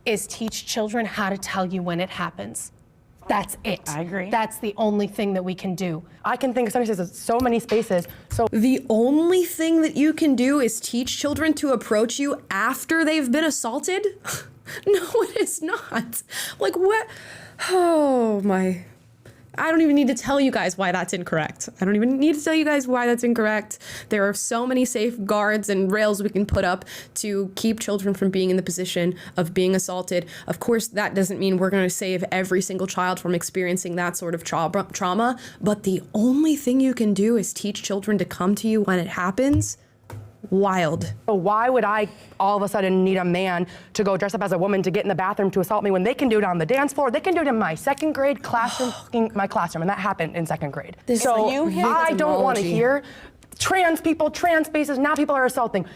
Speaker 15: is teach children how to tell you when it happens. That's it.
Speaker 10: I agree.
Speaker 15: That's the only thing that we can do.
Speaker 3: I can think of so many spaces. So
Speaker 1: the only thing that you can do is teach children to approach you after they've been assaulted? No, it is not. Like, what? Oh my. I don't even need to tell you guys why that's incorrect. I don't even need to tell you guys why that's incorrect. There are so many safeguards and rails we can put up to keep children from being in the position of being assaulted. Of course, that doesn't mean we're going to save every single child from experiencing that sort of trauma, but the only thing you can do is teach children to come to you when it happens. Wild.
Speaker 3: So why would I all of a sudden need a man to go dress up as a woman to get in the bathroom to assault me when they can do it on the dance floor? They can do it in my second grade classroom, my classroom, and that happened in second grade. So I don't want to hear trans people, trans spaces, now people are assaulting.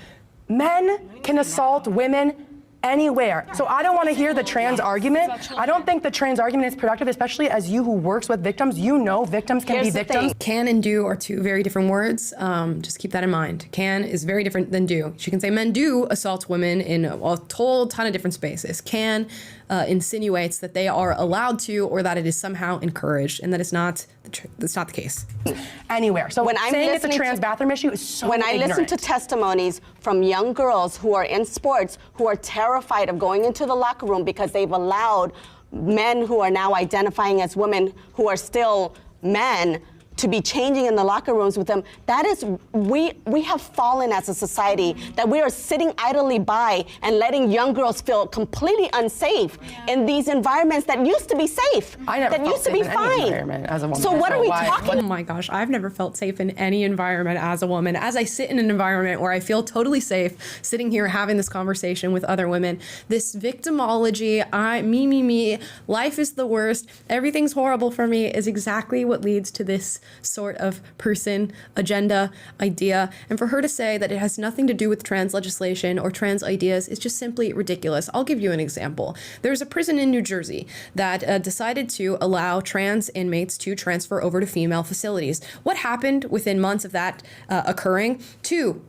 Speaker 3: Men can assault women anywhere. So I don't want to hear the trans argument. I don't think the trans argument is productive, especially as you who works with victims. You know victims can be victims.
Speaker 1: Can and do are two very different words. Just keep that in mind. Can is very different than do. She can say men do assault women in a whole ton of different spaces. Can insinuates that they are allowed to, or that it is somehow encouraged, and that is not that's not the case.
Speaker 3: Anywhere. So when I'm saying it's a trans bathroom issue is so
Speaker 4: When I listen to testimonies from young girls who are in sports who are terrified of going into the locker room because they've allowed men who are now identifying as women who are still men to be changing in the locker rooms with them. That is, we have fallen as a society that we are sitting idly by and letting young girls feel completely unsafe in these environments that used to be safe, that used to be fine.
Speaker 3: As a woman.
Speaker 4: So what are we talking?
Speaker 1: Oh my gosh, I've never felt safe in any environment as a woman. As I sit in an environment where I feel totally safe, sitting here having this conversation with other women, this victimology, me, life is the worst, everything's horrible for me, is exactly what leads to this sort of person, agenda, idea. And for her to say that it has nothing to do with trans legislation or trans ideas is just simply ridiculous. I'll give you an example. There's a prison in New Jersey that decided to allow trans inmates to transfer over to female facilities. What happened within months of that occurring? Two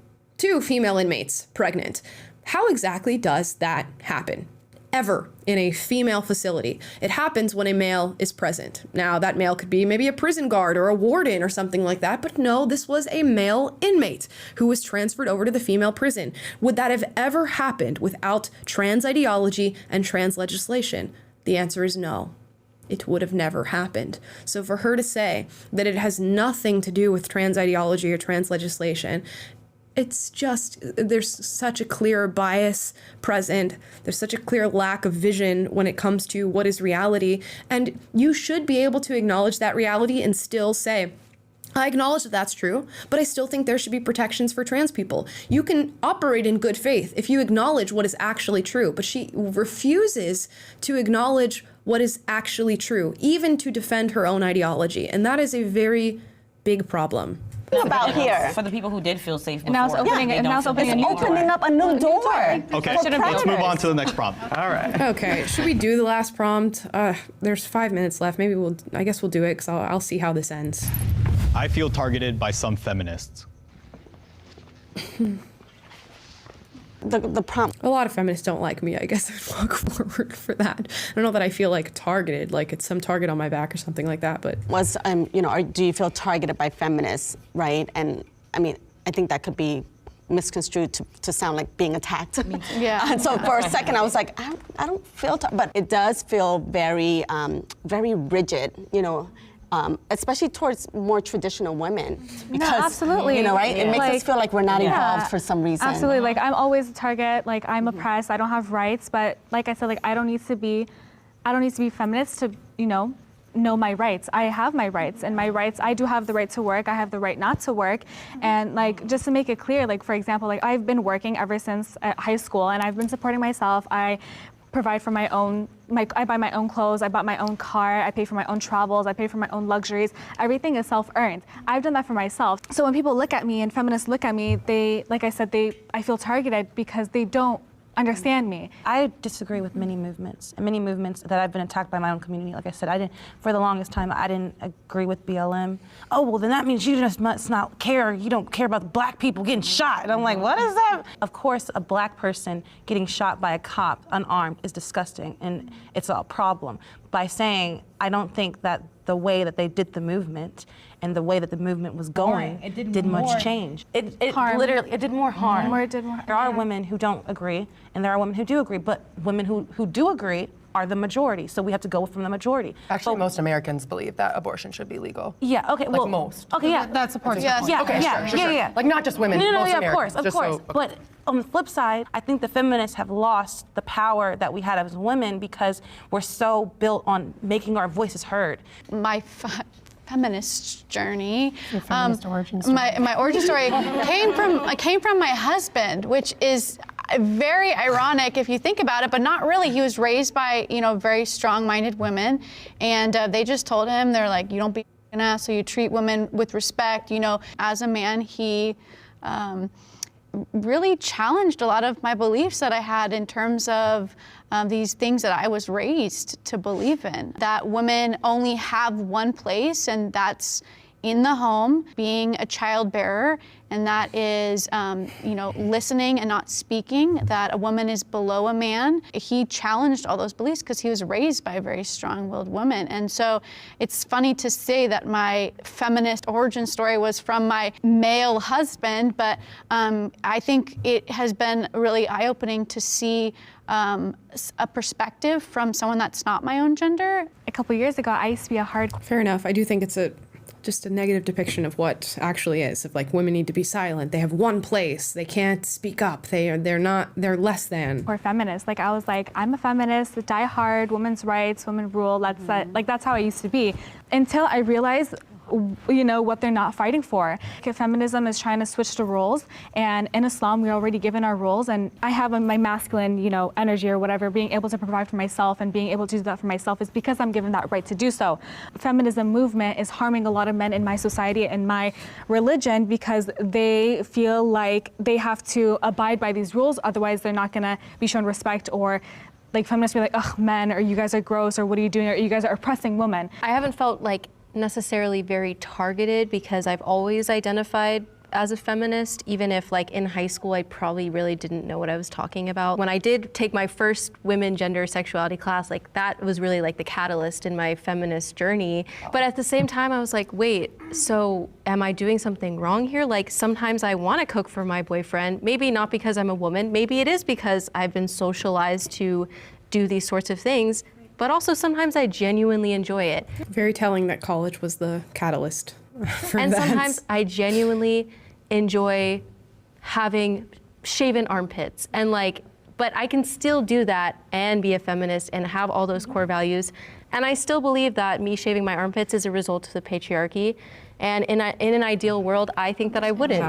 Speaker 1: female inmates pregnant. How exactly does that happen? Ever in a female facility. It happens when a male is present. Now, that male could be maybe a prison guard or a warden or something like that, but no, this was a male inmate who was transferred over to the female prison. Would that have ever happened without trans ideology and trans legislation? The answer is no. It would have never happened. So for her to say that it has nothing to do with trans ideology or trans legislation, it's just, there's such a clear bias present. There's such a clear lack of vision when it comes to what is reality. And you should be able to acknowledge that reality and still say, I acknowledge that that's true, but I still think there should be protections for trans people. You can operate in good faith if you acknowledge what is actually true, but she refuses to acknowledge what is actually true, even to defend her own ideology. And that is a very big problem.
Speaker 4: About here
Speaker 10: for the people who did feel safe before.
Speaker 8: And now it's opening, and now it's opening a new door.
Speaker 4: Up a new door.
Speaker 5: Okay, let's move on to the next prompt.
Speaker 2: All right.
Speaker 1: Okay, should we do the last prompt? There's 5 minutes left. Maybe I guess we'll do it because I'll see how this ends.
Speaker 5: I feel targeted by some feminists.
Speaker 4: The prompt.
Speaker 1: A lot of feminists don't like me. I guess I'd walk forward for that. I don't know that I feel like targeted, like it's some target on my back or something like that. But
Speaker 4: was do you feel targeted by feminists, right? And I mean, I think that could be misconstrued to sound like being attacked.
Speaker 7: Yeah.
Speaker 4: And so for a second, I was like, I don't feel, but it does feel very, very rigid, especially towards more traditional women. Because,
Speaker 8: no, absolutely.
Speaker 4: Right? It makes us feel like we're not involved for some reason.
Speaker 8: Absolutely. Like, I'm always a target. Like, I'm oppressed. I don't have rights. But like I said, like, I don't need to be feminist to, know my rights. I have my rights, and my rights, I do have the right to work. I have the right not to work. And like, just to make it clear, like, for example, like, I've been working ever since high school, and I've been supporting myself. I provide for I buy my own clothes, I bought my own car, I pay for my own travels, I pay for my own luxuries. Everything is self-earned. I've done that for myself. So when people look at me and feminists look at me, I feel targeted because they don't understand me.
Speaker 14: I disagree with many movements that I've been attacked by my own community. Like I said, for the longest time, I didn't agree with BLM. Oh, well, then that means you just must not care. You don't care about the black people getting shot. And I'm like, what is that? Of course, a black person getting shot by a cop unarmed is disgusting, and it's a problem. By saying, I don't think that the way that they did the movement and the way that the movement was going did much change. It did more harm. There are women who don't agree, and there are women who do agree, but women who do agree are the majority, so we have to go from the majority.
Speaker 3: Actually, most Americans believe that abortion should be legal.
Speaker 14: Yeah, okay,
Speaker 3: well. Like most.
Speaker 14: Okay, yeah.
Speaker 11: That supports
Speaker 3: your point. Yeah. Like, not just women,
Speaker 14: no,
Speaker 3: most
Speaker 14: yeah,
Speaker 3: Americans.
Speaker 14: of course. But on the flip side, I think the feminists have lost the power that we had as women because we're so built on making our voices heard.
Speaker 7: My feminist journey.
Speaker 11: Your feminist origin story.
Speaker 7: My origin story came from my husband, which is very ironic if you think about it, but not really. He was raised by very strong-minded women, and they just told him, they're like, you don't be an ass, so you treat women with respect. As a man, he really challenged a lot of my beliefs that I had in terms of these things that I was raised to believe in. That women only have one place, and that's in the home, being a child bearer, and that is, listening and not speaking, that a woman is below a man. He challenged all those beliefs because he was raised by a very strong-willed woman. And so it's funny to say that my feminist origin story was from my male husband, but I think it has been really eye-opening to see a perspective from someone that's not my own gender.
Speaker 8: A couple years ago, I used to be a hardcore.
Speaker 1: Fair enough. I do think it's a just a negative depiction of what actually is, of like women need to be silent. They have one place. They can't speak up. They're less than.
Speaker 8: Or feminist. Like I was like, I'm a feminist, die hard, women's rights, women rule. That's how I used to be. Until I realized what they're not fighting for. Feminism is trying to switch the roles, and in Islam we're already given our roles, and I have my masculine energy or whatever, being able to provide for myself and being able to do that for myself is because I'm given that right to do so. Feminism movement is harming a lot of men in my society and my religion because they feel like they have to abide by these rules, otherwise they're not going to be shown respect, or like feminists be like, ugh, men, or you guys are gross, or what are you doing, or you guys are oppressing women.
Speaker 6: I haven't felt like necessarily very targeted because I've always identified as a feminist, even if like in high school I probably really didn't know what I was talking about. When I did take my first women, gender, sexuality class, like that was really like the catalyst in my feminist journey. But at the same time I was like, wait, so am I doing something wrong here? Like sometimes I want to cook for my boyfriend, maybe not because I'm a woman, maybe it is because I've been socialized to do these sorts of things, but also sometimes I genuinely enjoy it.
Speaker 1: Very telling that college was the catalyst for
Speaker 6: and
Speaker 1: that.
Speaker 6: Sometimes I genuinely enjoy having shaven armpits and but I can still do that and be a feminist and have all those core values. And I still believe that me shaving my armpits is a result of the patriarchy. And in an ideal world, I think that I wouldn't.
Speaker 10: No.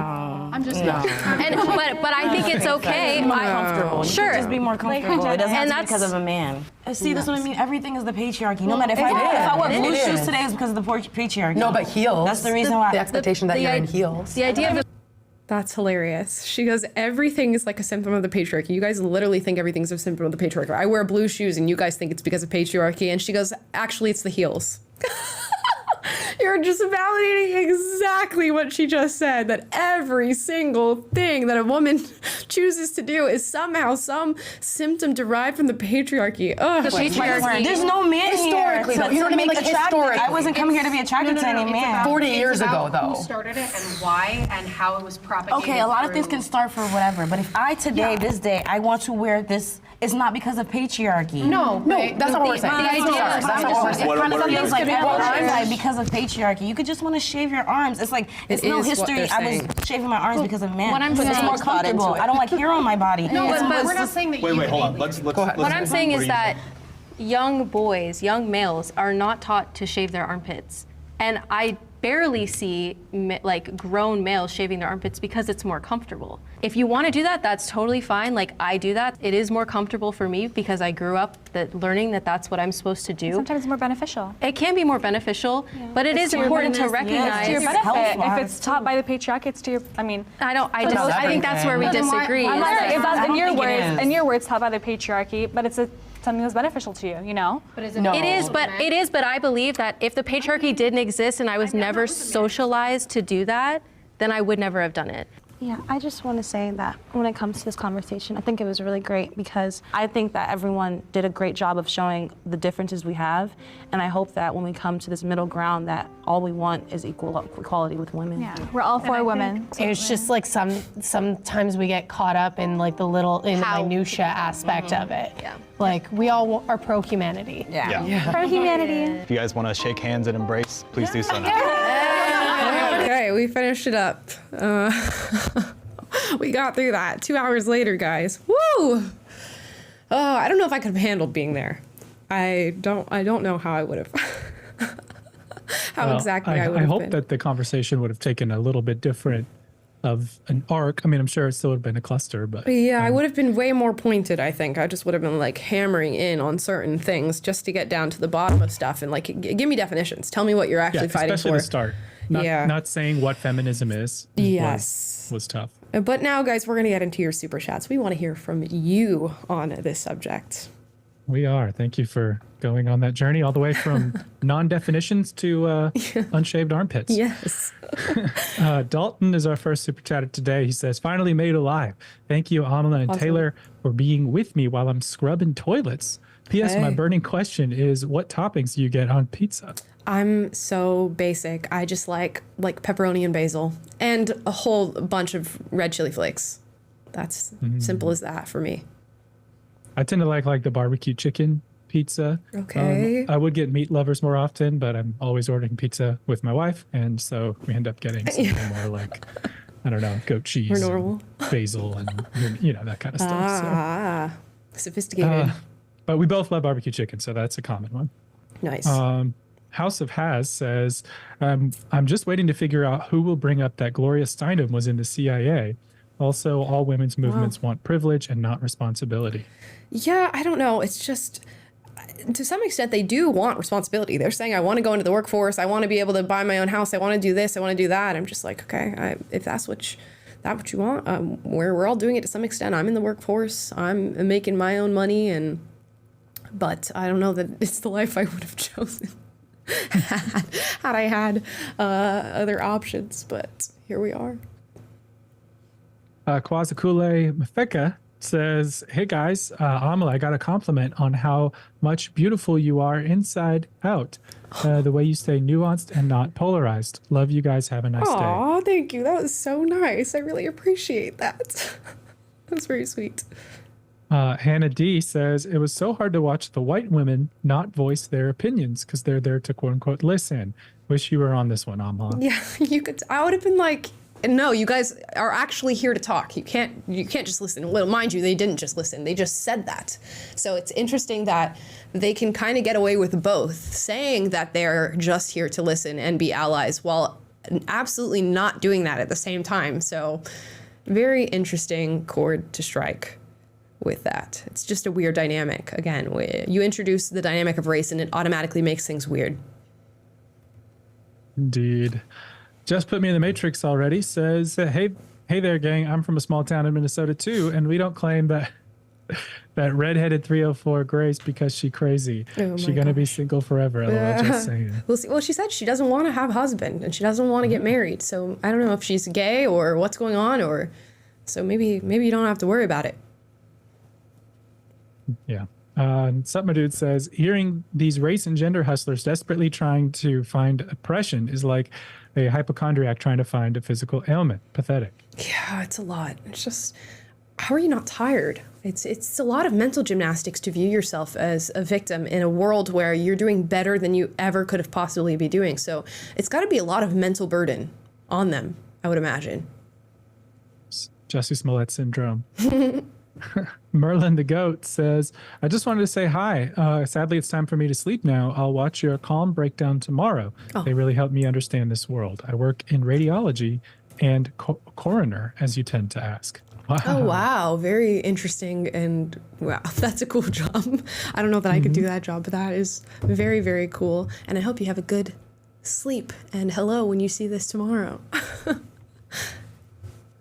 Speaker 7: I'm just
Speaker 10: no.
Speaker 6: But I think it's okay.
Speaker 10: Be more comfortable.
Speaker 6: Sure.
Speaker 10: Just be more comfortable. It doesn't have to be because of a man. See, that's what I mean. Everything is the patriarchy. No matter if I wear blue shoes today, it's because of the patriarchy.
Speaker 3: No, but heels.
Speaker 10: That's the reason why.
Speaker 3: The expectation that you're in heels.
Speaker 6: The idea of
Speaker 1: That's hilarious. She goes, everything is like a symptom of the patriarchy. You guys literally think everything's a symptom of the patriarchy. I wear blue shoes and you guys think it's because of patriarchy. And she goes, actually, it's the heels. You're just validating exactly what she just said, that every single thing that a woman chooses to do is somehow some symptom derived from the patriarchy. Ugh.
Speaker 6: The patriarchy.
Speaker 10: There's no man
Speaker 3: historically,
Speaker 10: here.
Speaker 3: though. You know what I mean? Like historically.
Speaker 10: I wasn't coming here to be attracted to any man.
Speaker 3: 40 years ago, though.
Speaker 16: Who started it and why and how it was propagated.
Speaker 10: Okay, a lot of things can start for whatever, but if I today, this day, I want to wear this, it's not because of patriarchy.
Speaker 3: No, that's not what we're saying. That's not what we're saying.
Speaker 10: Some things like because of patriarchy. You could just want to shave your arms. It's like it's no history. I was shaving my arms because of men.
Speaker 6: What I'm saying,
Speaker 10: it's more comfortable. I don't like hair on my body.
Speaker 16: No, but we're not saying that.
Speaker 5: Wait, hold on. Let's go ahead.
Speaker 6: What I'm saying is that young boys, young males, are not taught to shave their armpits, and I barely see like grown males shaving their armpits because it's more comfortable. If you want to do that, that's totally fine. Like I do that. It is more comfortable for me because I grew up learning that that's what I'm supposed to do.
Speaker 8: Sometimes it's more beneficial.
Speaker 6: It can be more beneficial, but it is important to recognize.
Speaker 8: It's to your benefit. If it's taught by the patriarchy, it's to your. I mean,
Speaker 6: I think that's where we disagree.
Speaker 8: I'm not saying it's in your words, taught by the patriarchy, but it's something that's beneficial to you, you know?
Speaker 16: But is it?
Speaker 6: No. It is, but I believe that if the patriarchy didn't exist and I was never socialized to do that, then I would never have done it.
Speaker 13: Yeah, I just want to say that when it comes to this conversation, I think it was really great because I think that everyone did a great job of showing the differences we have, and I hope that when we come to this middle ground that all we want is equality with women.
Speaker 8: Yeah, we're all for women.
Speaker 15: It's just like sometimes we get caught up in like the minutia aspect of it.
Speaker 6: Yeah.
Speaker 15: Like we all are pro-humanity.
Speaker 5: Yeah.
Speaker 8: Pro-humanity.
Speaker 5: If you guys want to shake hands and embrace, please do so now.
Speaker 1: Okay, we finished it up. We got through that. 2 hours later, guys. Woo! I don't know if I could have handled being there. I don't know how I would have. Exactly I would have
Speaker 2: I hope
Speaker 1: been.
Speaker 2: that the conversation would have taken a little bit different of an arc. I mean, I'm sure it still would have been a cluster, but
Speaker 1: yeah, I would have been way more pointed, I think. I just would have been like hammering in on certain things just to get down to the bottom of stuff and like give me definitions. Tell me what you're actually fighting
Speaker 2: especially
Speaker 1: for.
Speaker 2: the start. Not saying what feminism is. Was tough.
Speaker 1: But now, guys, we're going to get into your super chats. We want to hear from you on this subject.
Speaker 2: We are. Thank you for going on that journey all the way from non-definitions to unshaved armpits.
Speaker 1: Yes.
Speaker 2: Dalton is our first super chatter today. He says, finally made it alive. Thank you, Amala and Taylor, for being with me while I'm scrubbing toilets. P.S. My burning question is, what toppings do you get on pizza?
Speaker 1: I'm so basic. I just like pepperoni and basil and a whole bunch of red chili flakes. That's simple as that for me.
Speaker 2: I tend to like the barbecue chicken pizza.
Speaker 1: Okay.
Speaker 2: I would get meat lovers more often, but I'm always ordering pizza with my wife, and so we end up getting something more like, I don't know, goat cheese,
Speaker 1: More normal.
Speaker 2: and basil, and that kind of stuff.
Speaker 1: Ah, sophisticated.
Speaker 2: But we both love barbecue chicken, so that's a common one.
Speaker 1: Nice.
Speaker 2: House of Has says, I'm just waiting to figure out who will bring up that Gloria Steinem was in the CIA. Also, all women's movements want privilege and not responsibility.
Speaker 1: Yeah, I don't know. It's just, to some extent, they do want responsibility. They're saying, I want to go into the workforce. I want to be able to buy my own house. I want to do this. I want to do that. I'm just like, okay, if that's what you want, we're all doing it to some extent. I'm in the workforce. I'm making my own money. But I don't know that it's the life I would have chosen had I had other options. But here we are.
Speaker 2: Kwazakule Mafeka says, hey guys, Amala, I got a compliment on how much beautiful you are inside out. The way you stay nuanced and not polarized. Love you guys. Have a nice day.
Speaker 1: Aw, thank you. That was so nice. I really appreciate that. That's very sweet.
Speaker 2: Hannah D says, it was so hard to watch the white women not voice their opinions because they're there to quote unquote listen. Wish you were on this one, Amala.
Speaker 1: Yeah, you could. I would have been like, no, you guys are actually here to talk. You can't just listen. Well, mind you, they didn't just listen. They just said that. So it's interesting that they can kind of get away with both, saying that they're just here to listen and be allies while absolutely not doing that at the same time. So very interesting chord to strike with that. It's just a weird dynamic. Again, you introduce the dynamic of race and it automatically makes things weird.
Speaker 2: Indeed. Just Put Me in the Matrix Already says, hey there, gang. I'm from a small town in Minnesota too, and we don't claim that redheaded 304 Grace because she crazy. She gonna be single forever. Just saying.
Speaker 1: Well, she said she doesn't want to have a husband and she doesn't want to get married. So I don't know if she's gay or what's going on, so maybe you don't have to worry about it.
Speaker 2: Yeah. Something dude says, hearing these race and gender hustlers desperately trying to find oppression is like a hypochondriac trying to find a physical ailment. Pathetic.
Speaker 1: Yeah, it's a lot. It's just, how are you not tired? It's a lot of mental gymnastics to view yourself as a victim in a world where you're doing better than you ever could have possibly be doing. So it's got to be a lot of mental burden on them, I would imagine.
Speaker 2: Jussie Smollett syndrome. Merlin the Goat says, I just wanted to say hi. Sadly, it's time for me to sleep now. I'll watch your calm breakdown tomorrow. Oh. They really helped me understand this world. I work in radiology and coroner, as you tend to ask. Wow.
Speaker 1: Oh, wow. Very interesting. And wow, that's a cool job. I don't know that I could do that job, but that is very, very cool. And I hope you have a good sleep. And hello when you see this tomorrow.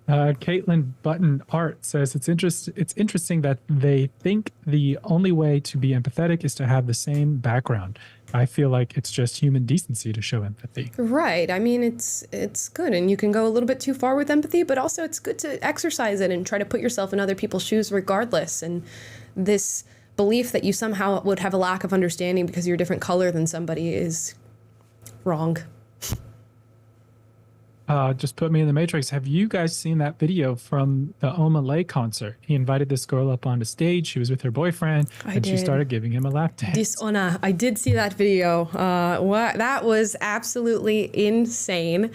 Speaker 2: Caitlin Button Art says, it's interesting that they think the only way to be empathetic is to have the same background. I feel like it's just human decency to show empathy.
Speaker 1: Right. I mean, it's good. And you can go a little bit too far with empathy, but also it's good to exercise it and try to put yourself in other people's shoes regardless. And this belief that you somehow would have a lack of understanding because you're a different color than somebody is wrong.
Speaker 2: Just Put Me in the Matrix. Have you guys seen that video from the Omalay concert? He invited this girl up onto stage. She was with her boyfriend, she started giving him a lap dance.
Speaker 1: Dishonor. I did see that video. That was absolutely insane.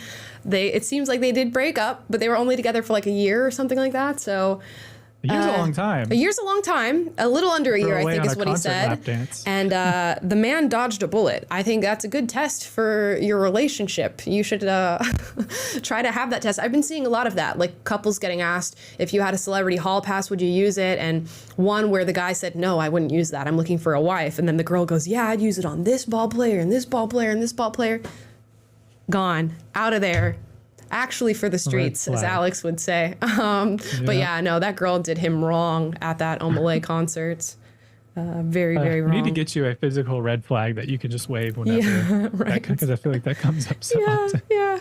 Speaker 1: It seems like they did break up, but they were only together for like a year or something like that. So.
Speaker 2: A year's a long time.
Speaker 1: A year's a long time. A little under a year, I think, is what he said. And the man dodged a bullet. I think that's a good test for your relationship. You should try to have that test. I've been seeing a lot of that, like couples getting asked, if you had a celebrity hall pass, would you use it? And one where the guy said, no, I wouldn't use that. I'm looking for a wife. And then the girl goes, yeah, I'd use it on this ball player and this ball player and this ball player. Gone. Out of there. Actually for the streets, as Alex would say. But yeah, no, that girl did him wrong at that Omalay concert. Very, very wrong.
Speaker 2: We need to get you a physical red flag that you can just wave whenever.
Speaker 1: Yeah, right.
Speaker 2: Because I feel like that comes up so often.
Speaker 1: Yeah.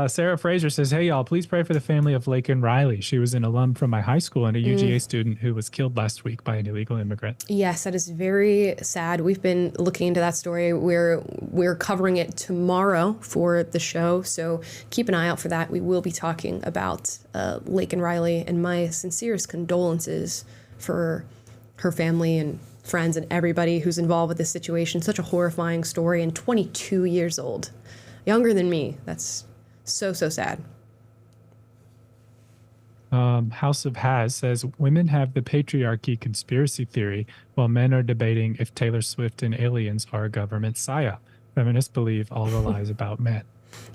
Speaker 2: Sarah Fraser says, hey, y'all, please pray for the family of Laken Riley. She was an alum from my high school and a UGA student who was killed last week by an illegal immigrant.
Speaker 1: Yes, that is very sad. We've been looking into that story. We're covering it tomorrow for the show, so keep an eye out for that. We will be talking about Laken Riley, and my sincerest condolences for her family and friends and everybody who's involved with this situation. Such a horrifying story, and 22 years old. Younger than me. That's so sad.
Speaker 2: House of Has says women have the patriarchy conspiracy theory while men are debating if Taylor Swift and aliens are a government psyop. Feminists believe all the lies about men.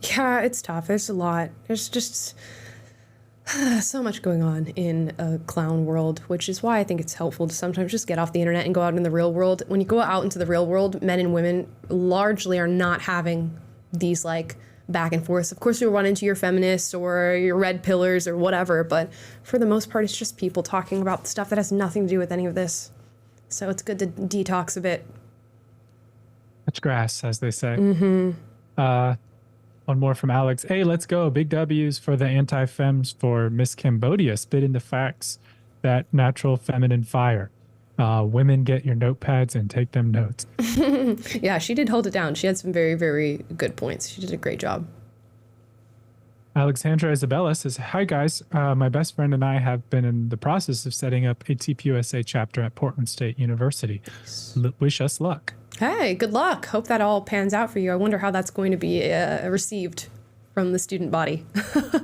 Speaker 1: Yeah, it's tough. There's a lot. There's just so much going on in a clown world, which is why I think it's helpful to sometimes just get off the internet and go out in the real world. When you go out into the real world, men and women largely are not having these like back and forth. Of course, you'll run into your feminists or your red pillars or whatever, but for the most part, it's just people talking about stuff that has nothing to do with any of this. So it's good to detox a bit.
Speaker 2: Touch grass, as they say.
Speaker 1: Mm-hmm.
Speaker 2: One more from Alex. Hey, let's go. Big W's for the anti-fems for Miss Cambodia. Spit in the facts that natural feminine fire. Women, get your notepads and take them notes.
Speaker 1: Yeah, she did hold it down. She had some very, very good points. She did a great job.
Speaker 2: Alexandra Isabella says, hi guys, my best friend and I have been in the process of setting up a TPUSA chapter at Portland State University. Wish us luck.
Speaker 1: Hey, good luck. Hope that all pans out for you. I wonder how that's going to be received from the student body.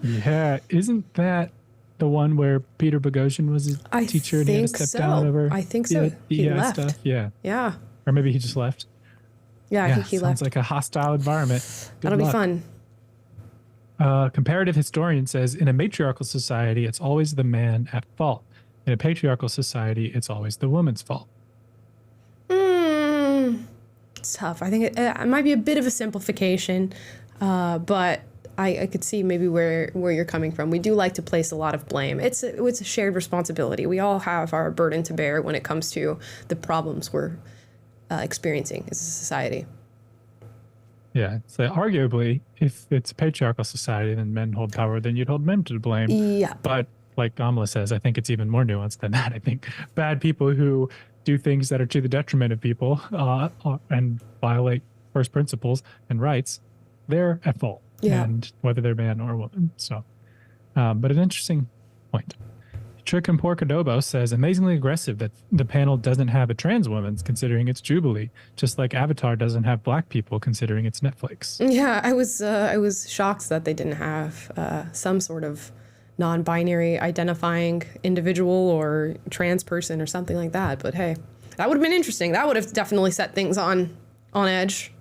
Speaker 2: Yeah, isn't that the one where Peter Boghossian was a teacher and he had to step down over?
Speaker 1: I think so. He left.
Speaker 2: Stuff? Yeah.
Speaker 1: Yeah.
Speaker 2: Or maybe he just left.
Speaker 1: Yeah, I think he left.
Speaker 2: Sounds like a hostile environment. Good
Speaker 1: That'll
Speaker 2: luck.
Speaker 1: be fun.
Speaker 2: Comparative historian says, in a matriarchal society, it's always the man at fault. In a patriarchal society, it's always the woman's fault.
Speaker 1: It's tough. I think it might be a bit of a simplification, but I could see maybe where you're coming from. We do like to place a lot of blame. It's a shared responsibility. We all have our burden to bear when it comes to the problems we're experiencing as a society.
Speaker 2: Yeah, so arguably, if it's a patriarchal society, then men hold power, then you'd hold men to blame.
Speaker 1: Yeah.
Speaker 2: But like Amala says, I think it's even more nuanced than that. I think bad people who do things that are to the detriment of people and violate first principles and rights, they're at fault.
Speaker 1: Yeah.
Speaker 2: And whether they're man or woman. So, but an interesting point. Trick and Pork Adobo says, amazingly aggressive that the panel doesn't have a trans woman considering it's Jubilee, just like Avatar doesn't have black people considering it's Netflix.
Speaker 1: Yeah, I was shocked that they didn't have some sort of non-binary identifying individual or trans person or something like that. But hey, that would have been interesting. That would have definitely set things on edge.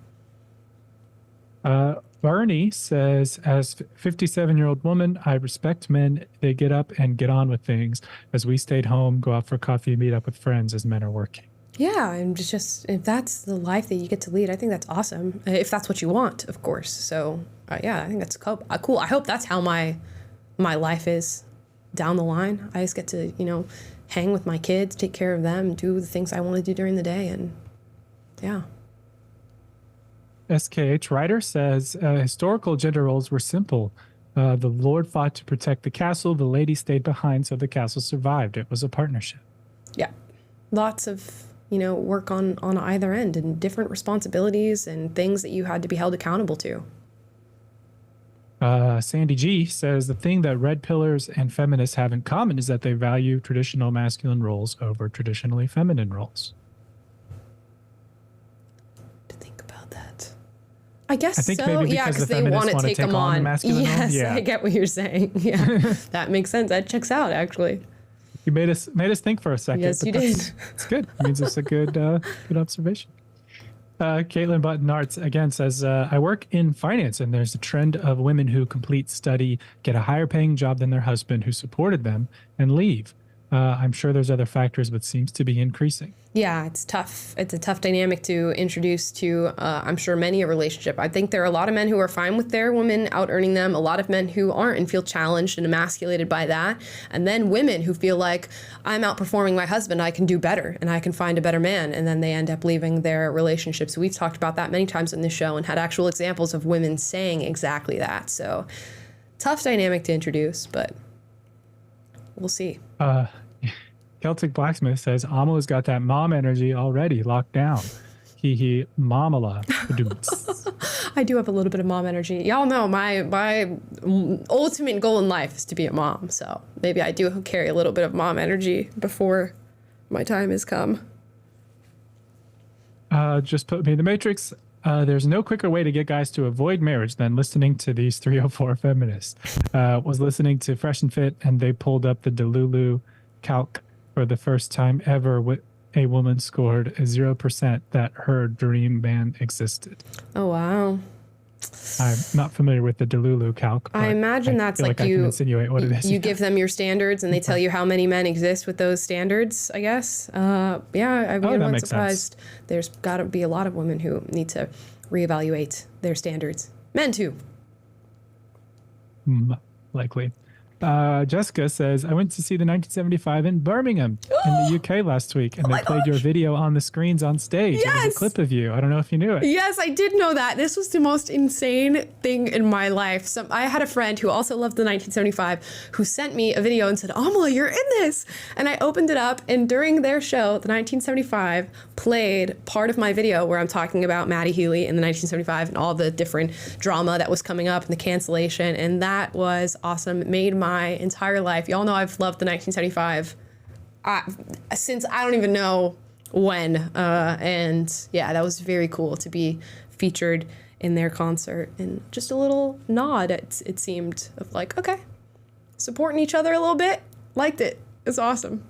Speaker 2: Bernie says, as 57-year-old woman, I respect men. They get up and get on with things. As we stayed home, go out for coffee, meet up with friends as men are working.
Speaker 1: Yeah, and just if that's the life that you get to lead, I think that's awesome. If that's what you want, of course. So yeah, I think that's cool. I hope that's how my life is down the line. I just get to, hang with my kids, take care of them, do the things I want to do during the day, and yeah.
Speaker 2: SKH Writer says, historical gender roles were simple. The Lord fought to protect the castle. The lady stayed behind, so the castle survived. It was a partnership.
Speaker 1: Yeah. Lots of, work on either end and different responsibilities and things that you had to be held accountable to.
Speaker 2: Sandy G says, the thing that red pillars and feminists have in common is that they value traditional masculine roles over traditionally feminine roles.
Speaker 1: I guess
Speaker 2: I think
Speaker 1: so.
Speaker 2: maybe
Speaker 1: Yeah, because
Speaker 2: the
Speaker 1: they want to take them on.
Speaker 2: the masculine role.
Speaker 1: Yes,
Speaker 2: Yeah.
Speaker 1: I get what you're saying. Yeah, that makes sense. That checks out, actually.
Speaker 2: You made us think for a second.
Speaker 1: Yes,
Speaker 2: but
Speaker 1: you did.
Speaker 2: It's good. It means it's a good observation. Caitlin Button Arts again says, I work in finance and there's a trend of women who complete study, get a higher paying job than their husband who supported them and leave. I'm sure there's other factors, but seems to be increasing.
Speaker 1: Yeah, it's tough. It's a tough dynamic to introduce to, I'm sure, many a relationship. I think there are a lot of men who are fine with their women out earning them, a lot of men who aren't and feel challenged and emasculated by that, and then women who feel like, I'm outperforming my husband, I can do better, and I can find a better man, and then they end up leaving their relationships. We've talked about that many times on this show and had actual examples of women saying exactly that. So, tough dynamic to introduce, but we'll see.
Speaker 2: Celtic Blacksmith says, Amala's got that mom energy already locked down. He mamala.
Speaker 1: I do have a little bit of mom energy. Y'all know my ultimate goal in life is to be a mom. So maybe I do carry a little bit of mom energy before my time has come.
Speaker 2: Just put me in the Matrix. There's no quicker way to get guys to avoid marriage than listening to these 304 feminists. Was listening to Fresh and Fit, and they pulled up the Delulu calc for the first time ever. A woman scored a 0% that her dream man existed.
Speaker 1: Oh, wow.
Speaker 2: I'm not familiar with the Delulu calc.
Speaker 1: I imagine that's like
Speaker 2: I
Speaker 1: you
Speaker 2: can insinuate what it is.
Speaker 1: You give them your standards and they tell you how many men exist with those standards, I guess. Yeah, I mean, I'm surprised. There's got to be a lot of women who need to reevaluate their standards. Men too.
Speaker 2: Likely. Jessica says, I went to see the 1975 in Birmingham in the UK last week, and they played your video on the screens on stage.
Speaker 1: Yes!
Speaker 2: It was a clip of you. I don't know if you knew it.
Speaker 1: Yes, I did know that. This was the most insane thing in my life. I had a friend who also loved the 1975 who sent me a video and said, Amala, you're in this. And I opened it up, and during their show, the 1975 played part of my video where I'm talking about Maddie Healy in the 1975 and all the different drama that was coming up and the cancellation. And that was awesome. It made my entire life. Y'all know I've loved the 1975 since I don't even know when. And yeah, that was very cool to be featured in their concert. And just a little nod, it seemed, of like, okay, supporting each other a little bit. Liked it. It's awesome.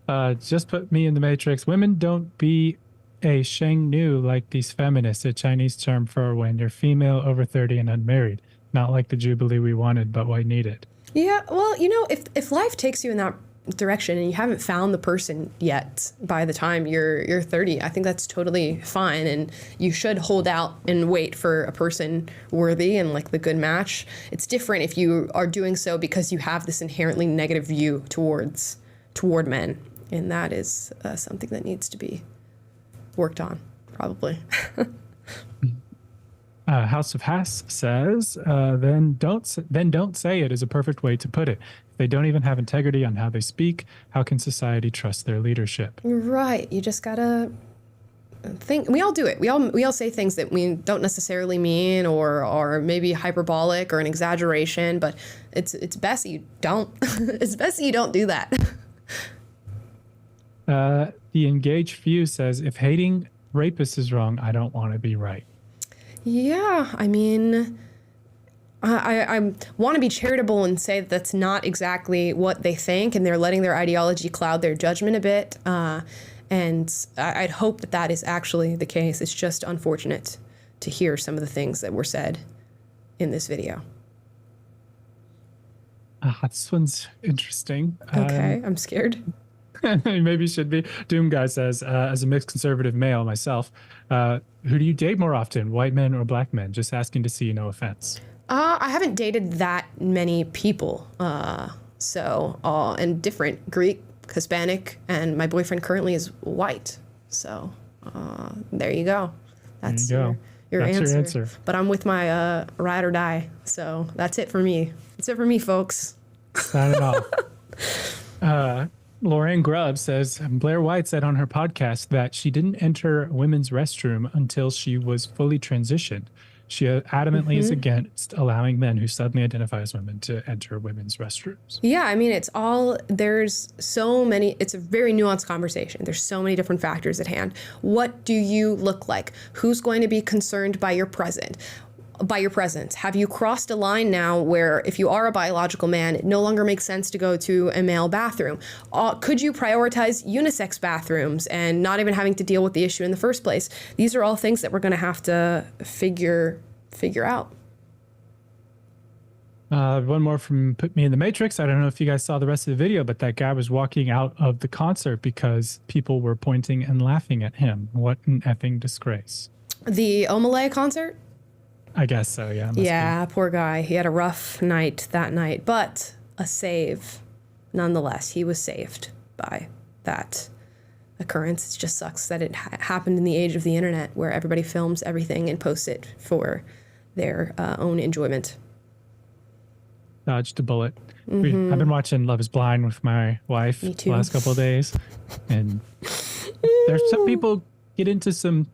Speaker 2: Just put me in the Matrix. Women don't be a Sheng Nu like these feminists, a Chinese term for when you're female, over 30 and unmarried. Not like the Jubilee we wanted, but we needed.
Speaker 1: Yeah, well, you know, if life takes you in that direction and you haven't found the person yet by the time you're 30, I think that's totally fine. And you should hold out and wait for a person worthy and like the good match. It's different if you are doing so because you have this inherently negative view toward men. And that is something that needs to be worked on, probably.
Speaker 2: House of Hass says, then don't say it is a perfect way to put it. If they don't even have integrity on how they speak, how can society trust their leadership?
Speaker 1: Right. You just gotta think. We all do it. We all say things that we don't necessarily mean or are maybe hyperbolic or an exaggeration, but it's best that you don't. It's best that you don't do that.
Speaker 2: The Engaged Few says, if hating rapists is wrong, I don't want to be right.
Speaker 1: Yeah, I mean, I want to be charitable and say that that's not exactly what they think, and they're letting their ideology cloud their judgment a bit. And I'd hope that that is actually the case. It's just unfortunate to hear some of the things that were said in this video.
Speaker 2: This one's interesting.
Speaker 1: Okay, I'm scared.
Speaker 2: Maybe should be. Doom Guy says, as a mixed conservative male myself, who do you date more often, white men or black men? Just asking to see, no offense.
Speaker 1: I haven't dated that many people. And different, Greek, Hispanic, and my boyfriend currently is white. So there you go. That's your answer. But I'm with my ride or die. So that's it for me. That's it for me, folks.
Speaker 2: Sign it off. Lorraine Grubb says, Blair White said on her podcast that she didn't enter women's restroom until she was fully transitioned. She adamantly is against allowing men who suddenly identify as women to enter women's restrooms.
Speaker 1: Yeah, I mean, there's so many, it's a very nuanced conversation. There's so many different factors at hand. What do you look like? Who's going to be concerned by your presence? Have you crossed a line now where if you are a biological man, it no longer makes sense to go to a male bathroom? Could you prioritize unisex bathrooms and not even having to deal with the issue in the first place? These are all things that we're going to have to figure out.
Speaker 2: One more from Put Me in the Matrix. I don't know if you guys saw the rest of the video, but that guy was walking out of the concert because people were pointing and laughing at him. What an effing disgrace.
Speaker 1: The Omalay concert?
Speaker 2: I guess so, yeah.
Speaker 1: Yeah, poor guy. He had a rough night that night, but a save nonetheless. He was saved by that occurrence. It just sucks that it happened in the age of the internet where everybody films everything and posts it for their own enjoyment.
Speaker 2: Dodged a bullet. I've been watching Love is Blind with my wife the last couple of days. And there's some people get into some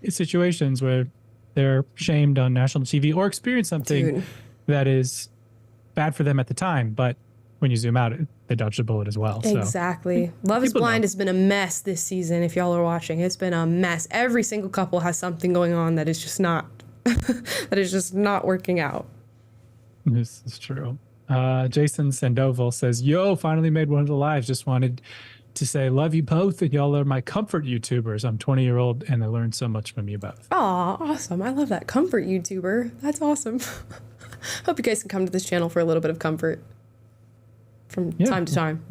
Speaker 2: situations where they're shamed on national TV or experience something that is bad for them at the time. But when you zoom out, they dodged a bullet as well.
Speaker 1: Exactly. Love is
Speaker 2: people
Speaker 1: Blind
Speaker 2: know.
Speaker 1: has been a mess this season. If y'all are watching, it's been a mess. Every single couple has something going on that is just not working out.
Speaker 2: This is true. Jason Sandoval says, yo, finally made one of the lives. Just wanted to say, love you both, and y'all are my comfort YouTubers. I'm 20-year-old, and I learned so much from you both.
Speaker 1: Aw, awesome. I love that. Comfort YouTuber. That's awesome. Hope you guys can come to this channel for a little bit of comfort from time to time.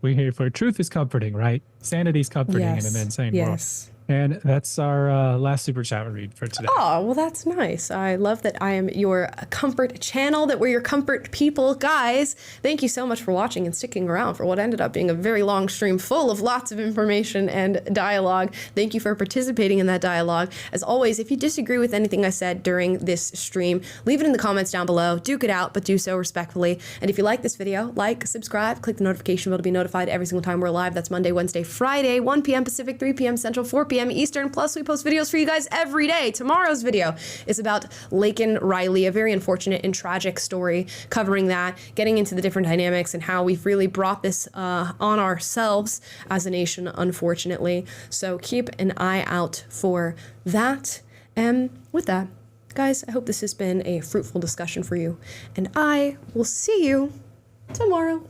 Speaker 2: We're here for truth is comforting, right? Sanity is comforting in an insane world. And that's our last super chat read for today.
Speaker 1: Oh, well, that's nice. I love that I am your comfort channel, that we're your comfort people. Guys, thank you so much for watching and sticking around for what ended up being a very long stream full of lots of information and dialogue. Thank you for participating in that dialogue. As always, if you disagree with anything I said during this stream, leave it in the comments down below. Duke it out, but do so respectfully. And if you like this video, like, subscribe, click the notification bell to be notified every single time we're live. That's Monday, Wednesday, Friday, 1 p.m. Pacific, 3 p.m. Central, 4 p.m. Eastern. Plus, we post videos for you guys every day. Tomorrow's video is about Laken Riley, a very unfortunate and tragic story, covering that, getting into the different dynamics and how we've really brought this on ourselves as a nation, unfortunately. So keep an eye out for that. And with that, guys, I hope this has been a fruitful discussion for you, and I will see you tomorrow.